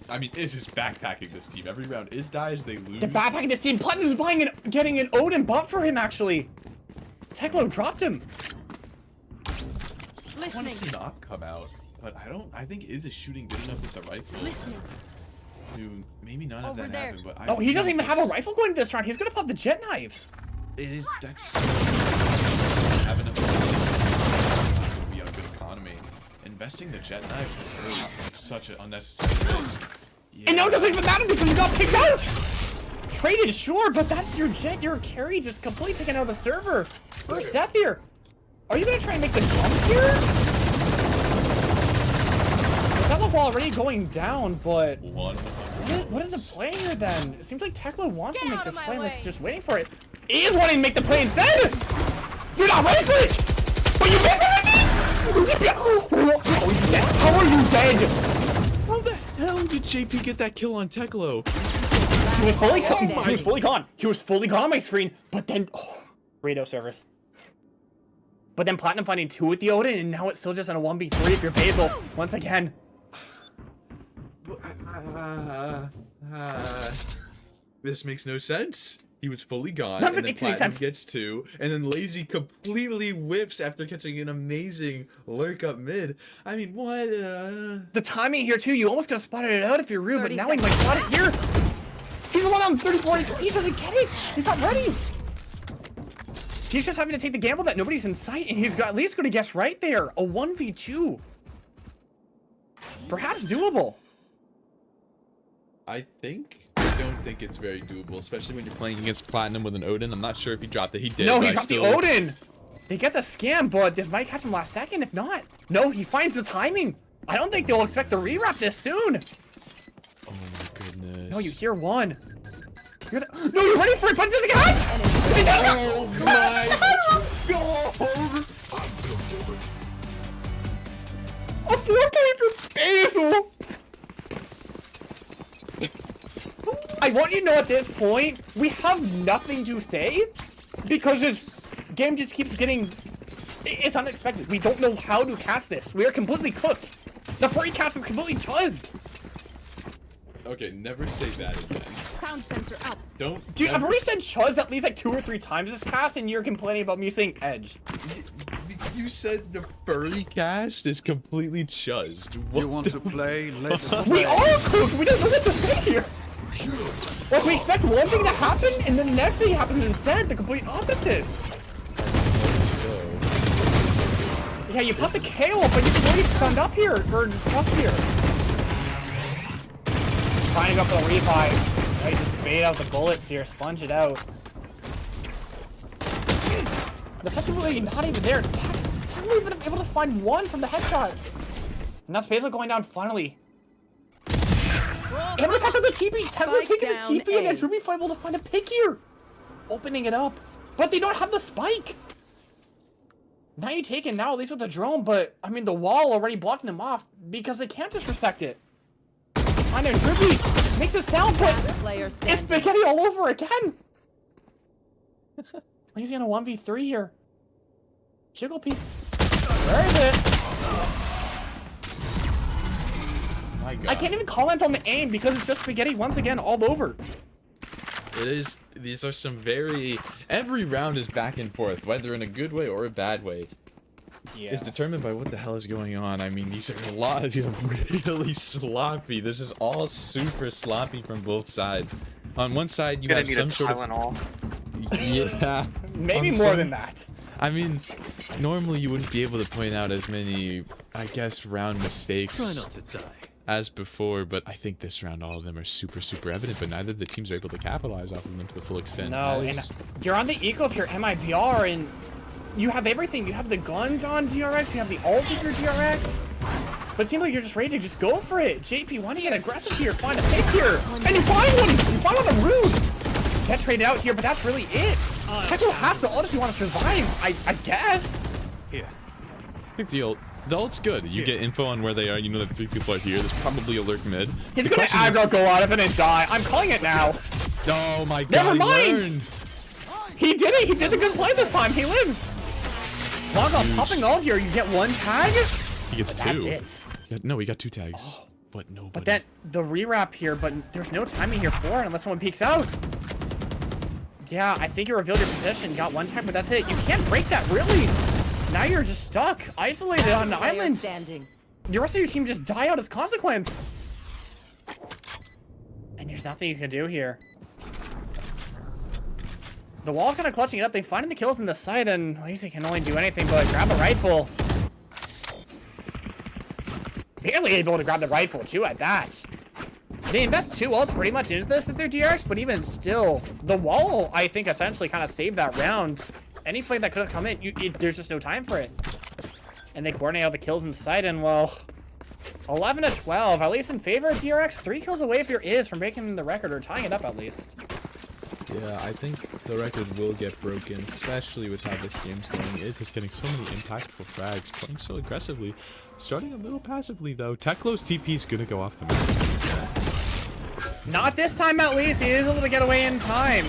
I mean, Is backpacking this team. Every round Is dies, they lose. They're backpacking this team. Platinum's buying getting an Odin buff for him, actually. Teklo dropped him. I want to see an op come out, but I think Is shooting good enough with the rifle. Listening. To maybe not have that happen, but Oh, he doesn't even have a rifle going into this round. He's gonna pop the jet knives. That's have enough to be a good economy. Investing the jet knives this early is like such an unnecessary risk. Yeah. And now it doesn't even matter because he got picked out. Traded, sure, but that's your jet, your carry just completely taken out of the server. First death here. Are you gonna try and make the jump here? That was already going down, but what is the play here then? It seems like Tekla wants to make this play and is just waiting for it. He is wanting to make the play instead! You're not ready for it! But you missed it! How are you dead? How the hell did JP get that kill on Teklo? He was fully gone. He was fully gone. He was fully gone on my screen, but then radio service. But then Platinum finding 2 with the Odin, and now it's still just in a 1v3 if you're Basil. Once again. This makes no sense. He was fully gone, and then Platinum gets 2, and then Lazy completely whips after catching an amazing lurk up mid. I mean, what? The timing here too, you almost could have spotted it out if you're rude, but now he might spot it here. He's the one on 34. He doesn't get it. He's not ready. He's just having to take the gamble that nobody's in sight, and he's got at least going to guess right there. A 1v2. Perhaps doable. I don't think it's very doable, especially when you're playing against Platinum with an Odin. I'm not sure if he dropped it. He did. No, he dropped the Odin. They get the scam, but this might catch him last second. If not, no, he finds the timing. I don't think they'll expect the rewrap this soon. Oh my goodness. No, you hear 1. No, you're ready for it, but it doesn't catch. Oh my god! A 4K for Basil. I want you to know at this point, we have nothing to say because this game just keeps getting... It's unexpected. We don't know how to cast this. We are completely cooked. The furry cast is completely chuzzed. Okay, never say that again. Sound sensor up. Don't. Dude, I've never already said chuzz at least like 2 or 3 times this cast, and you're complaining about me saying edge. You said the furry cast is completely chuzzed. What You want to play? Let's We play. are cooked. We don't know what to say here. Like, we expect one thing to happen, and then the next thing happens instead, the complete opposites. So, Yeah, you put the KO, but you're really stunned up here, or stuck here. Trying to go for the revive. Right, just bait out the bullets here, sponge it out. The touch is really not even there. They're not even able to find one from the headshot. And that's Basil going down finally. Able to catch up the TP. Tempo Spike taking the down TP, and then A. Ruby able to find a pick here. Opening it up. But they don't have the spike. Now you take it now, at least with the drone, but I mean the wall already blocking them off because they can't disrespect it. And then Ruby makes a sound, but Last player it's standing. spaghetti all over again. Lazy on a 1v3 here. Jiggle Pete. Where is it? my God. I can't even comment on the aim because it's just spaghetti once again all over. It is. These are some very. Every round is back and forth, whether in a good way or a bad way. Yeah. It's determined by what the hell is going on. I mean, these are a lot of really sloppy. This is all super sloppy from both sides. On one side, you Gonna have need some a sort of. Tylenol. Yeah. Maybe on more some- than that. I mean, normally you wouldn't be able to point out as many, I guess, round mistakes as before, but I think this round all of them are super evident, but neither of the teams are able to capitalize off of them to the full extent. No, and you're on the eco if you're MIBR, and you have everything. You have the guns on DRX, you have the ult of your DRX. But it seems like you're just ready to just go for it. JP, why don't you get aggressive here? Find a pick here. And you find one! You find one on the root! Get traded out here, but that's really it. Teklo has the ult if you want to survive, I guess. I think the ult's good. You get info on where they are. You know that 3 people are here. There's probably alert mid. He's The gonna question is- aggro go out if it didn't die. I'm calling it now. Oh my god. Never he mind! learned. He did it! He did the good play this time. He lives. Longo Huge. popping ult here. You get 1 tag. He gets That's 2. it. No, he got 2 tags. But nobody. But then the rewrap here, but there's no timing here for it unless someone peeks out. Yeah, I think you revealed your position, got 1 tag, but that's it. You can't break that, really. Now you're just stuck, isolated on an Player island. standing. The rest of your team just die out as consequence. And there's nothing you can do here. The wall's kind of clutching it up. They find the kills in the site, and Lazy can only do anything but grab a rifle. Barely able to grab the rifle, too, at that. They invest 2 ults pretty much into this at their DRX, but even still, the wall, I think, essentially kind of saved that round. Any play that could have come in, there's just no time for it. And they coordinate all the kills in sight, and, well, 11 to 12, at least in favor of DRX. 3 kills away if you're is from breaking the record, or tying it up at least. Yeah, I think the record will get broken, especially with how this game's going. Is getting so many impactful frags, playing so aggressively, starting a little passively though. Teklo's TP is gonna go off the map. Not this time, at least. He is able to get away in time.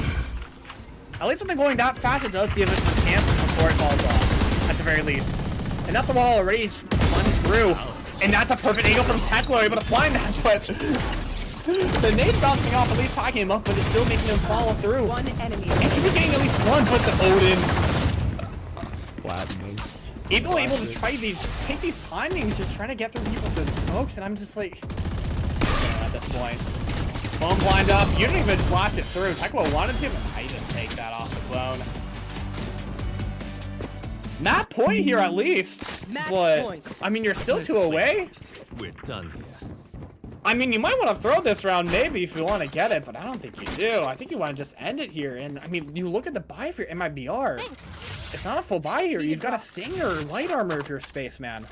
At least when they're going that fast, it does give us a chance before it falls off, at the very least. And that's the wall already spun through. And that's a perfect angle from Teklo, able to find that, but the nade bouncing off, at least tagging him up, but it's still making him follow through. 1 enemy. And he's getting at least 1, but the Odin. Platinums. Able to try these, take these timings, just trying to get through people through the smokes, and I'm just like, at this point. Clone blind up, you didn't even flash it through. Teklo wanted to, but I just take that off the clone. Map point here at least, Match but point. I mean you're still 2 away. We're done here. I mean you might want to throw this round maybe if you want to get it, but I don't think you do. I think you want to just end it here. And I mean you look at the buy for your MIBR. It's not a full buy here. You've got a Stinger, light armor if you're a spaceman.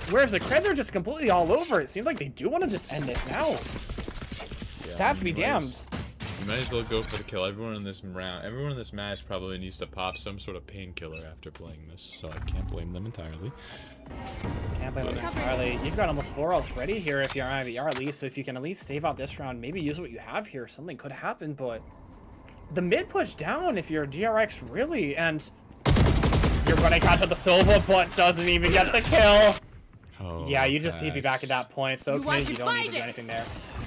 Whereas the creds are just completely all over. It seems like they do want to just end it now. Stats be damned. You might as well go for the kill. Everyone in this match probably needs to pop some sort of painkiller after playing this, so I can't blame them entirely. Can't blame them entirely. You've got almost 4 ults ready here if you're IVR at least, so if you can at least save out this round, maybe use what you have here. Something could happen, but the mid push down if you're DRX really, and you're running out to the Silva, but doesn't even get the kill. Oh Yeah, you just TP back at pass. that point, so You want you to don't need to find do it. anything there.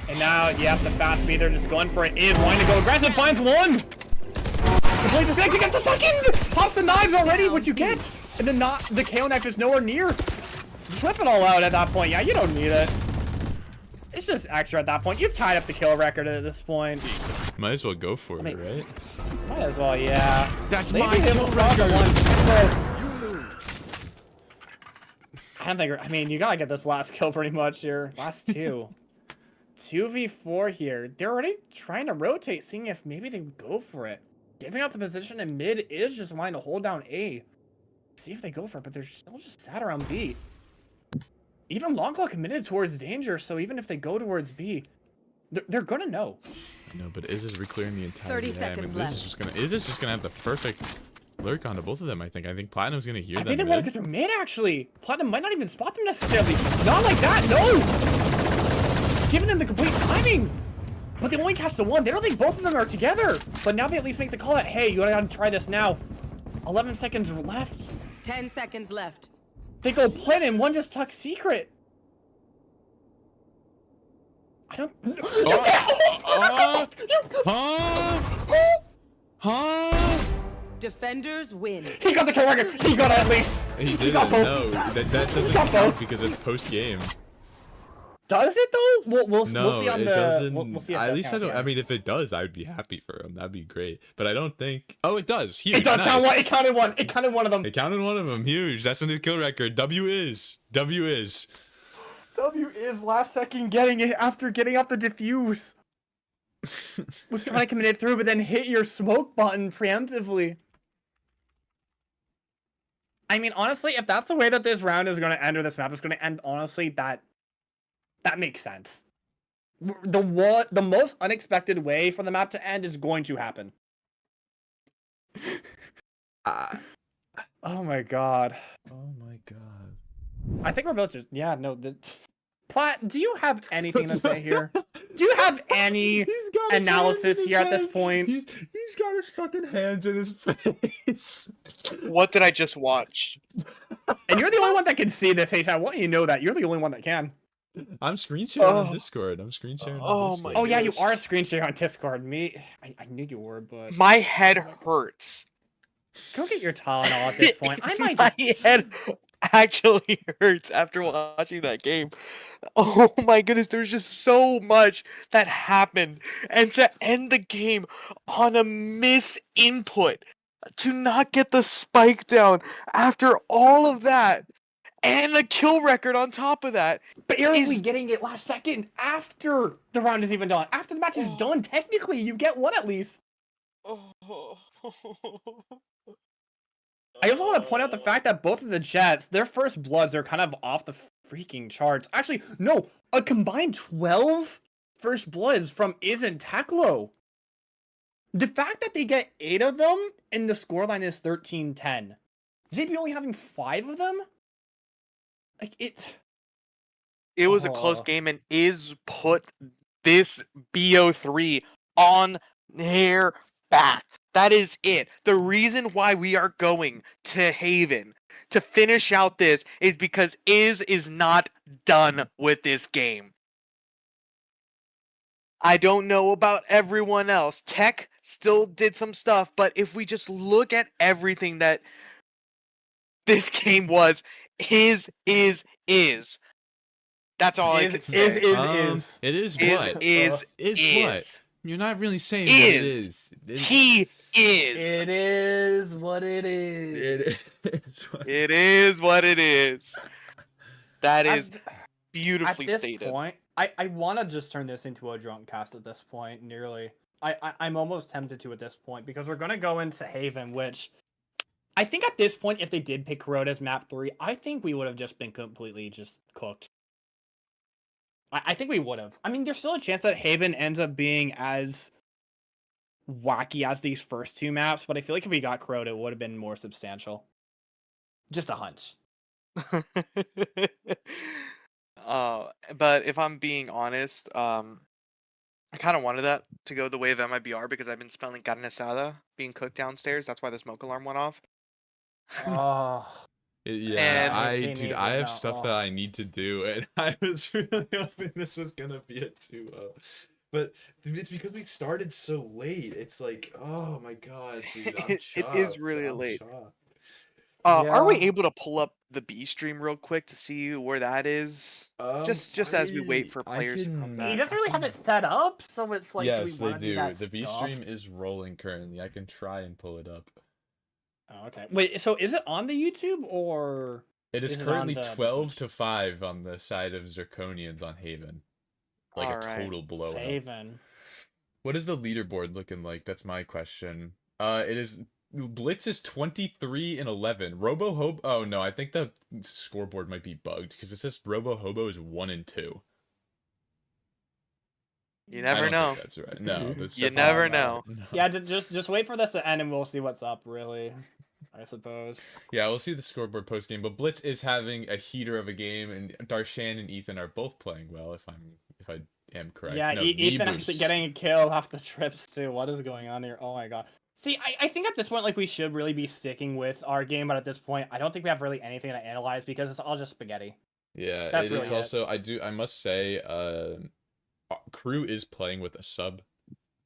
And now, yeah, the fast speed, they're just going for it. Is wanting to go aggressive, finds one! Complete disconnect against the second! Pops the knives already, what you get! And then not the KO knife is nowhere near. Flip it all out at that point. Yeah, you don't need it. It's just extra at that point. You've tied up the kill record at this point. Might as well go for it, right? Might as well, yeah. That's Maybe my he'll kill drop the record. one. I don't think. I mean, you gotta get this last kill pretty much here. Last two. 2v4 here. They're already trying to rotate, seeing if maybe they would go for it. Giving up the position in mid is just wanting to hold down A. See if they go for it, but they're still just sat around B. Even Longclaw committed towards danger, so even if they go towards B, they're gonna know. No, but Iz is reclearing the entire 30 game. seconds And left. Iz is just gonna have the perfect lurk onto both of them. I think Platinum's gonna hear I them. think they want to mid. go through mid, actually. Platinum might not even spot them necessarily. Not like that, no! Giving them the complete timing. But they only catch the one. They don't think both of them are together. But now they at least make the call at, hey, you gotta try this now. 11 seconds left. 10 seconds left. They go Plat and one just tucks secret. I don't... Huh? Defenders win. He got the kill record. He got it at least. He didn't. got both. No, that doesn't got count both. because it's post game. Does it though? We'll No, see on it the. doesn't. We'll see if At that's least I counted, don't. yeah. I mean, if it does, I'd be happy for him. That'd be great. But I don't think. Oh, it does. Huge. It does nice. count one. It counted one. It counted one of them. It counted one of them. Huge. That's a new kill record. W is. W is last second getting it after getting off the diffuse. Was trying to commit it through, but then hit your smoke button preemptively. I mean, honestly, if that's the way that this round is going to end, or this map is going to end, honestly, that makes sense. The most unexpected way for the map to end is going to happen. Oh my god. Oh my god. I think we're both just Plat, do you have anything to say here? Do you have any analysis here at this point? He's got his fucking hands in his face. What did I just watch? And you're the only one that can see this, H. I want you to know that. You're the only one that can. I'm screen sharing on Oh. Discord. I'm screen sharing on Oh Discord. my Oh yeah, you goodness. are screen sharing on Discord. I knew you were, but My head hurts. go get your Tylenol at this point. I might My just... head actually hurts after watching that game. Oh my goodness, there's just so much that happened. And to end the game on a misinput, to not get the spike down after all of that, and a kill record on top of that. barely is- getting it last second after the round is even done. After the match is Oh. done, technically, you get one at least. Oh. I also want to point out the fact that both of the Jets, their first bloods are kind of off the freaking charts. Actually, no, a combined 12 first bloods from Iz and Teklo. The fact that they get 8 of them and the scoreline is 13-10. JP only having 5 of them? Like, It was a close Oh. game, and Iz put this BO3 on their back. That is it. The reason why we are going to Haven to finish out this is because Iz is not done with this game. I don't know about everyone else. Tech still did some stuff, but if we just look at everything that this game was, is. That's all I can say. Is. It is Is what? is Is what? is. You're not really saying what it Is. is. It is. He is. It is what it is. It is what It is what it is. That At- is beautifully at this stated. point, I want to just turn this into a drunk cast at this point, nearly. I'm almost tempted to at this point, because we're going to go into Haven, which I think at this point, if they did pick Kuroda's map 3, I think we would have just been completely just cooked. I think we would have. I mean, there's still a chance that Haven ends up being as wacky as these first 2 maps, but I feel like if we got Kuroda, it would have been more substantial. Just a hunch. But if I'm being honest, I kind of wanted that to go the way of MIBR because I've been smelling carne asada being cooked downstairs. That's why the smoke alarm went off. Oh. And- Dude, I have stuff that I need to do, and I was really hoping this was gonna be a 2-0. But it's because we started so late. It's like, oh my god, dude, I'm It is shocked. really I'm late. shocked. Are we Yeah. able to pull up the B stream real quick to see where that is? Just as we wait for I players to come can- He back. doesn't really have it set up, so it's like, Yes, do we they want to do. that The B stuff? stream is rolling currently. I can try and pull it up. Oh, okay. Wait, so is it on the YouTube or? It is Is it currently on the 12 to 5 on the side of Zirconians on Haven. Like a Alright. total blowout. Haven. What is the leaderboard looking like? That's my question. It is Blitz is 23 and 11. Robo Hobo. Oh no, I think the scoreboard might be bugged because it says Robo Hobo is 1 and 2. You I never don't know. think that's right. No, that's You definitely never not know. right. No. Yeah, just wait for this to end and we'll see what's up. Really, I suppose. Yeah, we'll see the scoreboard post game. But Blitz is having a heater of a game, and Darshan and Ethan are both playing well. If I am correct. Yeah, No, Ethan Neebus. actually getting a kill off the trips too. What is going on here? Oh my god. See, I think at this point, like, we should really be sticking with our game, but at this point, I don't think we have really anything to analyze because it's all just spaghetti. Yeah, That's it really is it. also. I must say, Crew is playing with a sub,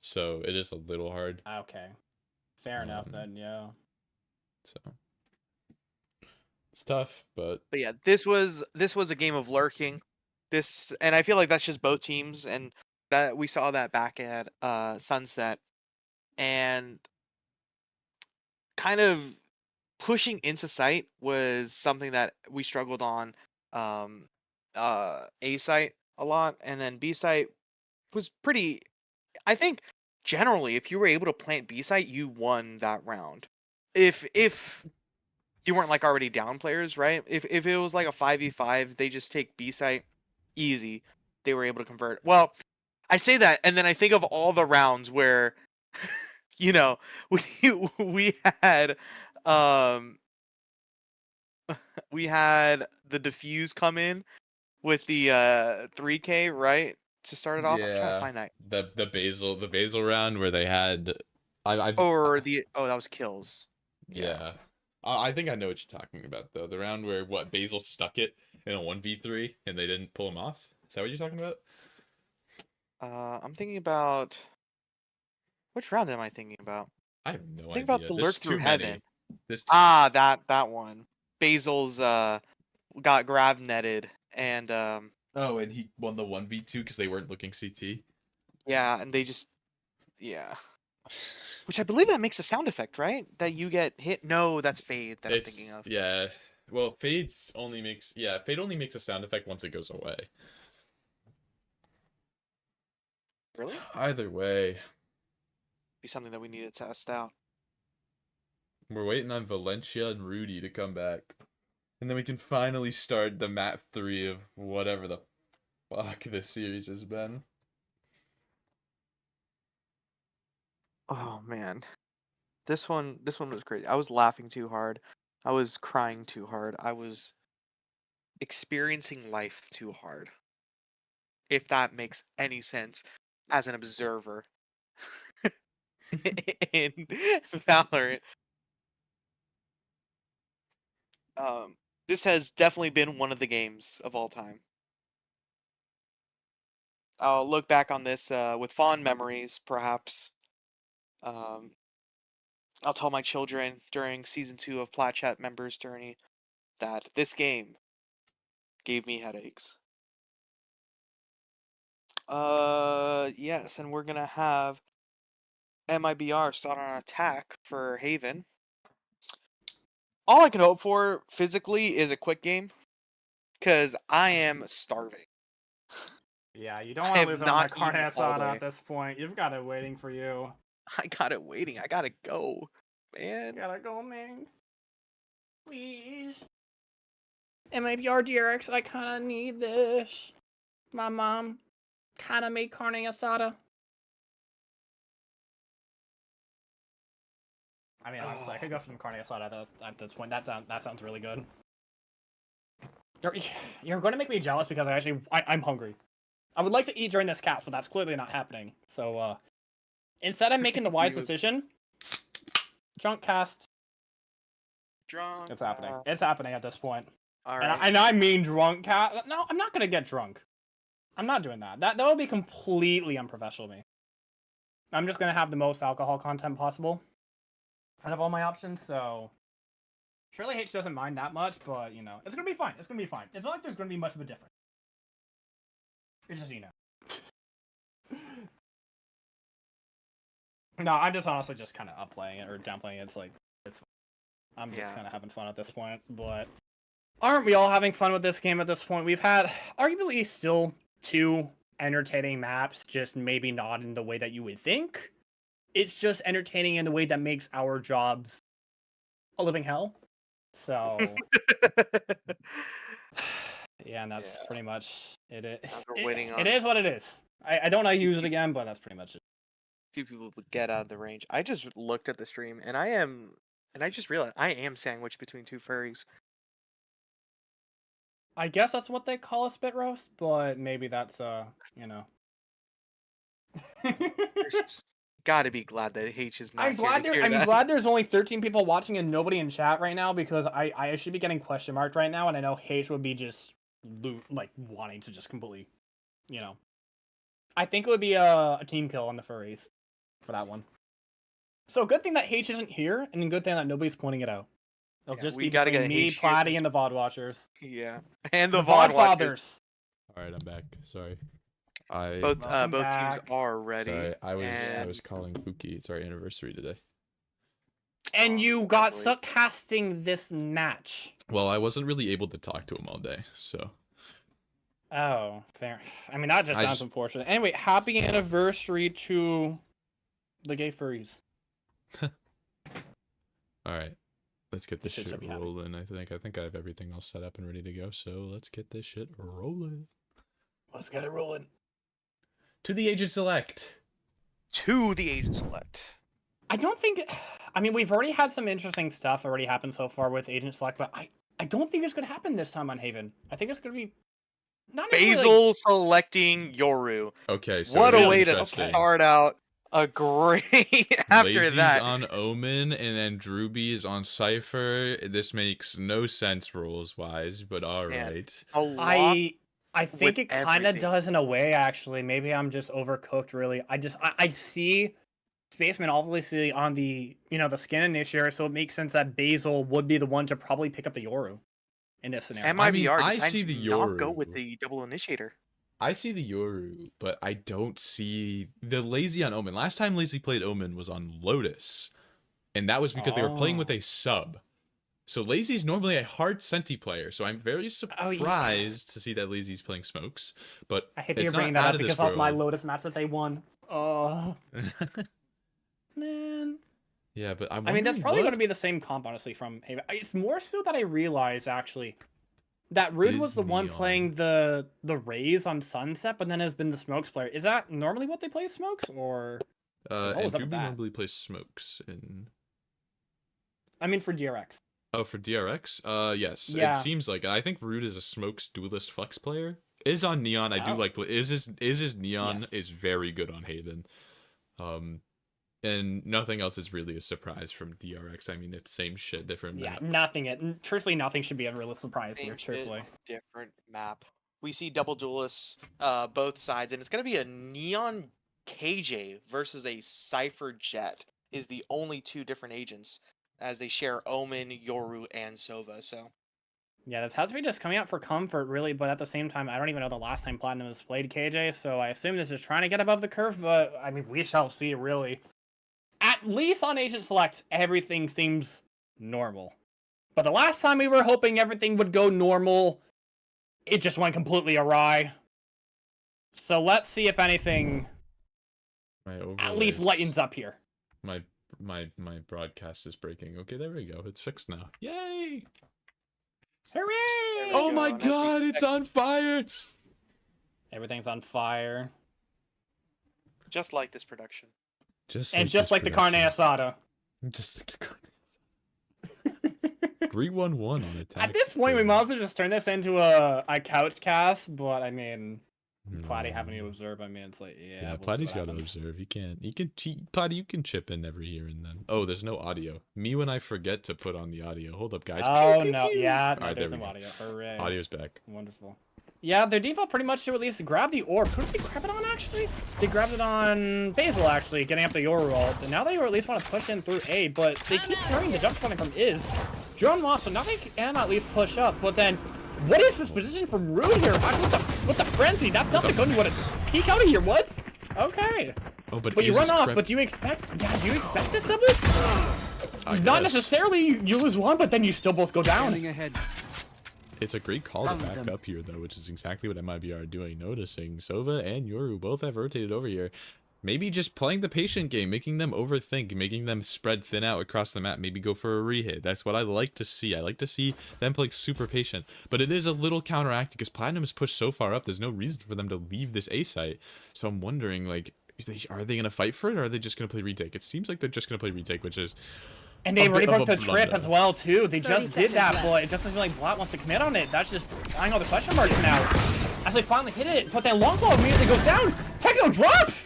so it is a little hard. Okay, fair enough then. Yeah. So it's tough, but But yeah, this was a game of lurking. And I feel like that's just both teams, and that we saw that back at Sunset, and kind of pushing into site was something that we struggled on A site a lot, and then B site was pretty. I think generally, if you were able to plant B site, you won that round. If you weren't like already down players, right? If it was like a 5v5, they just take B site easy. They were able to convert. Well, I say that, and then I think of all the rounds where, you know, we had we had the defuse come in with the 3K, right? To start it off. I'm trying to find that. the basil round where they had I Or that was kills. yeah. I think I know what you're talking about though. The round where Basil stuck it in a 1v3 and they didn't pull him off. Is that what you're talking about? I'm thinking about which round am I thinking about? I have no idea. Think about the lurk There's through too many. heaven. There's That one. Basil's got grab netted and Oh, and he won the 1v2 because they weren't looking CT. yeah, and they just which I believe that makes a sound effect, right? That you get hit. No, that's Fade that I'm thinking of. Yeah. Well, Fade only makes a sound effect once it goes away. Really? Either way, Be something that we need to test out. we're waiting on Valencia and Rudy to come back. And then we can finally start the map 3 of whatever the fuck this series has been. Oh man. This one was crazy. I was laughing too hard. I was crying too hard. I was experiencing life too hard. If that makes any sense as an observer in Valorant. This has definitely been one of the games of all time. I'll look back on this with fond memories, perhaps. I'll tell my children during season 2 of Plat Chat Members Tourney that this game gave me headaches. Yes, and we're gonna have MIBR start on an attack for Haven. All I can hope for physically is a quick game, because I am starving. Yeah, you don't I want to have lose out on not the carne eaten all asada day. at this point. You've got it waiting for you. I got it waiting. I gotta go, man. Gotta go, man. Please. MABR DRX, I kinda need this. My mom kinda made carne asada. I mean, honestly, I could go for some carne asada at this point. That sounds really good. You're going to make me jealous because I'm hungry. I would like to eat during this cast, but that's clearly not happening. So, instead of making the wise decision, junk cast. Drunk. It's happening. It's happening at this point. All And, right. and I mean drunk cat. No, I'm not gonna get drunk. I'm not doing that. That would be completely unprofessional of me. I'm just gonna have the most alcohol content possible out of all my options, so surely H doesn't mind that much, but you know, it's gonna be fine. It's gonna be fine. It's not like there's gonna be much of a difference. It's just, you know. No, I'm just honestly just kind of upplaying it or downplaying it. It's like, it's fun. I'm just kind of having fun at this point, but aren't we all having fun with this game at this point? We've had arguably still 2 entertaining maps, just maybe not in the way that you would think. It's just entertaining in the way that makes our jobs a living hell. So, yeah, and that's pretty much it. It is what it is. I don't know how to use it again, but that's pretty much it. Few people would get out of the range. I just looked at the stream and I just realized I am sandwiched between 2 furries. I guess that's what they call a spit roast, but maybe that's you know. Gotta be glad that H is not. I'm glad there's only 13 people watching and nobody in chat right now, because I should be getting question marked right now, and I know H would be just like wanting to just completely, you know. I think it would be a team kill on the furries for that one. So good thing that H isn't here, and good thing that nobody's pointing it out. It'll just be between me, Platty, and the VOD watchers. Yeah, and the VOD VOD fathers. All right, I'm back. Sorry. Both teams are ready. Sorry, I was calling Pookie. It's our anniversary today. And you got stuck casting this match. Well, I wasn't really able to talk to him all day, so. Oh, fair. I mean, that just sounds unfortunate. Anyway, happy anniversary to the gay furries. All right, let's get this shit rolling. I think I have everything all set up and ready to go. So let's get this shit rolling. Let's get it rolling. To the agent select. To the agent select. I don't think. I mean, we've already had some interesting stuff already happen so far with agent select, but I don't think it's gonna happen this time on Haven. I think it's gonna be. Not Basil selecting Yoru. Okay, so what a way to start out a great after Lazy's that. on Omen, and then Drewby is on Cypher. This makes no sense rules-wise, but alright. I think it kind of does in a way, actually. Maybe I'm just overcooked, really. I see Spaceman obviously on the, you know, the skin initiator, so it makes sense that Basil would be the one to probably pick up the Yoru in this scenario. MIBR I see the Yoru. Not go with the double initiator. I see the Yoru, but I don't see the Lazy on Omen. Last time Lazy played Omen was on Lotus, and that was because they were playing with a sub. So Lazy's normally a hard Senti player, so I'm very surprised to see that Lazy's playing Smokes. But I hate that you're bringing that up because that's my Lotus match that they won. Oh, man. Yeah, but I mean, that's probably going to be the same comp, honestly, from Haven. It's more so that I realized, actually, that Rude was the one playing the Rays on Sunset, but then has been the Smokes player. Is that normally what they play, Smokes, or? And Drewby normally plays Smokes in. I mean, for DRX. Oh, for DRX? Yes. Yeah. It seems like it. I think Rude is a Smokes duelist flex player. Is on Neon. I do like. Is Neon is very good on Haven. And nothing else is really a surprise from DRX. I mean, it's same shit, different map. Yeah, truthfully, nothing should be a real surprise here, truthfully. Different map. We see double duelists both sides, and it's going to be a Neon KJ versus a Cypher Jet is the only 2 different agents, as they share Omen, Yoru, and Sova, so. Yeah, this has to be just coming out for comfort, really, but at the same time, I don't even know the last time Platinum has played KJ, so I assume this is trying to get above the curve, but, I mean, we shall see, really. At least on Agent Select, everything seems normal. But the last time we were hoping everything would go normal, it just went completely awry. So let's see if anything at least lightens up here. My broadcast is breaking. Okay, there we go. It's fixed now. Yay! Hooray! Oh my god, it's on fire! Everything's on fire. Just like this production. Just like the carne asada. Just like the carne asada. 3-1-1 on attack. At this point, we might as well just turn this into a couch cast, but I mean... Platty having to observe. I mean, it's like, yeah. Yeah, we'll see Platty's what got to happens. observe. Platty, you can chip in every here and then. Oh, there's no audio. Me when I forget to put on the audio. Hold up, guys. Oh, Pew, pew, no. pew. Yeah, All no, right, there's there we no go. audio. Hooray. Audio's back. Wonderful. Yeah, their default pretty much to at least grab the orb. Who did they grab it on, actually? They grabbed it on Basil, actually, getting up the Yoru rolls. And now they at least want to push in through A, but they keep carrying the jump spawning from Iz. Drone lost, so now they can at least push up. But then, what is this position from Rude here? With the frenzy? That's not the good. You want to peek out of here? What? Okay. Oh, but you Iz run is off, but do you expect... Yeah, do you expect this double? I Not guess. necessarily. You lose one, but then you still both go down. Standing ahead. It's a great call to back up here, though, which is exactly what MIBR are doing. Noticing Sova and Yoru both have rotated over here. Maybe just playing the patient game, making them overthink, making them spread thin out across the map, maybe go for a rehit. That's what I like to see. I like to see them playing super patient. But it is a little counteracting because Platinum is pushed so far up, there's no reason for them to leave this A site. So I'm wondering, like, are they going to fight for it, or are they just going to play retake? It seems like they're just going to play retake, which is... And they already bit of broke the a trip blunder. as well, too. They just did that, seconds but it doesn't feel like Plat wants to commit on it. That's just flying all the question marks now. As they finally hit it, but then Longbow immediately goes down. Techno drops!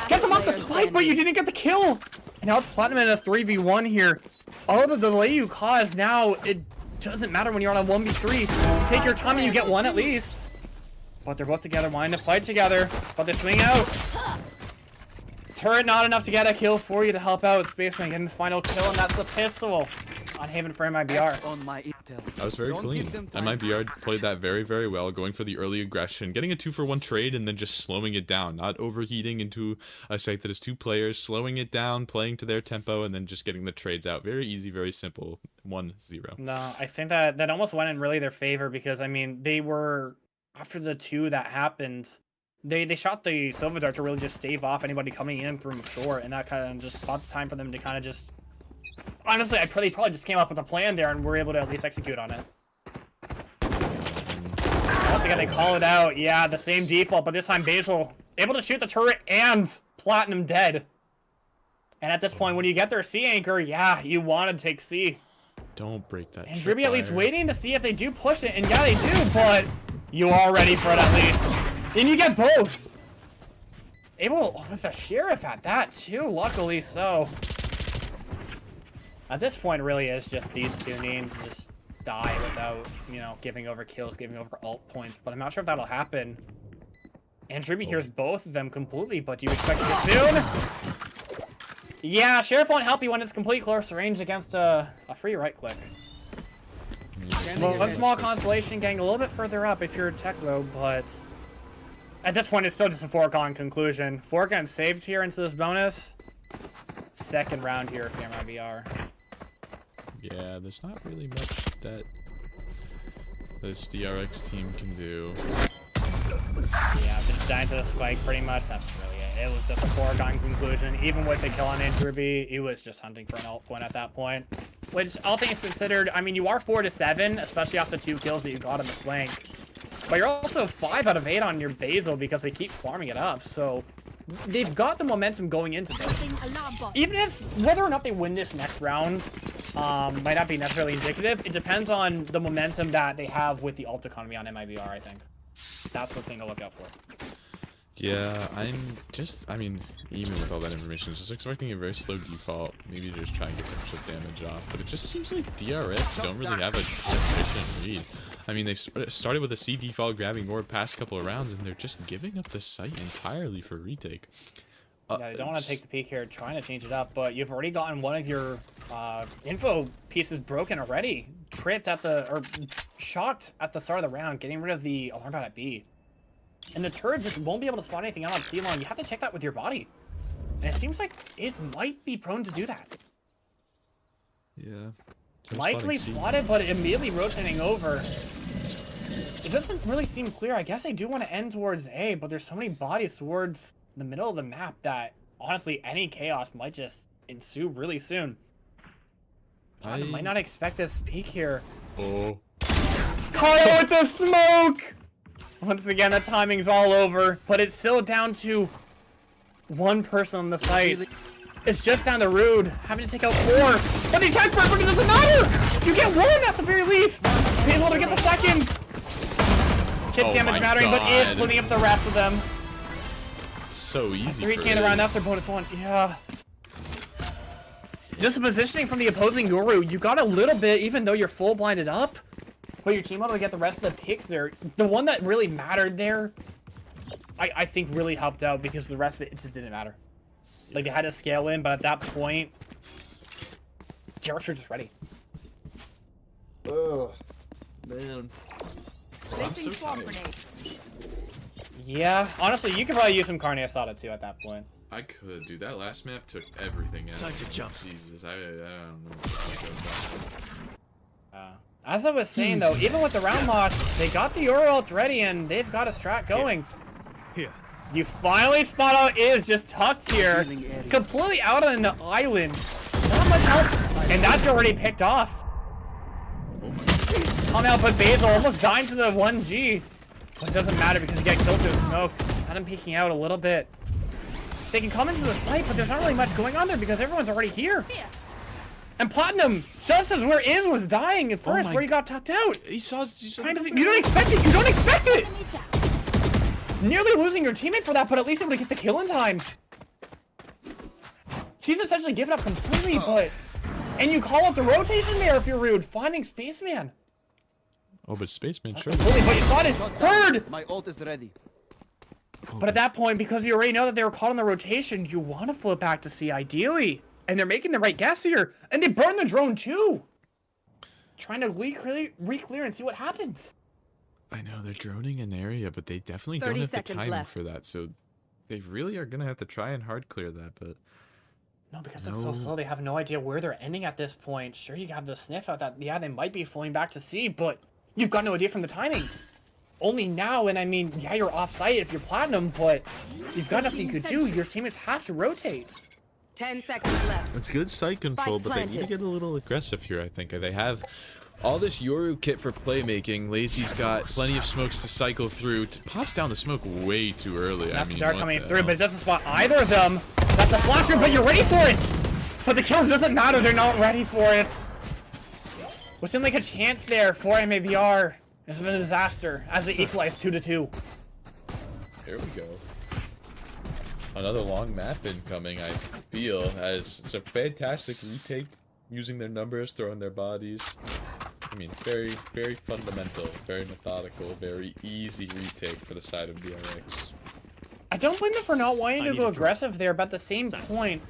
Gets him off the spike, but you didn't get the kill. And now it's Platinum in a 3v1 here. All the delay you caused now, it doesn't matter when you're on a 1v3. You take your time and you get one at least. But they're both together, wanting to fight together. But they swing out. Turret not enough to get a kill for you to help out. Spaceman getting the final kill, and that's the pistol on Haven for MIBR. On my intel. That was very Don't clean. give them time. MIBR played that very, very well, going for the early aggression, getting a 2-for-1 trade, and then just slowing it down, not overheating into a site that is 2 players, slowing it down, playing to their tempo, and then just getting the trades out. Very easy, very simple. 1-0. No, I think that almost went in really their favor because, I mean, they were, after the 2 that happened, they shot the Silver Dart to really just stave off anybody coming in from short, and that kind of just bought the time for them to kind of just... Honestly, they probably just came up with a plan there and were able to at least execute on it. Once again, they call it out. Yeah, the same default, but this time Basil able to shoot the turret and Platinum dead. And at this point, when you get their C anchor, yeah, you want to take C. Don't break that. And Dribby at least waiting to see if they do push it, and yeah, they do, but you are ready for it at least. And you get both. Able with a Sheriff at that too, luckily so. At this point, really is just these two needing to just die without, you know, giving over kills, giving over ult points. But I'm not sure if that'll happen. And Dribby hears both of them completely, but do you expect it soon? Yeah, Sheriff won't help you when it's complete close range against a free right click. Well, one small consolation getting a little bit further up if you're tech though, but at this point it's still just a foregone conclusion. Foregone saved here into this bonus. Second round here for MIBR. Yeah, there's not really much that this DRX team can do. Yeah, just dying to the spike pretty much. That's really it. It was just a foregone conclusion. Even with the kill on Andrew, he was just hunting for an ult point at that point. Which, all things considered, I mean, you are 4-7, especially off the 2 kills that you got on the flank. But you're also 5 out of 8 on your Basil because they keep farming it up. So they've got the momentum going into this. Even if, whether or not they win this next round, might not be necessarily indicative. It depends on the momentum that they have with the ult economy on MIBR, I think. That's the thing to look out for. Yeah, I mean, even with all that information, just expecting a very slow default. Maybe just try and get some chip damage off. But it just seems like DRX don't really have a efficient read. I mean, they've started with a C default grabbing more past couple of rounds, and they're just giving up the site entirely for retake. Yeah, they don't want to take the peek here, trying to change it up, but you've already gotten one of your info pieces broken already. Tripped at or shocked at the start of the round, getting rid of the alarm bot at B. And the turret just won't be able to spot anything out on C-Long. You have to check that with your body. And it seems like it might be prone to do that. Yeah. Likely spotted, but immediately rotating over. It doesn't really seem clear. I guess they do want to end towards A, but there's so many bodies towards the middle of the map that, honestly, any chaos might just ensue really soon. I might not expect this peak here. Oh. Kyle with the smoke! Once again, the timing's all over, but it's still down to one person on the site. It's just down to Rude, having to take out 4. But they check for it, but it doesn't matter! You get 1 at the very least! Be able to get the second! chip Oh damage my mattering, but is God. splitting up the rest of them. It's so easy. 3 for can around Iz. after bonus 1. Yeah. Just the positioning from the opposing Yoru, you got a little bit, even though you're full blinded up, but your team able to get the rest of the picks there. The one that really mattered there, I think really helped out because the rest of it just didn't matter. Like, they had to scale in, but at that point, Jarrett's were just ready. Ugh, man. I'm so tired. Yeah, honestly, you could probably use some Carne Asada too at that point. I could, dude. That last map took everything out. Time to jump. Jesus, I don't know. What goes on. As I was saying though, even with the round loss, they got the Yoru ult ready and they've got a strat going. Here. You finally spot out Iz just tucked here, completely out on an island. Not much help, and that's already picked off. Oh my God. Come out, but Basil almost dying to the 1G. But it doesn't matter because you get killed through the smoke. Kind of peeking out a little bit. They can come into the site, but there's not really much going on there because everyone's already here. And Platinum just as where Iz was dying at first, where he got tucked out. He saw. You don't expect it. You don't expect it. Nearly losing your teammate for that, but at least able to get the kill in time. She's essentially given up completely, but... And you call out the rotation there if you're rude, finding Spaceman. Oh, but Spaceman sure. Completely, but you thought it heard! My ult is ready. But at that point, because you already know that they were caught on the rotation, you want to flip back to C ideally. And they're making the right guess here. And they burn the drone too. Trying to re-clear and see what happens. I know they're droning an area, but they definitely don't 30 have the seconds timing left. for that. So they really are gonna have to try and hard clear that. But No, because it's so slow. They have no idea where they're ending at this point. Sure, you have the sniff out that, yeah, they might be flowing back to C, but you've got no idea from the timing. Only now, and I mean, yeah, you're off-site if you're Platinum, but you've got nothing you could do. Your teammates have to rotate. 10 seconds left. it's good site control, but they need to planted. get a little aggressive here. I think they have all this Yoru kit for playmaking. Lazy's got plenty of smokes to cycle through. Pops down the smoke way too early. That's I mean, the dart what coming the through, hell? but it doesn't spot either of them. That's a flasher, but you're ready for it! But the kills doesn't matter, they're not ready for it. Was seemed like a chance there for MABR. It's been a disaster as they equalize 2-2. There we go. Another long map incoming, I feel, as it's a fantastic retake, using their numbers, throwing their bodies. I mean, very, very fundamental, very methodical, very easy retake for the side of DRX. I don't blame them for not wanting to go aggressive there, but at the same point,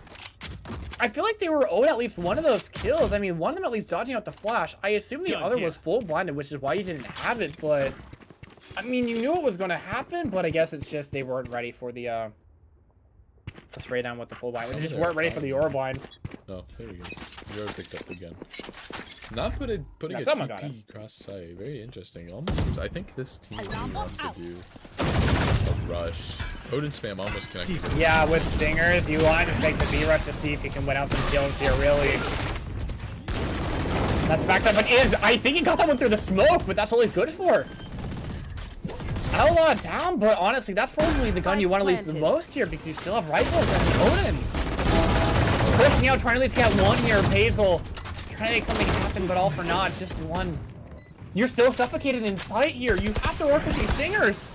I feel like they were owed at least one of those kills. I mean, one of them at least dodging out the flash. I assume the other was full blinded, which is why you didn't have it, but... I mean, you knew it was going to happen, but I guess it's just they weren't ready for the, spray down with the full blind. They just weren't ready for the aura blind. Oh, there we go. You're picked up again. Not putting Yeah, a someone got TP cross site. Very interesting. Almost seems. I think this team really wants to do a rush. Odin spam almost connected. Yeah, with Stingers, you want to take the B-rush to see if you can win out some kills here, really. That's the backside, but I think he got that one through the smoke, but that's all he's good for. Outlaw down, but honestly, that's probably the gun you want to leave the most here because you still have rifles and Odin. Pushing out, trying to at least get one here. Basil trying to make something happen, but all for naught. Just one. You're still suffocated in sight here. You have to work with these Stingers.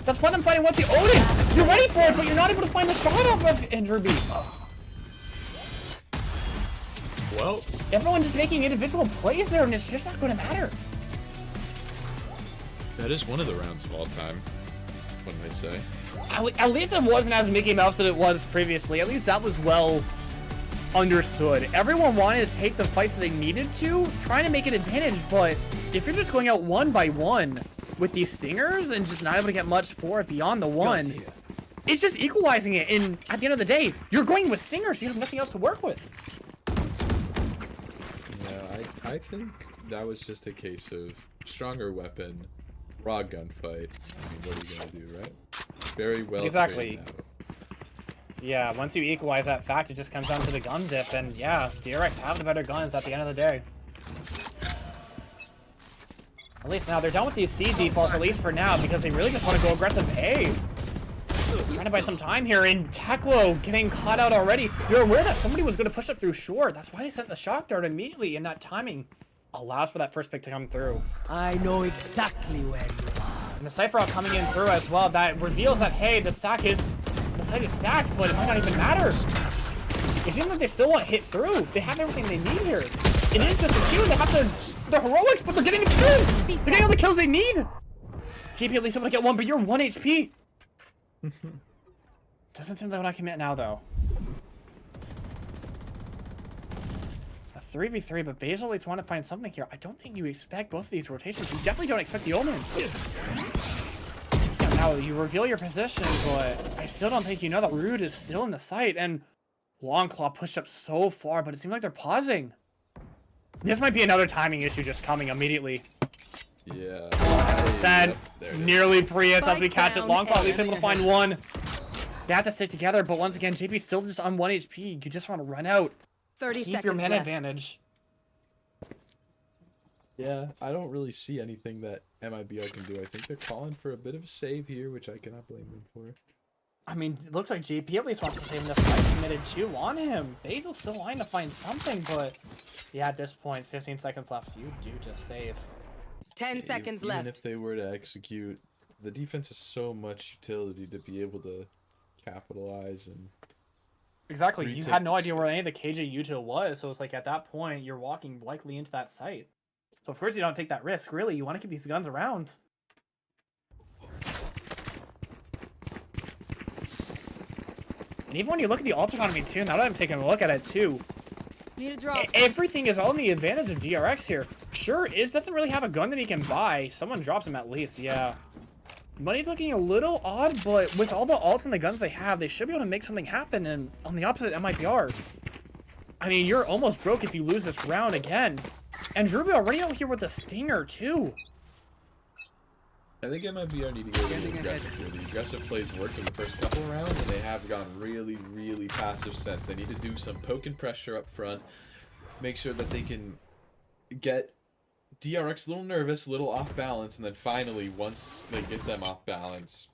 That's why I'm fighting with the Odin. You're ready for it, but you're not able to find the shot off of Enderby. Well, Everyone just making individual plays there, and it's just not going to matter. that is one of the rounds of all time, one might say. At least it wasn't as Mickey Mouse as it was previously. At least that was well understood. Everyone wanted to take the fights that they needed to, trying to make an advantage, but if you're just going out one by one with these Stingers and just not able to get much for it beyond the one, it's just equalizing it, and at the end of the day, you're going with Stingers, you have nothing else to work with. Yeah, I think that was just a case of stronger weapon, raw gunfight. I mean, what are you gonna do, right? Very well. Exactly. trained out. Yeah, once you equalize that fact, it just comes down to the gun dip, and yeah, DRX have the better guns at the end of the day. At least now they're done with these C defaults, at least for now, because they really just want to go aggressive A. Trying to buy some time here, and Teklo getting caught out already. You're aware that somebody was going to push up through short. That's why they sent the shock dart immediately, and that timing allows for that first pick to come through. I know exactly where you are. And the Cypher all coming in through as well. That reveals that, hey, the site is stacked, but it might not even matter. It seems like they still want to hit through. They have everything they need here. It is just a queue. They have the heroics, but they're getting the kills. They're getting all the kills they need. TP at least able to get one, but you're 1 HP. Doesn't seem like what I commit now, though. A 3v3, but Basil at least want to find something here. I don't think you expect both of these rotations. You definitely don't expect the Omen. Yeah, now you reveal your position, but I still don't think you know that Rude is still in the site, and Longclaw pushed up so far, but it seems like they're pausing. This might be another timing issue just coming immediately. Yeah. 100%. Yep, Nearly Prius as we catch it. Longclaw at least able to enemy find one. They have to stick together, but once again, JP's still just on 1 HP. You just want to run out. 30 Keep seconds your mana left. advantage. Yeah, I don't really see anything that MIBR can do. I think they're calling for a bit of a save here, which I cannot blame them for. I mean, it looks like JP at least wants to save this fight. Committed 2 on him. Basil's still lying to find something, but yeah, at this point, 15 seconds left. You do just save. 10 seconds Even left. if they were to execute, the defense has so much utility to be able to capitalize and Exactly. You retake had no the idea shit. where any of the KJ util was, so it's like at that point, you're walking likely into that site. So of course you don't take that risk. Really, you want to keep these guns around. And even when you look at the ult economy too, now that I'm taking a look at it too, Need a drop. everything is on the advantage of DRX here. Sure, Iz doesn't really have a gun that he can buy. Someone drops him at least, yeah. Money's looking a little odd, but with all the ults and the guns they have, they should be able to make something happen. And on the opposite, MIPR. I mean, you're almost broke if you lose this round again. And Ruby already out here with the Stinger, too. I think MIBR need to go really aggressive here. The aggressive plays worked in the first couple of rounds, and they have gone really, really passive since. They need to do some poke and pressure up front, make sure that they can get DRX a little nervous, a little off balance, and then finally, once they get them off balance,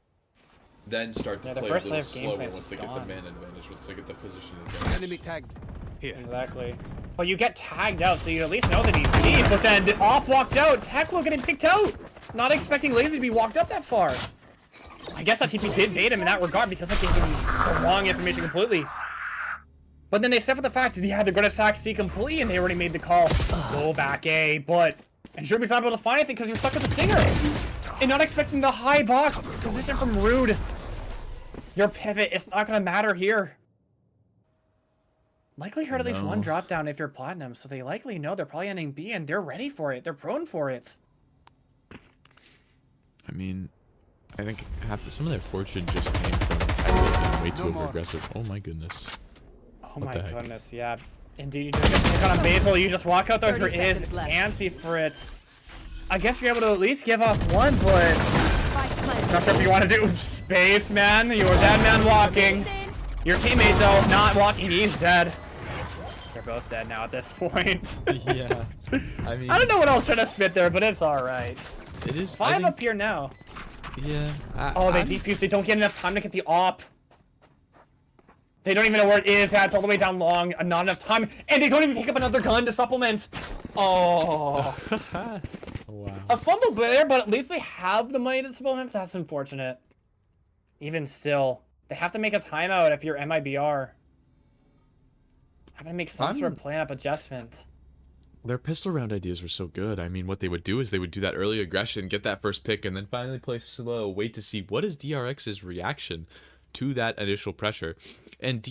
then start to Yeah, the play a first little save slower gameplay once is they get the gone. man advantage, once they get the position Enemy advantage. tagged. Here. Exactly. But you get tagged out, so you at least know that he's deep. But then the op walked out. Teklo getting picked out. Not expecting Lazy to be walked up that far. I guess that TP did bait him in that regard because that gave him the wrong information completely. But then they step with the fact that yeah, they're going to sack C completely, and they already made the call. Go back A, but and Sherby's not able to find anything because you're stuck with the Stinger. And not expecting the high box position from Rude. Your pivot, it's not going to matter here. Likely heard at least one drop down if you're Platinum, so they likely know they're probably ending B, and they're ready for it. They're prone for it. I mean, I think some of their fortune just came from Tekla being way too aggressive. Oh my goodness. Oh What my the heck? goodness, yeah. Indeed, you just get pick on a Basil, you just walk out there for 30 Iz, seconds left. antsy for it. I guess you're able to at least give off one, but Spike planted. not sure if you want to do space, man. You're dead man walking. Your teammate, though, not walking, he's dead. They're both dead now at this point. Yeah. I mean, I don't know what else trying to spit there, but it's alright. it is. 5 up here now. Yeah. Oh, they defuse. They don't get enough time to get the op. They don't even know where it is. It's all the way down long. Not enough time. And they don't even pick up another gun to supplement. Oh. Wow. A fumble there, but at least they have the money to supplement. That's unfortunate. Even still, they have to make a timeout if you're MIBR. Have to make some sort of plan-up adjustment. Their pistol round ideas were so good. I mean, what they would do is they would do that early aggression, get that first pick, and then finally play slow, wait to see what is DRX's reaction to that initial pressure. And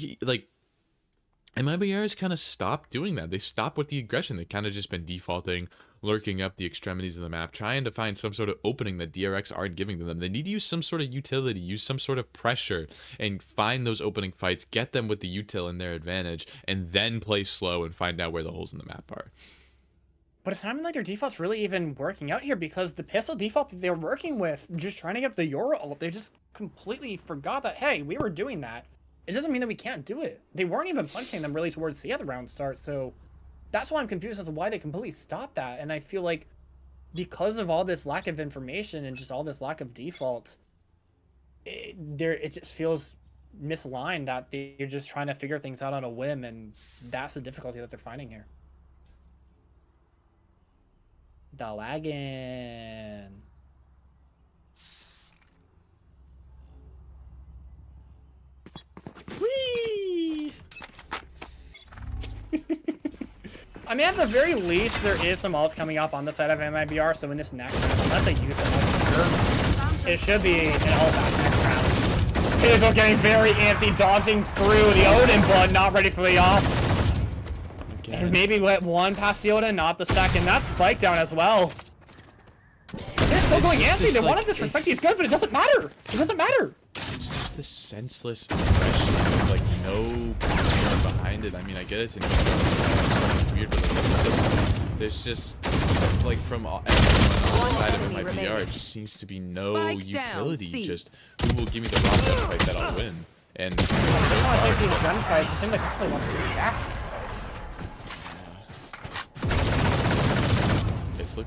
MIBR has kind of stopped doing that. They stopped with the aggression. They kind of just been defaulting, lurking up the extremities of the map, trying to find some sort of opening that DRX aren't giving to them. They need to use some sort of utility, use some sort of pressure, and find those opening fights, get them with the util in their advantage, and then play slow and find out where the holes in the map are. But it's not even like their default's really even working out here because the pistol default that they were working with, just trying to get the Euro ult, they just completely forgot that, hey, we were doing that. It doesn't mean that we can't do it. They weren't even punching them really towards the other round start, so that's why I'm confused as to why they completely stopped that. And I feel like because of all this lack of information and just all this lack of default, it just feels misaligned that they're just trying to figure things out on a whim, and that's the difficulty that they're finding here. The wagon. I mean, at the very least, there is some ults coming up on the side of MIBR, so in this next round, unless they use it, it should be an ult back next round. Hazel getting very antsy, dodging through the Odin, but not ready for the off. And maybe let one past the Odin, not the second. That's Spike down as well. They're still going antsy. They want to disrespect these guns, but it doesn't matter. It doesn't matter. It's just the senseless aggression with, like, no power behind it. I mean, I get it's an weird, but like, there's just, like, from everyone on the side of MIBR, it just seems to be no Spike utility. down, Just who will give me the rock gunfight that I'll win. And They want to take these gunfights. It seems like somebody wants to be back.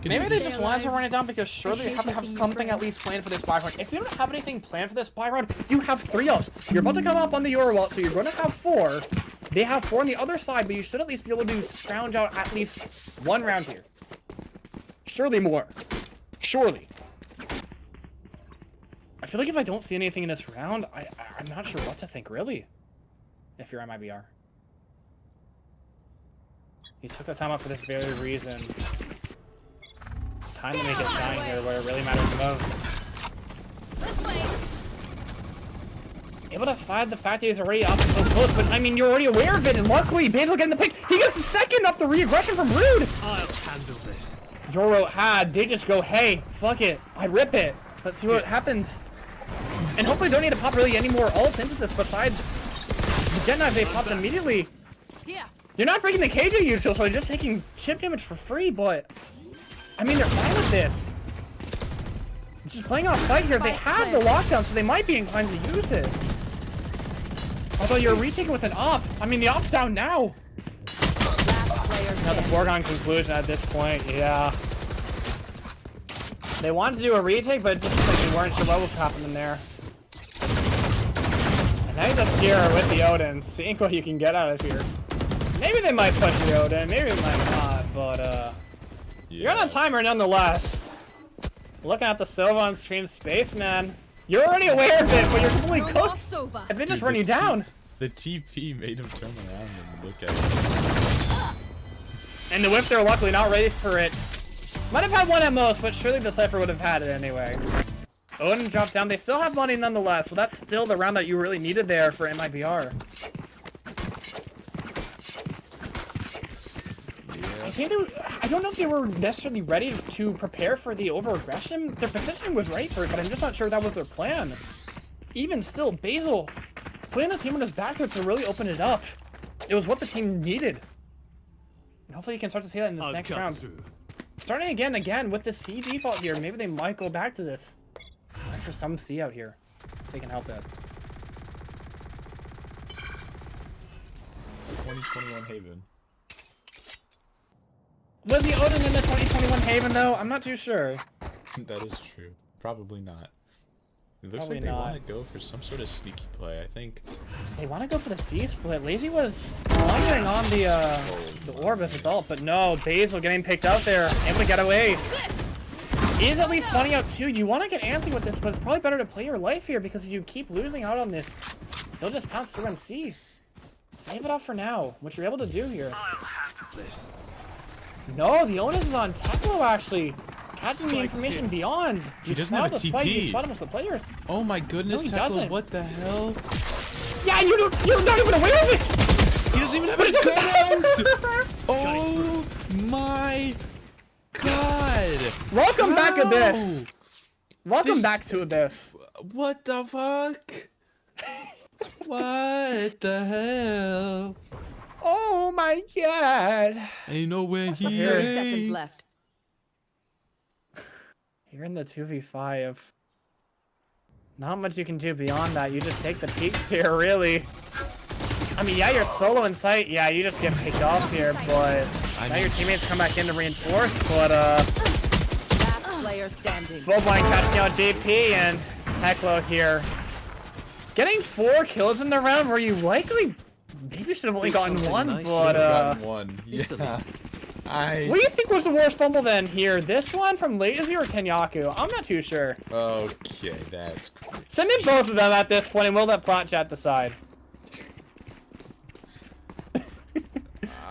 Maybe they just wanted to run it down because surely they have to have something at least planned for this buy round. If you don't have anything planned for this buy round, you have 3 ults. You're about to come up on the Euro ult, so you're going to have 4. They have 4 on the other side, but you should at least be able to scrounge out at least 1 round here. Surely more. Surely. I feel like if I don't see anything in this round, I'm not sure what to think, really. If you're MIBR. He took the time out for this very reason. Time to make it shine here where it really matters the most. Able to find the fact that he's already up so close, but I mean, you're already aware of it, and luckily, Basil getting the pick. He gets the second off the re-aggression from Rude! I'll handle this. Joro had, they just go, hey, fuck it, I rip it. Let's see what happens. And hopefully don't need to pop really any more ults into this besides the Jet Knife they popped immediately. Yeah. You're not breaking the KJ usual, so you're just taking chip damage for free, but I mean, they're fine with this. Just playing off site here, they have the lockdown, so they might be inclined to use it. Although you're retaking with an op. I mean, the op's down now. Now the foregone conclusion at this point, yeah. They wanted to do a retake, but just like they weren't sure what was happening there. And now you just here with the Odin, seeing what you can get out of here. Maybe they might push the Odin, maybe they might not, but you're on a timer nonetheless. Looking at the Silva on stream, Spaceman. You're already aware of it, but you're completely cooked. If they just run you down. The TP made him turn around and look at it. And the whip, they're luckily not ready for it. Might have had one at most, but surely the Cypher would have had it anyway. Odin drops down. They still have money nonetheless, but that's still the round that you really needed there for MIBR. I don't know if they were necessarily ready to prepare for the over-aggression. Their positioning was right for it, but I'm just not sure that was their plan. Even still, Basil putting the team on his back to really open it up. It was what the team needed. And hopefully you can start to see that in this next round. Starting again with the C default here. Maybe they might go back to this. There's some C out here. If they can help that. 2021 Haven. Was the Odin in the 2021 Haven though? I'm not too sure. That is true. Probably not. It looks Probably like they not. want to go for some sort of sneaky play. I think They want to go for the C split. Lazy was wandering on the orb of his ult, but no, Basil getting picked out there, able to get away. Is at least funny out too. You want to get antsy with this, but it's probably better to play your life here because if you keep losing out on this, they'll just pounce through and C. Save it up for now, which you're able to do here. I'll handle this. No, the onus is on Teklo actually. Catching the information beyond. He doesn't have a TP. You spot him with the players. Oh my goodness, No, he Tekla, doesn't. what the hell? Yeah, you're not even aware of it! He doesn't even have But a it doesn't gun out! Oh my god! Welcome back, How? Abyss. Welcome This- back to Abyss. What the fuck? What the hell? Oh my god. Ain't no way he 30 seconds ain't. left. You're in the 2v5. Not much you can do beyond that. You just take the peaks here, really. I mean, yeah, you're solo in sight. Yeah, you just get picked off here, but now your teammates come back in to reinforce. But Last player standing. full blind catching out JP and Teklo here. Getting 4 kills in the round where you likely maybe should have only gotten something one, nice. but Gotten one. Still Yeah. needs to be what do you think was the worst fumble then here? This one from Lazy or Tenyaku? I'm not too sure. Okay, that's cool. Send in both of them at this point and we'll let Plat chat decide.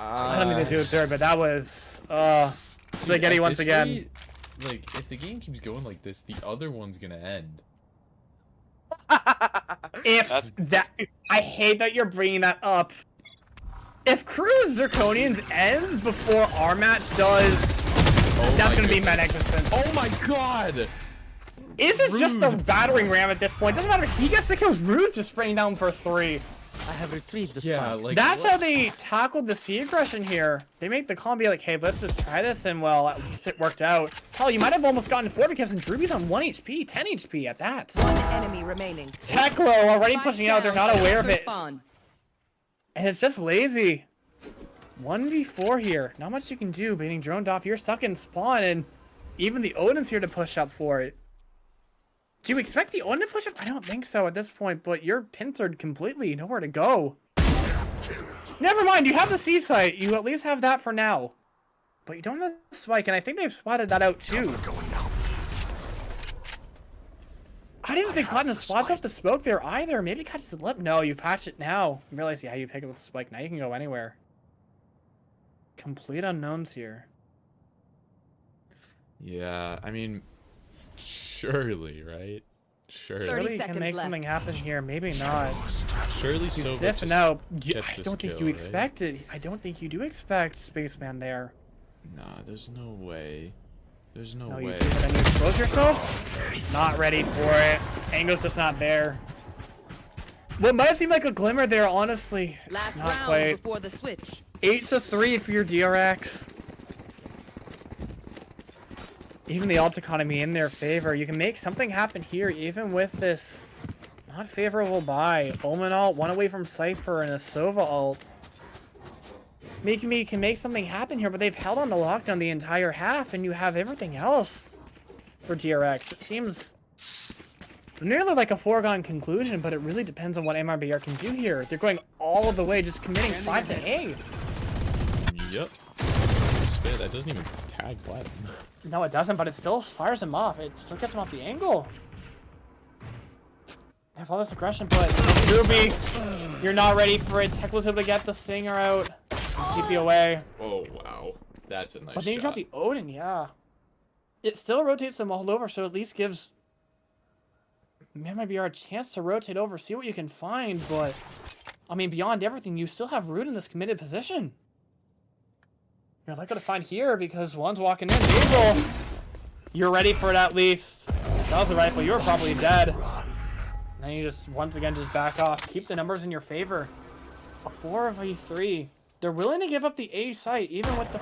I don't mean to do it there, but that was spaghetti At once this again. rate, like, if the game keeps going like this, the other one's gonna end. I hate that you're bringing that up. If Cruz Zirconians ends before our match does, that's gonna be magnificent. Oh my god! Is this just a battering ram at this point? Doesn't matter. He gets the kills. Rude's just spraying down for 3. I have retrieved the Yeah, spike. like That's what? how they tackled the C aggression here. They make the call and be like, hey, let's just try this, and well, at least it worked out. Hell, you might have almost gotten 4 because Druby's on 1 HP, 10 HP at that. One enemy remaining. Teklo already Spike pushing out. They're down, not aware of attacker it. spawn. And it's just lazy. 1v4 here. Not much you can do. Being droned off. You're stuck in spawn, and even the Odin's here to push up for it. Do you expect the Odin to push up? I don't think so at this point, but you're pincered completely. Nowhere to go. Never mind. You have the C site. You at least have that for now. But you don't have the spike, and I think they've spotted that out too. I didn't think Platinum spots off the smoke there either. Maybe catch the lip. No, you patch it now. You realize how you pick up the spike. Now you can go anywhere. Complete unknowns here. Yeah, I mean, surely, right? Surely. 30 Surely you can seconds make left. something happen here. Maybe not. Surely You Silva sniffing just out. I gets this don't think kill, you right? expected. I don't think you do expect Spaceman there. Nah, there's no way. There's no No, you way. do, but then you expose yourself. Not ready for it. Angle's just not there. What might have seemed like a glimmer there, honestly, Last not round quite. before the switch. 8-3 for your DRX. Even the ult economy in their favor. You can make something happen here, even with this not favorable buy. Omen ult, 1 away from Cypher, and a Sova ult. You can make something happen here, but they've held on to lockdown the entire half, and you have everything else for DRX. It seems nearly like a foregone conclusion, but it really depends on what MRBR can do here. They're going all of the way, just committing 5 to A. Yep. Spit, that doesn't even tag Platinum. No, it doesn't, but it still fires him off. It still gets him off the angle. They have all this aggression, but Ruby, you're not ready for it. Tech was able to get the Stinger out. TP away. Oh, wow. That's a nice But then you shot. drop the Odin, yeah. It still rotates them all over, so at least gives MRBR a chance to rotate over, see what you can find, but I mean, beyond everything, you still have Root in this committed position. You're not gonna find here because one's walking in. Diesel, you're ready for it at least. That was the rifle. You were probably dead. And then you just once again just back off. Keep the numbers in your favor. A 4v3. They're willing to give up the A site, even with the,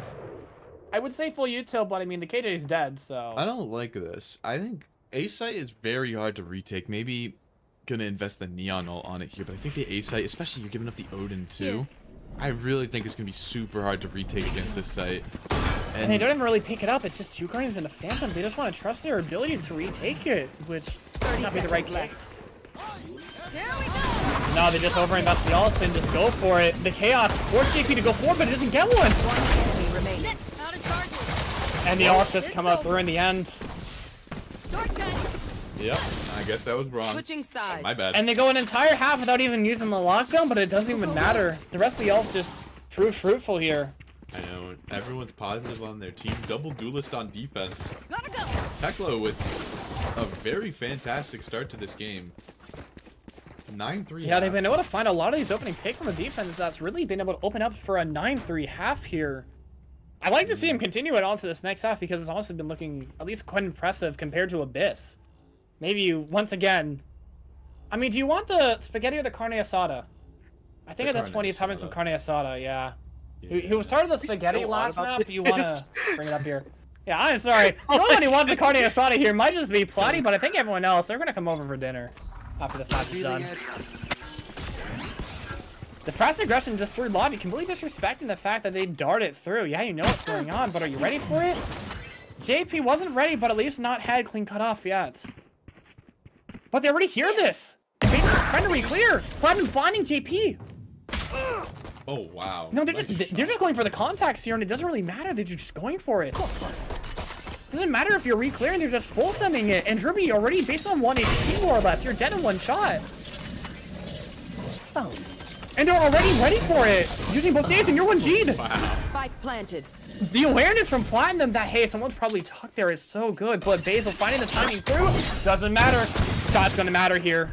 I would say full util, but I mean the KJ is dead, so. I don't like this. I think A site is very hard to retake. Maybe gonna invest the neon ult on it here, but I think the A site, especially you're giving up the Odin too. I really think it's gonna be super hard to retake against this site. And they don't even really pick it up. It's just 2 Guardians and a Phantom. They just want to trust their ability to retake it, which might not be the right case. No, they just overinvest the ult and just go for it. The Chaos forced JP to go forward, but it doesn't get one. One enemy remaining. And the ults just come out through in the end. Yep, I guess I was wrong. Switching sides. My bad. And they go an entire half without even using the lockdown, but it doesn't even matter. The rest of the ults just prove fruitful here. I know, everyone's positive on their team. Double duelist on defense. Gotta go. Teklo with a very fantastic start to this game. 9-3. Yeah, they've been able to find a lot of these opening picks on the defense. That's really been able to open up for a 9-3 half here. I'd like to see him continue it on to this next half because it's honestly been looking at least quite impressive compared to Abyss. Maybe you, once again... I mean, do you want the spaghetti or the carne asada? I think The at this point he's having carne some asada. carne asada, yeah. He was started the spaghetti so last odd about map. You want to this. bring it up here? Yeah, I'm sorry. The only one who wants the carne asada here might just be Platty, but I think everyone else, they're going to come over for dinner after this match is done. The fast aggression just through lobby, completely disrespecting the fact that they dart it through. Yeah, you know what's going on, but are you ready for it? JP wasn't ready, but at least not had clean cut off yet. But they already hear this. And basically trying to re-clear. Platinum finding JP. Oh, wow. No, they're Nice just going for the contacts here, and it doesn't really matter. They're just going for it. Doesn't matter if you're re-clearing, they're just full sending it. And Ruby already based on 1 HP more or less. You're dead in 1 shot. Oh. And they're already ready for it. Using both days and you're 1G'd. Wow. Spike planted. The awareness from Platinum that, hey, someone's probably tucked there is so good. But Basil finding the timing through doesn't matter. Shot's going to matter here.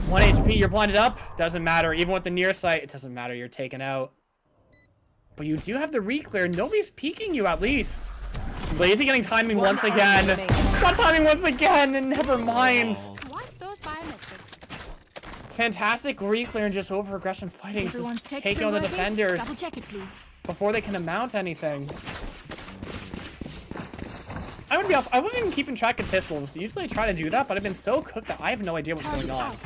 1 HP, you're blinded up. Doesn't matter. Even with the near sight, it doesn't matter. You're taken out. But you do have the reclear. Nobody's peeking you at least. Lazy getting timing once again. Got timing once again, and never mind. Swipe those biometrics. Fantastic reclear and just over aggression fighting. Everyone's Just text taking on the still working? defenders Double check it, please. before they can amount anything. I would be honest, I wasn't even keeping track of pistols. Usually I try to do that, but I've been so cooked that I have no idea what's going on.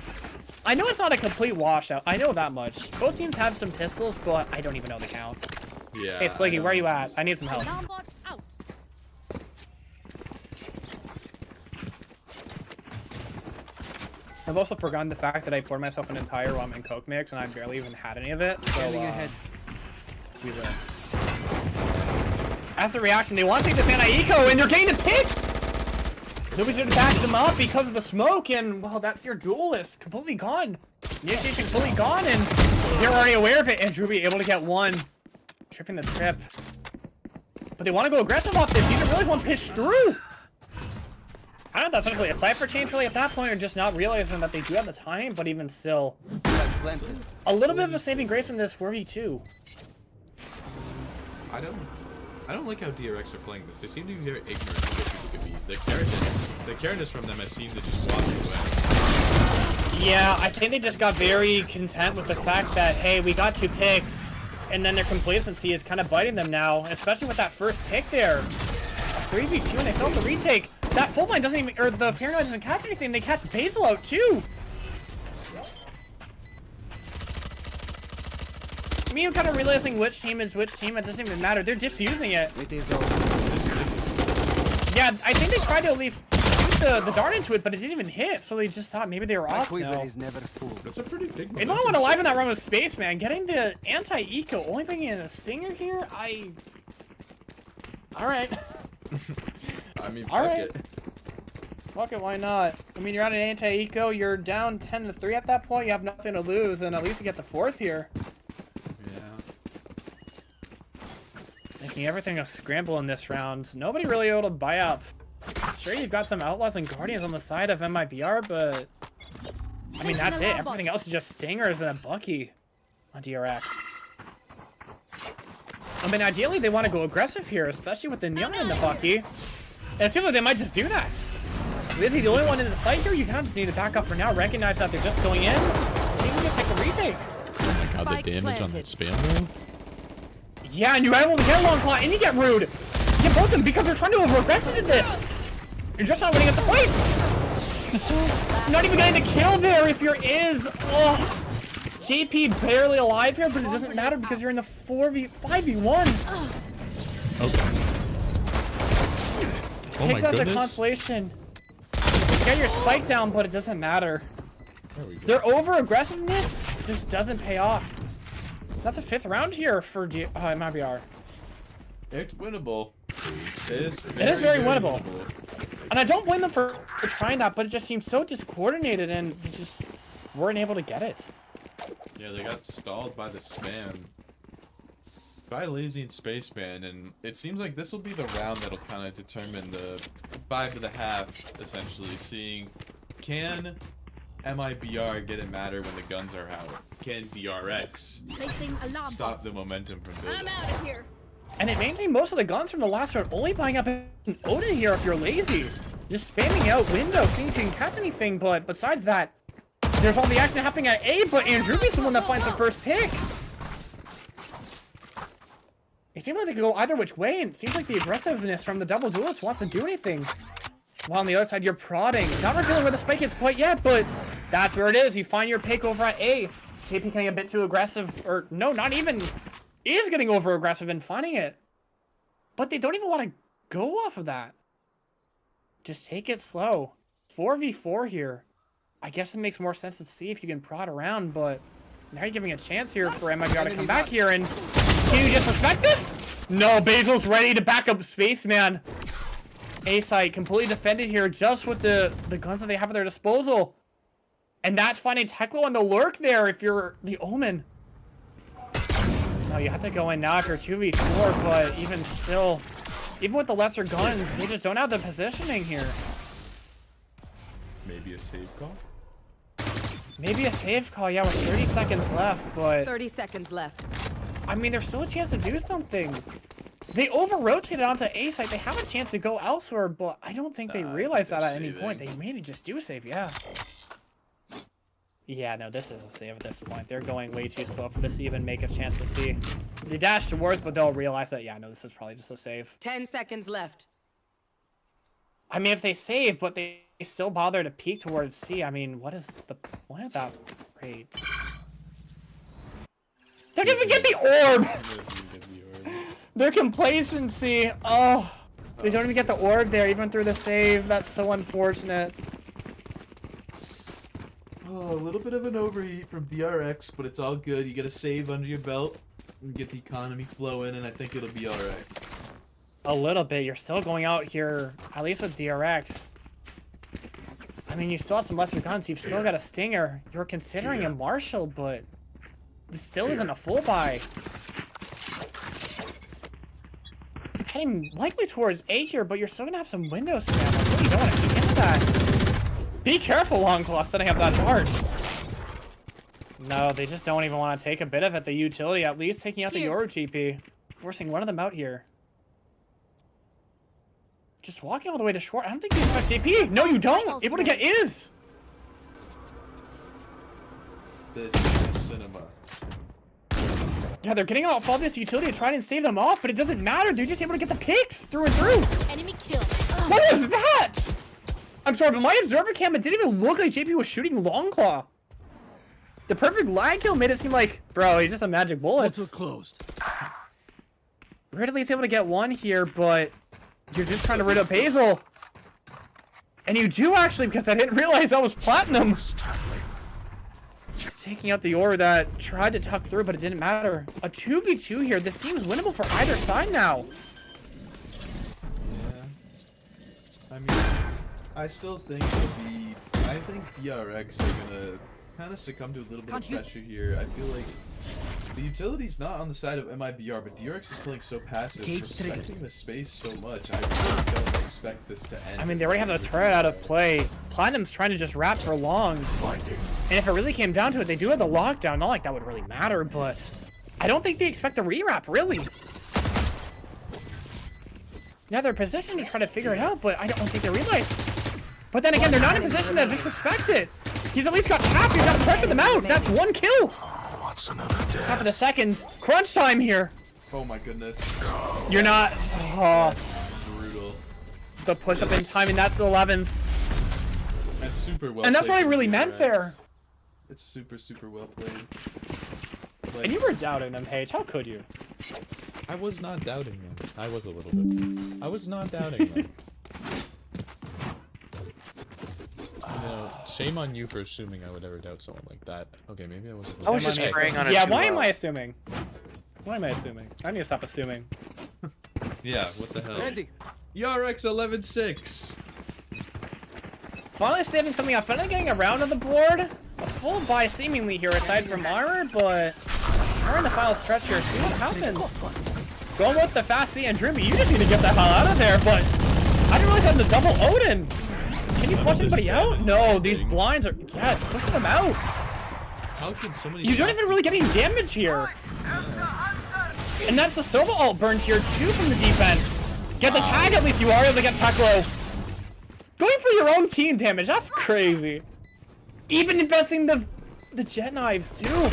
I know it's not a complete washout. I know that much. Both teams have some pistols, but I don't even know the count. Yeah. Hey, Sliggy, where are you at? I need some help. Alarm bot out. I've also forgotten the fact that I poured myself an entire rum and coke mix, and I barely even had any of it. So, as a reaction, they want to take this anti-eco, and they're getting the picks! Nobody's there to back them up because of the smoke, and, well, that's your duelist. Completely gone. Initiation completely gone, and they're already aware of it, and Druby able to get one. Tripping the trip. But they want to go aggressive off this. These are really one pitch through. I don't know if that's actually a cipher change really at that point, or just not realizing that they do have the time, but even still. A little bit of a saving grace in this 4v2. I don't like how DRX are playing this. They seem to be very ignorant of what people could be. The carelessness from them has seemed to just walk away. Yeah, I think they just got very content with the fact that, hey, we got 2 picks, and then their complacency is kind of biting them now, especially with that first pick there. A 3v2, and they still have the retake. That full line doesn't even, or the paranoid doesn't catch anything. They catch Basil out too. Me kind of realizing which team is which team, it doesn't even matter. They're diffusing it. Yeah, I think they tried to at least shoot the dart into it, but it didn't even hit. So they just thought maybe they were off now. That's a pretty big They don't want to live in that realm of space, man. Getting the anti-eco, only bringing in a stinger here, Alright. I mean, All fuck right. it. Fuck it, why not? I mean, you're on an anti-eco, you're down 10-3 at that point, you have nothing to lose, and at least you get the 4th here. Yeah. Making everything a scramble in this round. Nobody really able to buy up. Sure, you've got some Outlaws and Guardians on the side of MIBR, but... I mean, that's it. Everything else is just Stingers and a Bucky on DRX. I mean, ideally, they want to go aggressive here, especially with the Neon and the Bucky. And it seems like they might just do that. Lizzie, the only one in the site here, you kind of just need to back up for now. Recognize that they're just going in. Maybe just take a retake. How the damage on that spam though? Yeah, and you're able to get a long claw, and you get rude. You get both of them because they're trying to over-aggressive in this. You're just not winning at the points. Not even getting the kill there if you're is. Oh. JP barely alive here, but it doesn't matter because you're in the 5v1. Okay. Oh my Takes as a goodness. consolation. You get your spike down, but it doesn't matter. There we go. Their over-aggressiveness just doesn't pay off. That's a 5th round here for MIBR. It's winnable. It is very winnable. And I don't blame them for trying that, but it just seems so discoordinated and they just weren't able to get it. Yeah, they got stalled by the spam. By Lazy and Spaceman, and it seems like this will be the round that'll kind of determine the 5.5, essentially, seeing can MIBR get it matter when the guns are out? Can DRX Placing alarm stop bot. the momentum from I'm building? out of here. And it maintained most of the guns from the last round, only buying up an Odin here if you're lazy. Just spamming out window, seeing if you can catch anything, but besides that, there's all the action happening at A, but Andrewby's the one that finds the first pick. It seems like they could go either which way, and it seems like the aggressiveness from the double duelist wants to do anything. While on the other side, you're prodding. Not revealing where the spike is quite yet, but that's where it is. You find your pick over at A. JP getting a bit too aggressive, or no, not even, is getting over aggressive and finding it. But they don't even want to go off of that. Just take it slow. 4v4 here. I guess it makes more sense to see if you can prod around, but now you're giving a chance here for MIBR to come back here, and can you disrespect this? No, Basil's ready to back up Spaceman. A-site completely defended here just with the guns that they have at their disposal. And that's finding Teklo on the lurk there if you're the Omen. No, you have to go in now after 2v4, but even still, even with the lesser guns, they just don't have the positioning here. Maybe a save call? Maybe a save call, yeah, with 30 seconds left, but 30 seconds left. I mean, there's still a chance to do something. They over-rotated onto A site. They have a chance to go elsewhere, but I don't think they realize that at any point. They maybe just do save, yeah. Yeah, no, this is a save at this point. They're going way too slow for this to even make a chance to see. They dash towards, but they'll realize that, yeah, no, this is probably just a save. 10 seconds left. I mean, if they save, but they still bother to peek towards C, I mean, what is the point of that raid? They're gonna get the orb! Their complacency. Oh, they don't even get the orb there, even through the save. That's so unfortunate. Oh, a little bit of an overheat from DRX, but it's all good. You get a save under your belt and get the economy flowing, and I think it'll be alright. A little bit. You're still going out here, at least with DRX. I mean, you still have some lesser guns. You've still got a Stinger. You're considering a Marshall, but this still isn't a full buy. Heading likely towards A here, but you're still gonna have some window spam. I really don't want to get into that. Be careful, Longclaw, setting up that charge. No, they just don't even want to take a bit of it. The utility, at least taking out the Yoru TP. Forcing one of them out here. Just walking all the way to short. I don't think you expect TP. No, you don't. Able to get is. This is cinema. Yeah, they're getting off all this utility to try and save them off, but it doesn't matter. They're just able to get the picks through and through. Enemy kill. What is that? I'm sorry, but my observer cam, it didn't even look like JP was shooting Longclaw. The perfect lag kill made it seem like, bro, he's just a magic bullet. Portal closed. Ridley's able to get one here, but you're just trying to rid up Basil. And you do actually, because I didn't realize that was Platinum. Just taking out the ore that tried to tuck through, but it didn't matter. A 2v2 here. This seems winnable for either side now. Yeah. I mean, I still think I think DRX are gonna kind of succumb to a little bit of pressure here. I feel like the utility's not on the side of MIBR, but DRX is playing so passive, respecting the space so much. I really don't expect this to end. I mean, they already have the turret out of play. Platinum's trying to just wrap for long. And if it really came down to it, they do have the lockdown. Not like that would really matter, but I don't think they expect the rewrap, really. Yeah, they're positioned to try to figure it out, but I don't think they realize. But then again, they're not in position to disrespect it. He's at least got half. He's got to pressure them out. That's one kill. Half of the seconds. Crunch time here. Oh my goodness. You're not. Oh, Brutal. the push up in time, and that's the 11th. That's super well. And that's played what I from really meant DRX. there. It's super well played. Like, And you were doubting them, Paige. How could you? I was not doubting them. I was a little bit. I was not doubting them. You know, shame on you for assuming I would ever doubt someone like that. Okay, maybe I wasn't. I was just Shame on me. praying on it. Yeah, why am I assuming? Why am I assuming? I need to stop assuming. Yeah, what the hell? Ready. YRX 11-6. Finally saving something up. Finally getting around on the board. A full buy seemingly here aside from armor, but we're in the final stretch here. See what happens. Going with the fast C and Dreamy. You just need to get the hell out of there, but I didn't realize that was a double Odin. Can you flush anybody out? No, these blinds are... Yeah, it's pushing them out. How can so many... You don't even really get any damage here. And that's the Sova ult burned here too from the defense. Get the tag at least. You are able to get Teklo. Going for your own team damage. That's crazy. Even investing the jet knives too.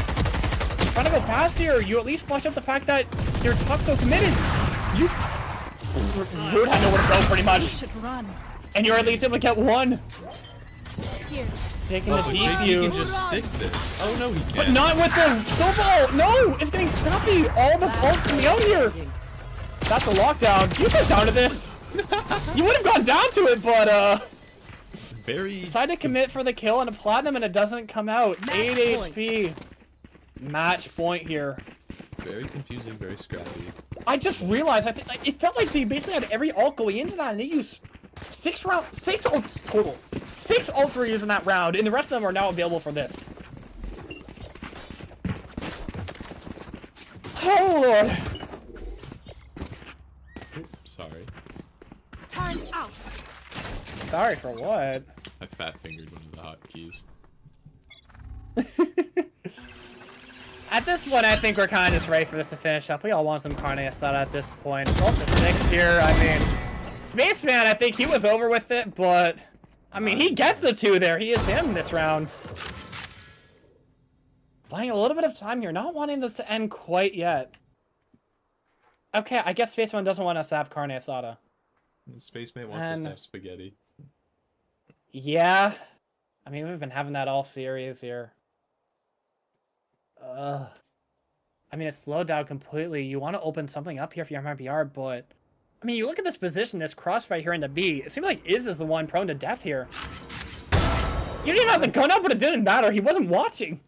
Trying to go past here. You at least flush out the fact that you're so committed. You... Rude had nowhere to go pretty much. Should run. And you're at least able to get one. Here. Taking the JP can defuse. just stick this. Oh no, he can't. But not with the Sova ult. No, it's getting scrappy. All the ults coming out here. That's a lockdown. You go down to this. You would have gone down to it, but Very... decided to commit for the kill on a platinum and it doesn't come out. 8 HP. Match point here. Very confusing, very scrappy. I just realized, it felt like they basically had every ult going into that and they used 6 ults total. 6 ults were used in that round and the rest of them are now available for this. Oh lord. Sorry. Time out. Sorry for what? I fat fingered one of the hotkeys. At this point, I think we're kind of just ready for this to finish up. We all want some carne asada at this point. 12-6 here. I mean, Spaceman, I think he was over with it, but I mean, he gets the 2 there. He is him this round. Buying a little bit of time here, not wanting this to end quite yet. Okay, I guess Spaceman doesn't want us to have carne asada. Spaceman wants us to have spaghetti. Yeah. I mean, we've been having that all series here. I mean, it's slowed down completely. You want to open something up here for your MIBR, but I mean, you look at this position, this crossfight here in the B. It seems like Iz is the one prone to death here. You didn't even have the gun up, but it didn't matter. He wasn't watching.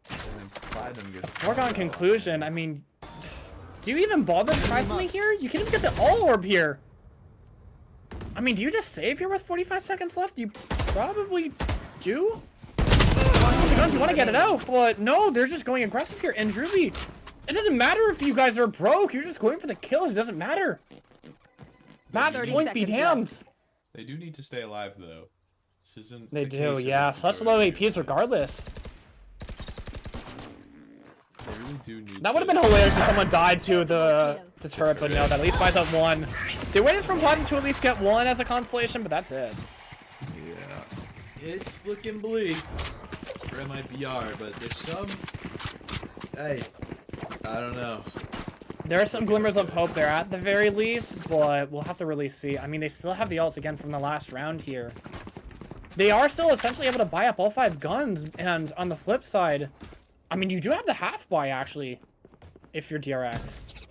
Foregone conclusion. I mean, do you even bother to try something here? You can even get the all orb here. I mean, do you just save here with 45 seconds left? You probably do. You want to get it out, but no, they're just going aggressive here. And Ruby, it doesn't matter if you guys are broke. You're just going for the kills. It doesn't matter. Matt, point be damned. They do need to stay alive, though. This isn't. They do, yeah. Such low APs regardless. They really do need that would have been hilarious if someone died to the turret, but no, that at least buys up 1. They waited from Plat to at least get 1 as a consolation, but that's it. Yeah. It's looking bleak for MIBR, but there's some... Hey, I don't know. There are some glimmers of hope there at the very least, but we'll have to really see. I mean, they still have the ults again from the last round here. They are still essentially able to buy up all 5 guns, and on the flip side, I mean, you do have the half buy, actually, if you're DRX.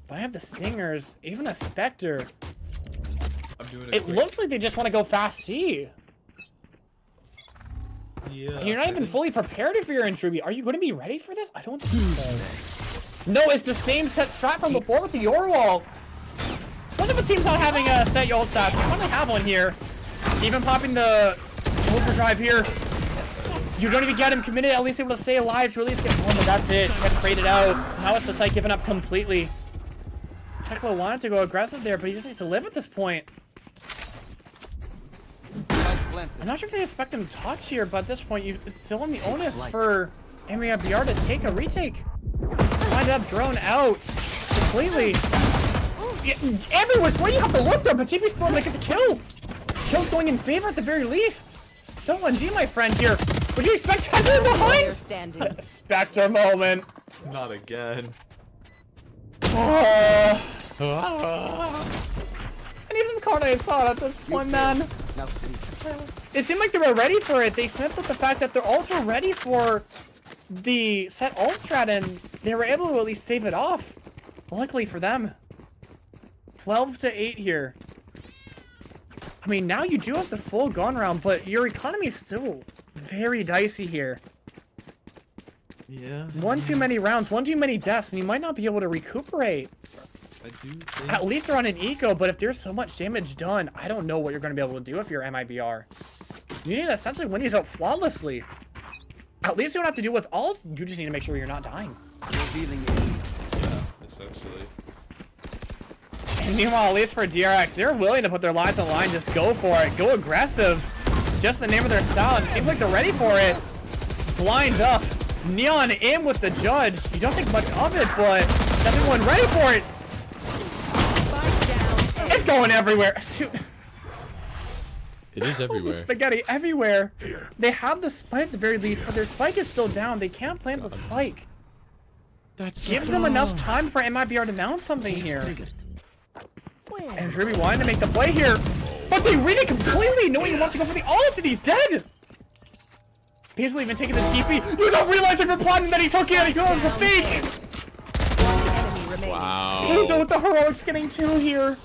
But I have the Stingers, even a Spectre. I'm doing it looks like they just want to go fast C. Yeah. And you're not even fully prepared for your Intruby. Are you going to be ready for this? I don't think so. No, it's the same set strat from before with the Yorwall. What if a team's not having a set Yorwall stat? You finally have one here. Even popping the overdrive here. You don't even get him committed, at least able to stay alive to at least get one, but that's it. Get traded out. Now it's just like giving up completely. Tekla wanted to go aggressive there, but he just needs to live at this point. I'm not sure if they expect him to touch here, but at this point, it's still on the onus for MIBR to take a retake. Wind up drone out completely. Everywhere, where you have to look there, but JP still able to get the kill. Kill's going in favor at the very least. Don't let G, my friend, here. Would you expect Heather behind? Spectre moment. Not again. I need some carne asada at this point, man. It seemed like they were ready for it. They sniffed at the fact that they're also ready for the set ult strat, and they were able to at least save it off. Luckily for them. 12-8 here. I mean, now you do have the full gun round, but your economy is still very dicey here. Yeah. One too many rounds, one too many deaths, and you might not be able to recuperate. I do think... At least they're on an eco, but if there's so much damage done, I don't know what you're going to be able to do if you're MIBR. You need to essentially win these out flawlessly. At least you don't have to deal with ults, you just need to make sure you're not dying. Yeah, essentially. And meanwhile, at least for DRX, they're willing to put their lives on the line, just go for it, go aggressive. Just the name of their style, and it seems like they're ready for it. Blind up, Neon in with the judge. You don't think much of it, but everyone ready for it. It's going everywhere. Dude. It is everywhere. Spaghetti everywhere. They have the spike at the very least, but their spike is still down. They can't plant the spike. That gives them enough time for MIBR to mount something here. And Ruby wanted to make the play here, but they read it completely, knowing he wants to go for the ult, and he's dead. Paisley even taking the TP. You don't realize if you're plotting that he took it, and he goes a fake. Wow. Paisley with the heroics getting 2 here.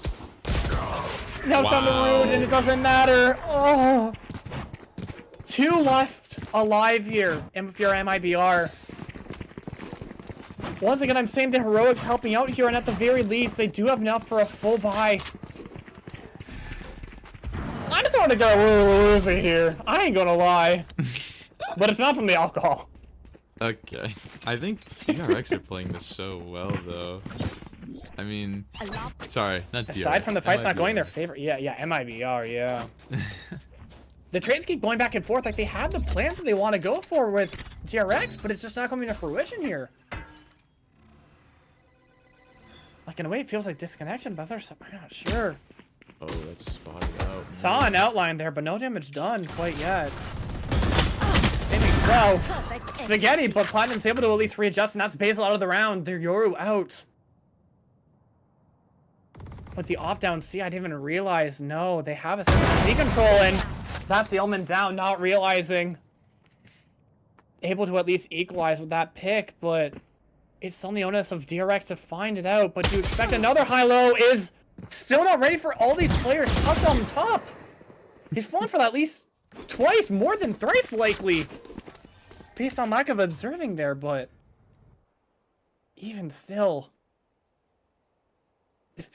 Now it's on the road, and it doesn't matter. Oh. 2 left alive here, and if you're MIBR. Once again, I'm saying the heroics helping out here, and at the very least, they do have enough for a full buy. I just want to go woozy here. I ain't gonna lie. But it's not from the alcohol. Okay. I think DRX are playing this so well, though. I mean, sorry, not DRX. Aside from the fight's not going their MIBR. favor. Yeah, MIBR, yeah. The trades keep going back and forth. Like, they have the plans that they want to go for with DRX, but it's just not coming to fruition here. Like, in a way, it feels like disconnection, but there's some, I'm not sure. Oh, that's spotted out. Saw an outline there, but no damage done quite yet. Maybe so. Spaghetti, but Platinum's able to at least readjust, and that's Basil out of the round. They're Yoru out. With the opt-down C, I didn't even realize. No, they have a C control, and that's the Omen down, not realizing. Able to at least equalize with that pick, but it's on the onus of DRX to find it out. But to expect another high-low is still not ready for all these players tucked on top. He's fallen for that at least twice, more than thrice likely. Based on lack of observing there, but even still.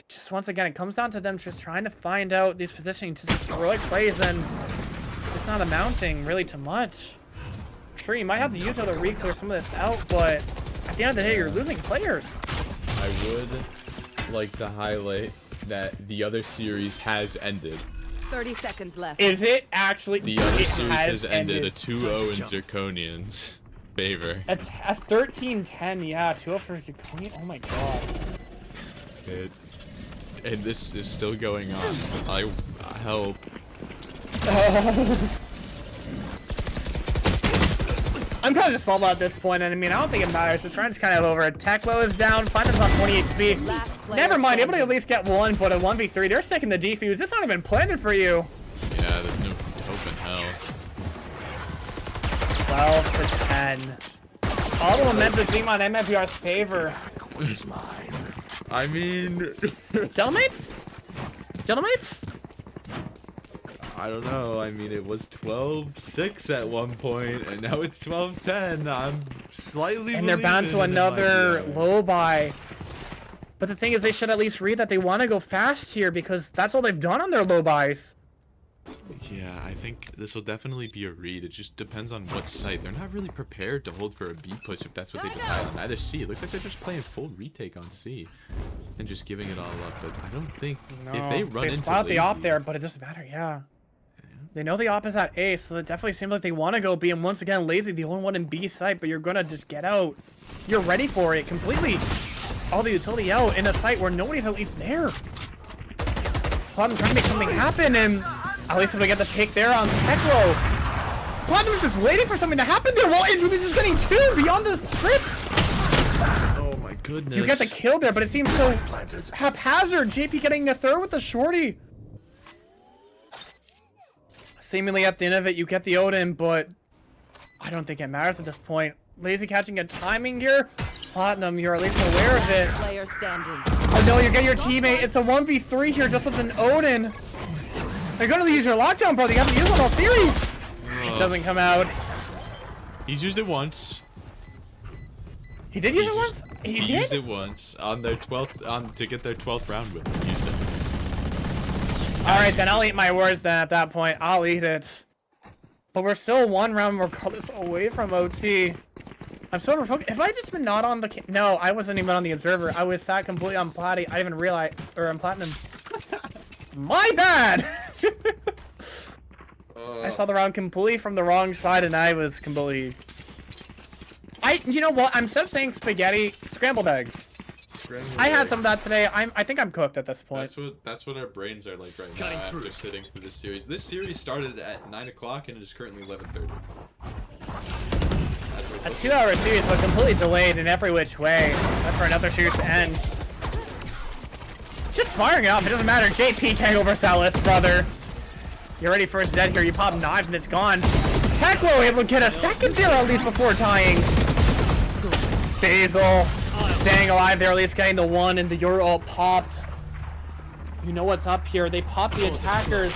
Just once again, it comes down to them just trying to find out these positioning to just heroic plays and just not amounting really to much. Sure, you might have to use it to re-clear some of this out, but at the end of the day, you're losing players. I would like to highlight that the other series has ended. 30 seconds left. Is it actually? The other series has ended ended. a 2-0 in Zirconian's favor. A 13-10, yeah, 2-0 for Zirconian. Oh my god. And this is still going on. I hope. I'm kind of just fumbled at this point, and I mean, I don't think it matters. This round's kind of over. Teklo is down. Platinum's on 20 HP. Never mind, able to at least get one, but a 1v3. They're sticking the defuse. It's not even planted for you. Yeah, there's no hope in hell. 12 to 10. All the momentum being on MFBR's favor. I mean... Gentlemen? Gentlemen? I don't know. I mean, it was 12-6 at one point, and now it's 12-10. I'm slightly And they're bound to believing in another MIBR. low buy. But the thing is, they should at least read that they want to go fast here, because that's all they've done on their low buys. Yeah, I think this will definitely be a read. It just depends on what site. They're not really prepared to hold for a B push if that's what they decide on. Either C. It looks like they're just playing full retake on C and just giving it all up. But I don't think if they run into spot the op Lazy- there, but it doesn't matter, yeah. They know the op is at A, so it definitely seems like they want to go B. And once again, Lazy, the only one in B site, but you're going to just get out. You're ready for it completely. All the utility out in a site where nobody's at least there. Platinum trying to make something happen, and at least if we get the pick there on Teklo. Platinum's just waiting for something to happen there while Injury's is getting two beyond this trip. Oh my goodness. You get the kill there, but it seems so haphazard. JP getting the third with the shorty. Seemingly at the end of it, you get the Odin, but I don't think it matters at this point. Lazy catching a timing here. Platinum, you're at least aware of it. Player standing. Oh no, you're getting your teammate. It's a 1v3 here just with an Odin. They're going to use your lockdown, bro. You have to use it all series. It doesn't come out. He's used it once. He did use it once? He used it once on their 12th to get their 12th round win. He used it. Alright, then I'll eat my words then at that point. I'll eat it. But we're still one round regardless away from OT. I'm so focused. Have I just been not on the... No, I wasn't even on the observer. I was sat completely on Platty. I didn't even realize... Or on Platinum. My bad! I saw the round completely from the wrong side and I was completely... You know what? Instead of saying spaghetti, scrambled eggs. I had some of that today. I think I'm cooked at this point. That's what our brains are like right now after sitting through this series. This series started at 9 o'clock and it is currently 11:30. A 2-hour series, but completely delayed in every which way. That's for another series to end. Just firing it off. It doesn't matter. JP can't over Salas, brother. You're ready for his dead here. You pop knives and it's gone. Teklo able to get a second zero at least before tying. Basil staying alive there, at least getting the one, and the Euro ult popped. You know what's up here. They popped the attackers.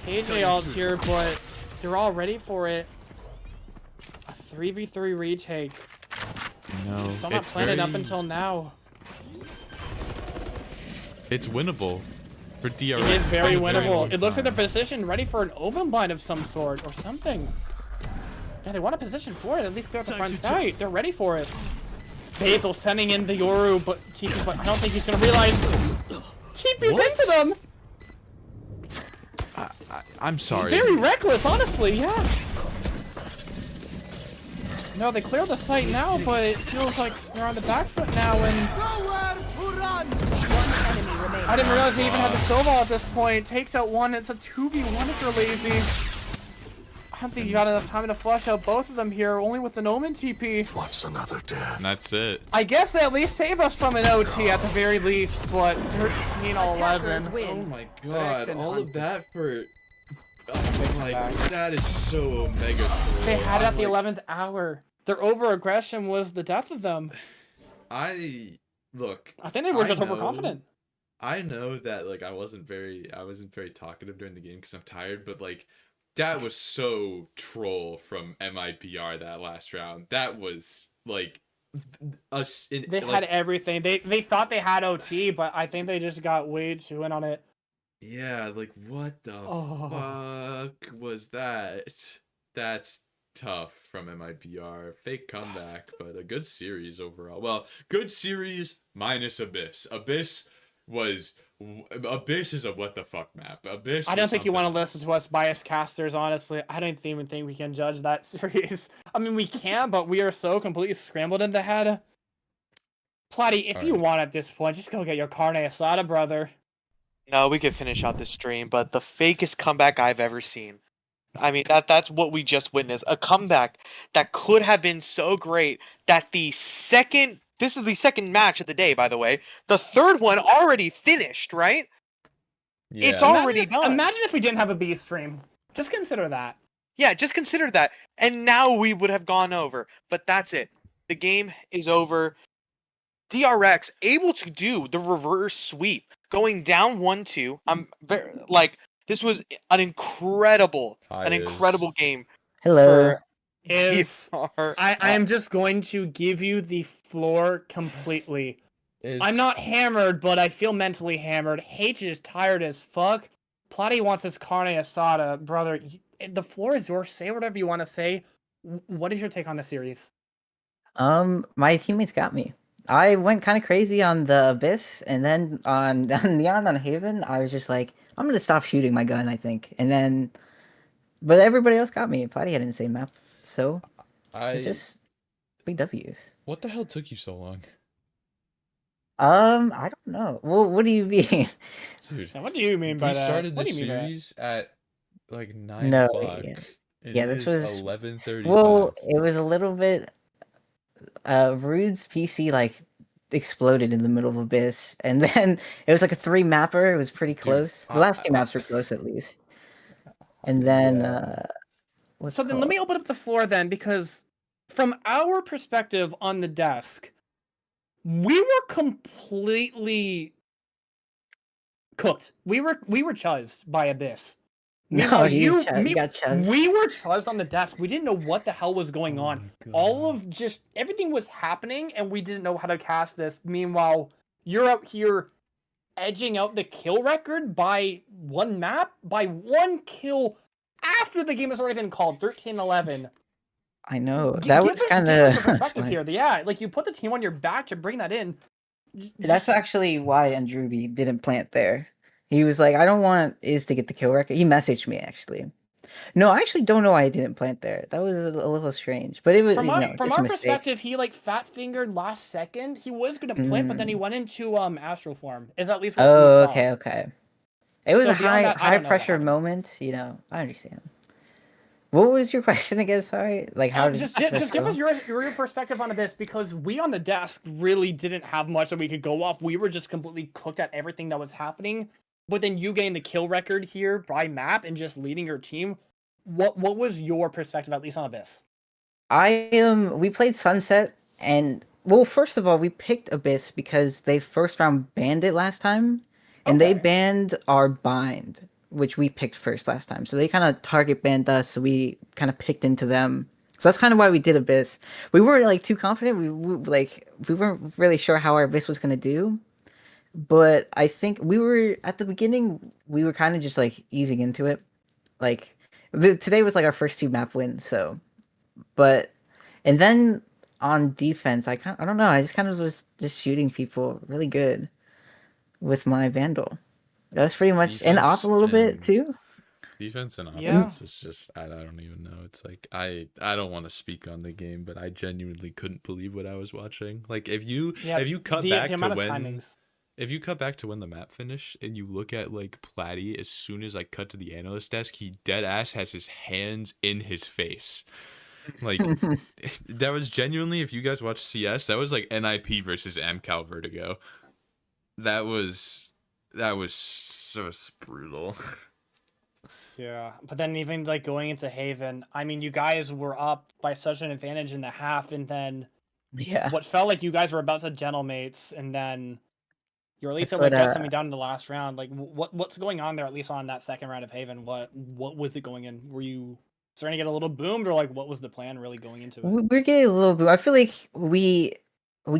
KJ ult here, but they're all ready for it. A 3v3 retake. No, Still not planted up until now. It's winnable for DRX. It is very for a winnable. long It looks like time. they're positioned ready for an open blind of some sort or something. Yeah, they want a position for it. At least clear up the front side. They're ready for it. Basil sending in the Yoru, but TP, but I don't think he's gonna realize TP's into them. I'm sorry. Very reckless, honestly. Yeah. No, they cleared the site now, but it feels like they're on the back foot now, and I didn't realize they even had the Sova at this point. Takes out one. It's a 2v1 if you're lazy. I don't think you got enough time to flush out both of them here, only with an Omen TP. What's another death? And that's it. I guess they at least save us from an OT at the very least, but 13-11. Oh my god, all of that for... Oh my, that is so mega cool. They had it at the 11th hour. Their over-aggression was the death of them. Look. I think they were just overconfident. I know that, like, I wasn't very talkative during the game because I'm tired, but, like, that was so troll from MIPR that last round. That was, like, they had everything. They thought they had OT, but I think they just got way too in on it. Yeah, like, what the fuck was that? That's tough from MIPR. Fake comeback, but a good series overall. Well, good series minus Abyss. Abyss is a what the fuck map. Abyss. I don't think you want to listen to us biased casters, honestly. I don't even think we can judge that series. I mean, we can, but we are so completely scrambled in the head. Platty, if you want at this point, just go get your carne asada, brother. No, we could finish out this stream, but the fakest comeback I've ever seen. I mean, that's what we just witnessed. A comeback that could have been so great that this is the second match of the day, by the way. The third one already finished, right? Yeah. It's already done. Imagine if we didn't have a B stream. Just consider that. Yeah, just consider that. And now we would have gone over. But that's it. The game is over. DRX able to do the reverse sweep. Going down 1-2. I'm very, like, this was an incredible game. Hello. I am just going to give you the floor completely. I'm not hammered, but I feel mentally hammered. H is tired as fuck. Platty wants his carne asada, brother. The floor is yours. Say whatever you want to say. What is your take on the series? My teammates got me. I went kind of crazy on the Abyss, and then on Neon on Haven, I was just like, I'm gonna stop shooting my gun, I think. And then, but everybody else got me. Platty had an insane map, so it's just big W's. What the hell took you so long? I don't know. Well, what do you mean? Dude, what do you mean by that? We started the series at like 9 no, o'clock. Yeah, this was 11:35. Well, it was a little bit. Rude's PC like exploded in the middle of Abyss, and then it was like a 3 mapper. It was pretty close. The last 2 maps were close at least. And then then let me open up the floor then, because from our perspective on the desk, we were completely cooked. We were chuzzed by Abyss. No, you got chuzzed. We were chuzzed on the desk. We didn't know what the hell was going on. Everything was happening, and we didn't know how to cast this. Meanwhile, you're out here edging out the kill record by 1 map, by 1 kill after the game has already been called 13-11. I know. That was kind of perspective here. Yeah, like you put the team on your back to bring that in. That's actually why Andruby didn't plant there. He was like, I don't want Iz to get the kill record. He messaged me, actually. No, I actually don't know why I didn't plant there. That was a little strange. But it was, from our perspective, he like fat-fingered last second. He was going to plant, but then he went into astral form. Is at least what we saw. Okay. It was a high pressure moment. You know, I understand. What was your question again? Sorry, like how did just give us your perspective on this, because we on the desk really didn't have much that we could go off. We were just completely cooked at everything that was happening. But then you getting the kill record here by map and just leading your team. What was your perspective, at least on Abyss? We played Sunset, and well, first of all, we picked Abyss because they first round banned it last time, and they banned our bind, which we picked first last time. So they kind of target banned us, so we kind of picked into them. So that's kind of why we did Abyss. We weren't like too confident. We weren't really sure how our Abyss was gonna do. But I think we were at the beginning. We were kind of just like easing into it. Like today was like our first 2 map wins, so But and then on defense, I don't know. I just kind of was just shooting people really good with my Vandal. That's pretty much and off a little bit too. Defense and Yeah. offense was just I don't even know. It's like I don't want to speak on the game, but I genuinely couldn't believe what I was watching. Like if you cut back to when if you cut back to when the map finished and you look at like Platty, as soon as I cut to the analyst desk, he dead ass has his hands in his face. Like that was genuinely, if you guys watch CS, that was like NIP versus AmCal Vertigo. That was so brutal. Yeah, but then even like going into Haven, I mean, you guys were up by such an advantage in the half, and then Yeah. what felt like you guys were about to gentlemates, and then you're at least That's able to what, get something done in the last round. Like, what's going on there? At least on that second round of Haven, what was it going in? Were you starting to get a little boomed, or like what was the plan really going into it? We're getting a little bit. I feel like we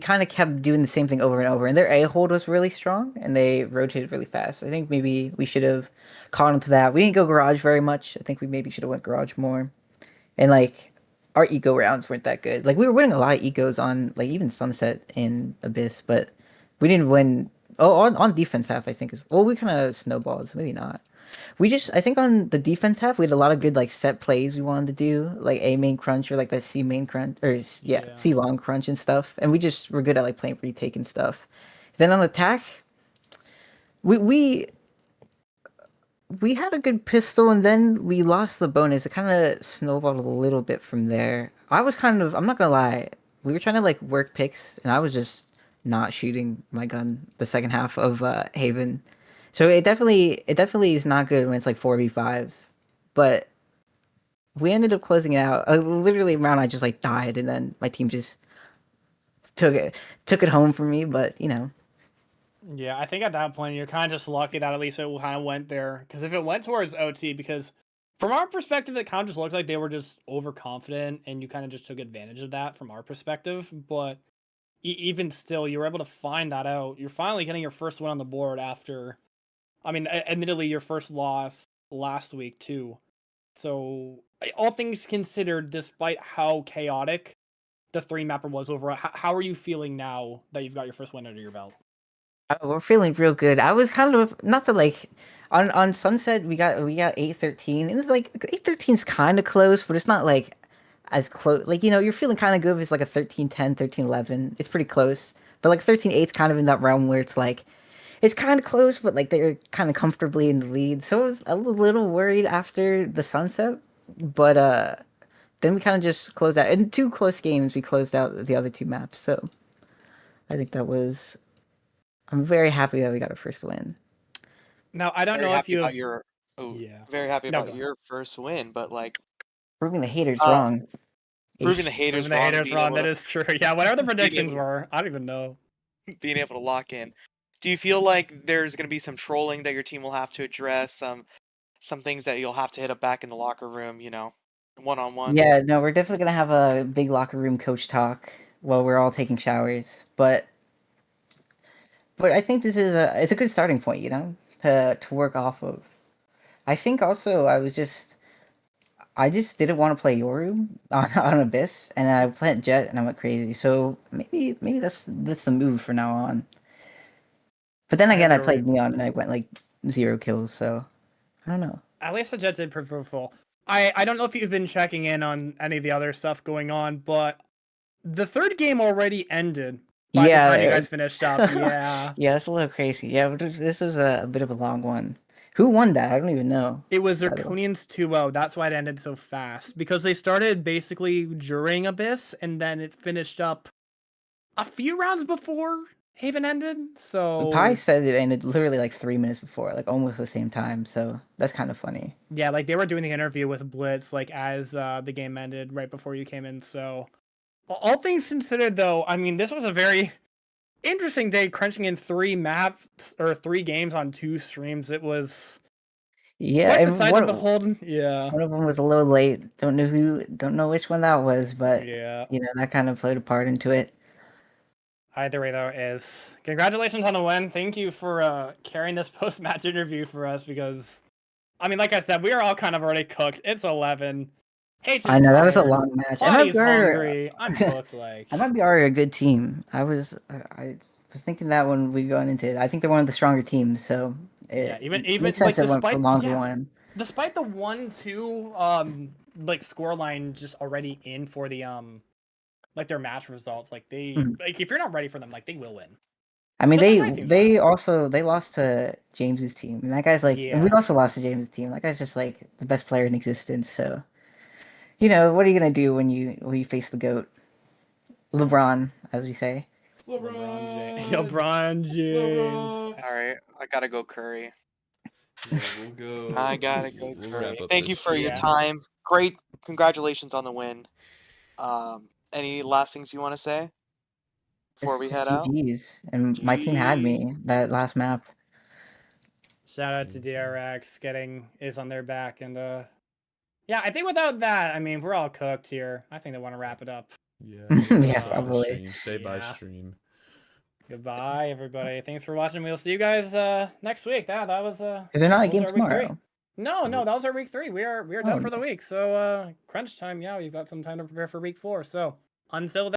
kind of kept doing the same thing over and over, and their A hold was really strong, and they rotated really fast. I think maybe we should have caught into that. We didn't go garage very much. I think we maybe should have went garage more, and like our eco rounds weren't that good. Like we were winning a lot of ecos on like even Sunset and Abyss, but we didn't win. Oh, on defense half, I think is well, we kind of snowballed, so maybe not. I think on the defense half, we had a lot of good like set plays we wanted to do, like A main crunch or like that C main crunch or C long crunch and stuff. And we just were good at like playing retake and stuff. Then on attack, we we we had a good pistol, and then we lost the bonus. It kind of snowballed a little bit from there. I'm not gonna lie, we were trying to like work picks, and I was just not shooting my gun the second half of Haven. So it definitely is not good when it's like 4v5, but we ended up closing it out. Literally, round I just like died, and then my team just took it home for me. But you know, Yeah, I think at that point you're kind of just lucky that at least it kind of went there. Because if it went towards OT, because from our perspective, it kind of just looked like they were just overconfident, and you kind of just took advantage of that from our perspective. But even still, you were able to find that out. You're finally getting your first win on the board after, I mean, admittedly, your first loss last week too. So, all things considered, despite how chaotic the three mapper was overall, how are you feeling now that you've got your first win under your belt? we're feeling real good. I was kind of not to like on Sunset we got 8-13, and it's like 8-13 is kind of close, but it's not like as close. Like you're feeling kind of good if it's like a 13-10, 13-11. It's pretty close, but like 13-8 is kind of in that realm where it's like it's kind of close, but like they're kind of comfortably in the lead. So I was a little worried after the Sunset, but then we kind of just closed out. In two close games, we closed out the other two maps. So I think I'm very happy that we got our first win. Now, I don't Very know if happy you about have... your very happy No, about go ahead. your first win, but like Proving the haters uh, wrong. proving the Ish. haters Proving the wrong, haters wrong, that is true. Yeah, whatever the being predictions able, were, I don't even know. being able to lock in. Do you feel like there's going to be some trolling that your team will have to address? Some things that you'll have to hit up back in the locker room, one on one. Yeah, no, we're definitely gonna have a big locker room coach talk while we're all taking showers. But I think it's a good starting point, to work off of. I think also I just didn't want to play Yoru on Abyss, and I played Jet, and I went crazy. So maybe that's the move for now on. But then again, I played Neon, and I went like 0 kills. So I don't know. At least the Jets did prove fruitful. I don't know if you've been checking in on any of the other stuff going on, but the third game already ended by the time you guys finished up. Yeah. Yeah, that's a little crazy. Yeah, but this was a bit of a long one. Who won that? I don't even know. It was Zirconians 2-0. That's why it ended so fast. Because they started basically during Abyss, and then it finished up a few rounds before Haven ended. So Pi said it ended literally like 3 minutes before, like almost the same time. So that's kind of funny. Yeah, like they were doing the interview with Blitz, like as the game ended right before you came in. So all things considered, though, I mean, this was a very interesting day, crunching in 3 maps or 3 games on 2 streams. It was Yeah, quite the and sight to behold. Yeah, one of them was a little late. Don't know which one that was, but yeah. that kind of played a part into it. Either way, though, is congratulations on the win. Thank you for carrying this post-match interview for us because, I mean, like I said, we are all kind of already cooked. It's 11. H I is know that was a tired. long match. Platy's MIBR, hungry. I'm cooked. Like MIBR are a good team. I was thinking that when we going into it. I think they're one of the stronger teams, so yeah, even makes sense like it went for despite long to yeah, win. despite the 1-2 like scoreline just already in for the like their match results, like they Mhm. like if you're not ready for them, like they will win. I mean, Just like my team's they not. also they lost to James's team, and that guy's like, and we Yeah. also lost to James's team. That guy's just like the best player in existence. So, you know, what are you gonna do when you face the goat, LeBron, as we say? LeBron. LeBron James. LeBron. All right, I gotta go Curry. Yeah, we'll go. I gotta go We'll Curry. wrap up Thank this you for your stream. time. Great, congratulations on the win. Any last things you want to say before we Just head out? GG's, and my team had me that last map. Shout out to DRX getting is on their back, and yeah, I think without that, I mean we're all cooked here. I think they want to wrap it up. Yeah. Yeah, Bye, probably. stream. Say bye, Yeah. stream. Goodbye, everybody. Thanks for watching. We'll see you guys next week. That was Is there not a that was game our week 3. tomorrow? No, that was our week 3. We are Oh, done for the nice. week. So crunch time. Yeah, we've got some time to prepare for week 4. So until then.